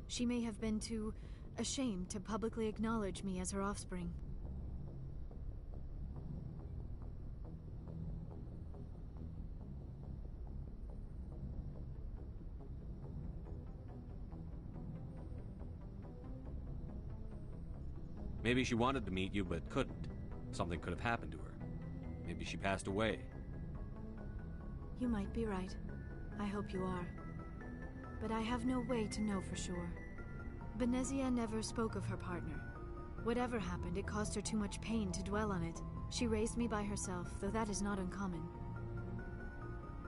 She may have been too ashamed to publicly acknowledge me as her offspring. Maybe she wanted to meet you, but couldn't. Something could have happened to her. Maybe she passed away. You might be right. I hope you are. But I have no way to know for sure. Benezia never spoke of her partner. Whatever happened, it caused her too much pain to dwell on it. She raised me by herself, though that is not uncommon.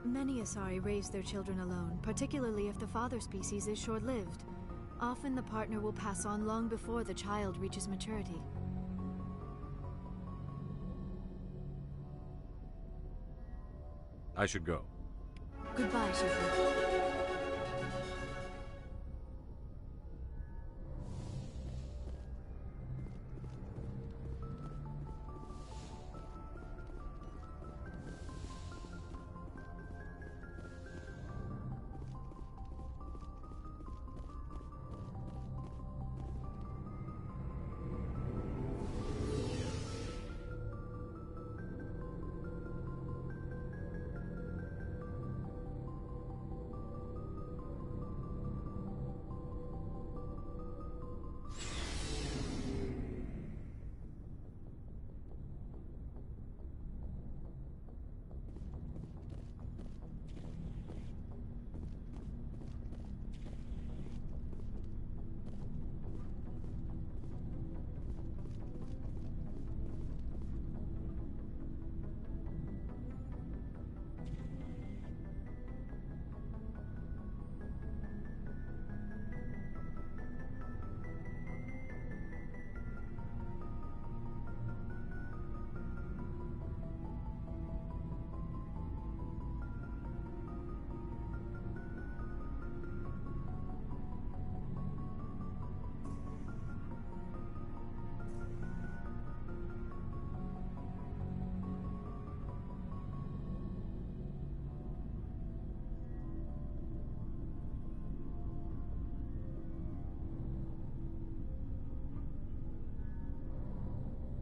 Many Asari raise their children alone, particularly if the father species is short-lived. Often the partner will pass on long before the child reaches maturity. I should go. Goodbye, Shepard.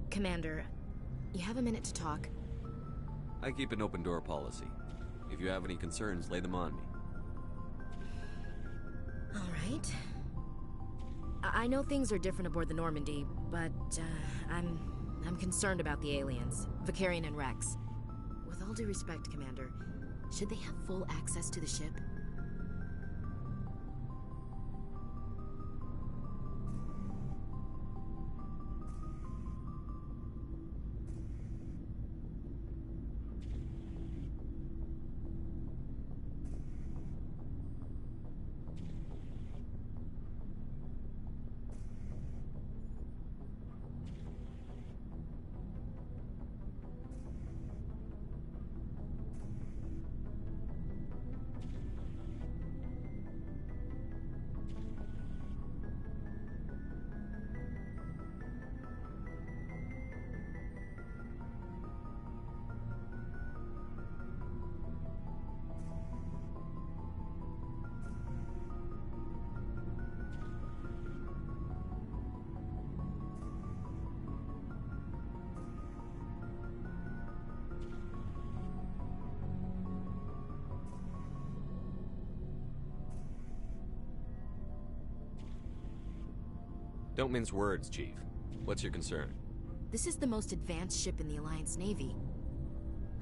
Commander, you have a minute to talk? I keep an open door policy. If you have any concerns, lay them on me. All right. I know things are different aboard the Normandy, but I'm concerned about the aliens, Vakarian and Rex. With all due respect, Commander, should they have full access to the ship? Don't mince words, Chief. What's your concern? This is the most advanced ship in the Alliance Navy.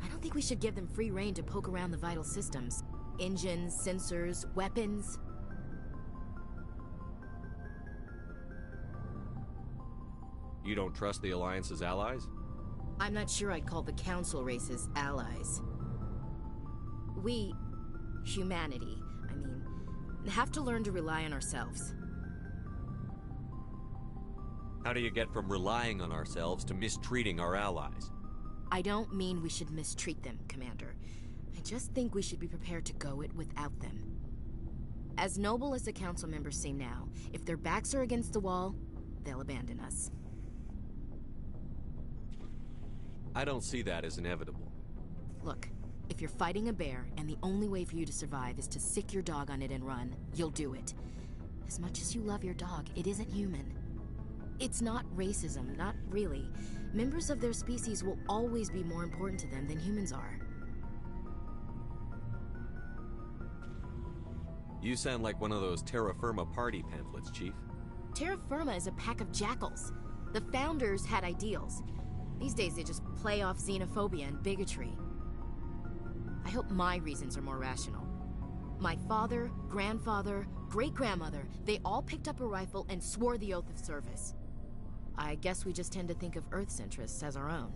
I don't think we should give them free rein to poke around the vital systems. Engines, sensors, weapons. You don't trust the Alliance's allies? I'm not sure I'd call the Council races allies. We, humanity, have to learn to rely on ourselves. How do you get from relying on ourselves to mistreating our allies? I don't mean we should mistreat them, Commander. I just think we should be prepared to go it without them. As noble as the council members seem now, if their backs are against the wall, they'll abandon us. I don't see that as inevitable. Look, if you're fighting a bear and the only way for you to survive is to sick your dog on it and run, you'll do it. As much as you love your dog, it isn't human. It's not racism, not really. Members of their species will always be more important to them than humans are. You sound like one of those Terra Firma party pamphlets, Chief. Terra Firma is a pack of jackals. The founders had ideals. These days they just play off xenophobia and bigotry. I hope my reasons are more rational. My father, grandfather, great-grandmother, they all picked up a rifle and swore the oath of service. I guess we just tend to think of Earth's interests as our own.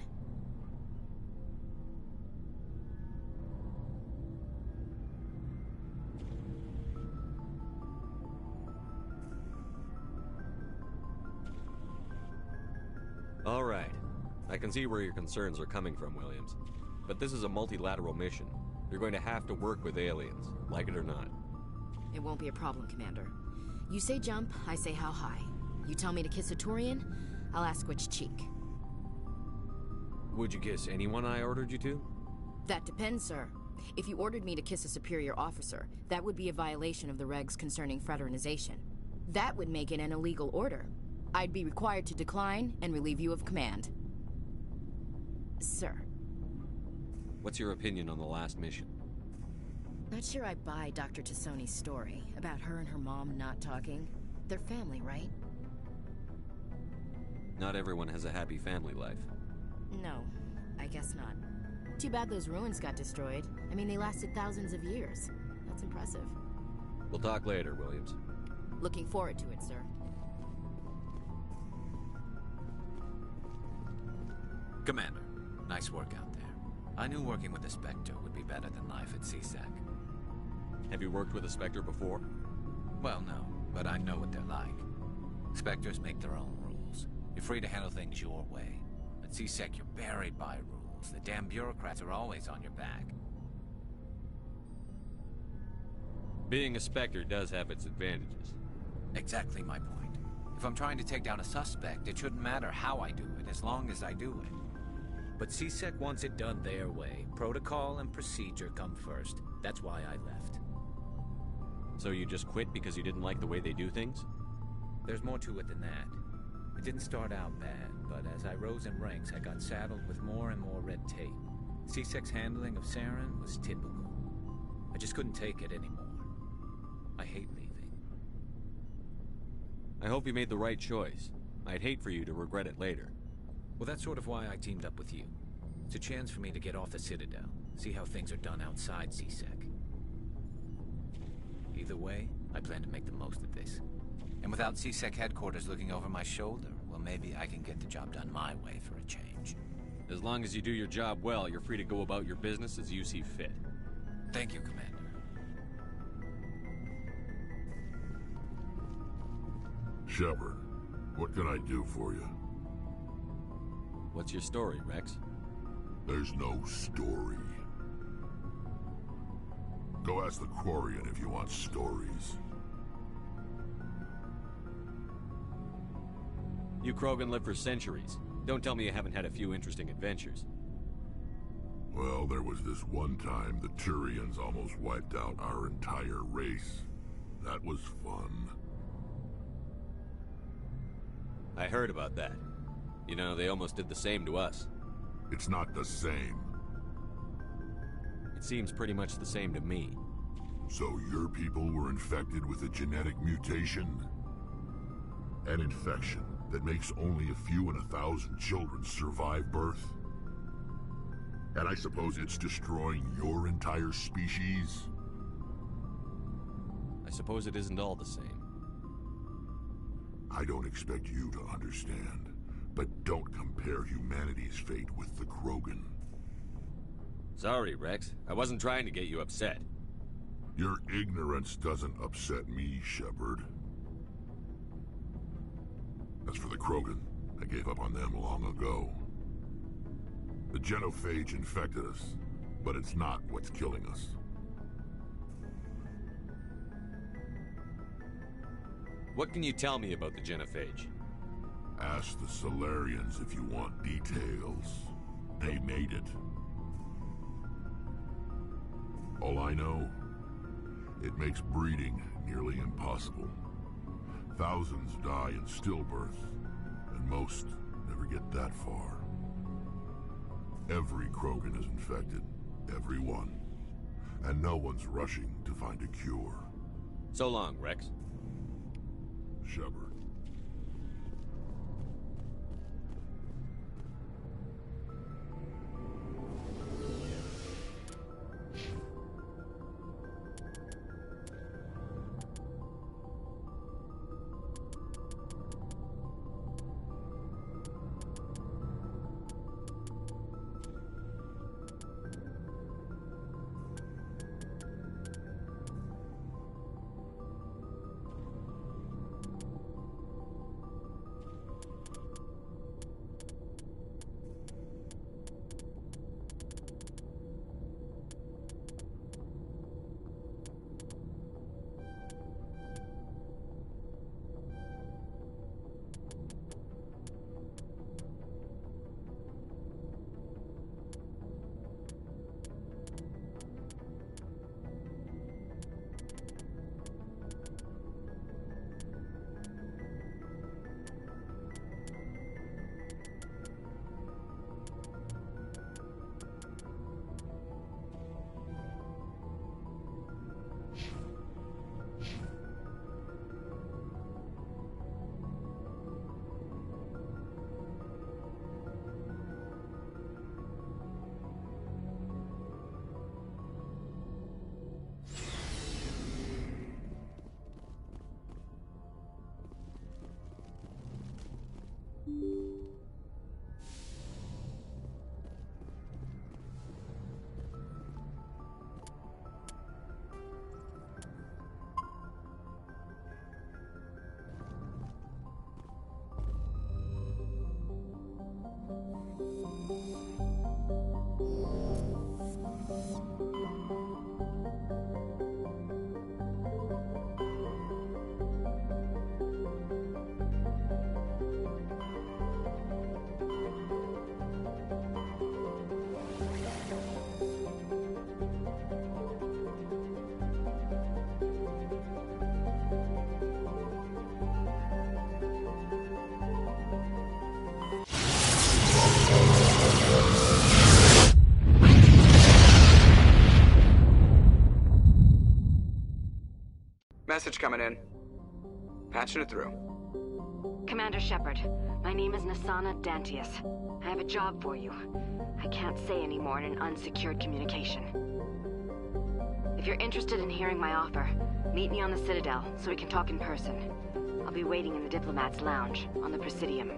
All right. I can see where your concerns are coming from, Williams. But this is a multilateral mission. You're going to have to work with aliens, like it or not. It won't be a problem, Commander. You say jump, I say how high. You tell me to kiss a Turian, I'll ask which cheek. Would you kiss anyone I ordered you to? That depends, sir. If you ordered me to kiss a superior officer, that would be a violation of the regs concerning fraternization. That would make it an illegal order. I'd be required to decline and relieve you of command. Sir. What's your opinion on the last mission? Not sure I buy Dr. Tassoni's story about her and her mom not talking. They're family, right? Not everyone has a happy family life. No, I guess not. Too bad those ruins got destroyed. I mean, they lasted thousands of years. That's impressive. We'll talk later, Williams. Looking forward to it, sir. Commander, nice work out there. I knew working with the Spectre would be better than life at CSEC. Have you worked with a Spectre before? Well, no, but I know what they're like. Spectres make their own rules. You're free to handle things your way. At CSEC, you're buried by rules. The damn bureaucrats are always on your back. Being a Spectre does have its advantages. Exactly my point. If I'm trying to take down a suspect, it shouldn't matter how I do it, as long as I do it. But CSEC wants it done their way. Protocol and procedure come first. That's why I left. So you just quit because you didn't like the way they do things? There's more to it than that. It didn't start out bad, but as I rose in ranks, I got saddled with more and more red tape. CSEC's handling of Saren was typical. I just couldn't take it anymore. I hate leaving. I hope you made the right choice. I'd hate for you to regret it later. Well, that's sort of why I teamed up with you. It's a chance for me to get off the Citadel, see how things are done outside CSEC. Either way, I plan to make the most of this. And without CSEC headquarters looking over my shoulder, well, maybe I can get the job done my way for a change. As long as you do your job well, you're free to go about your business as you see fit. Thank you, Commander. Shepard, what can I do for you? What's your story, Rex? There's no story. Go ask the Quarian if you want stories. You Krogan live for centuries. Don't tell me you haven't had a few interesting adventures. Well, there was this one time the Turians almost wiped out our entire race. That was fun. I heard about that. You know, they almost did the same to us. It's not the same. It seems pretty much the same to me. So your people were infected with a genetic mutation? An infection that makes only a few in 1,000 children survive birth? And I suppose it's destroying your entire species? I suppose it isn't all the same. I don't expect you to understand, but don't compare humanity's fate with the Krogan. Sorry, Rex. I wasn't trying to get you upset. Your ignorance doesn't upset me, Shepard. As for the Krogan, I gave up on them long ago. The genophage infected us, but it's not what's killing us. What can you tell me about the genophage? Ask the Solarians if you want details. They made it. All I know, it makes breeding nearly impossible. Thousands die in stillbirth, and most never get that far. Every Krogan is infected, every one. And no one's rushing to find a cure. So long, Rex. Shepard. Message coming in. Patching it through. Commander Shepard, my name is Nasana Dantius. I have a job for you. I can't say any more in an unsecured communication. If you're interested in hearing my offer, meet me on the Citadel so we can talk in person. I'll be waiting in the Diplomat's Lounge on the Presidium.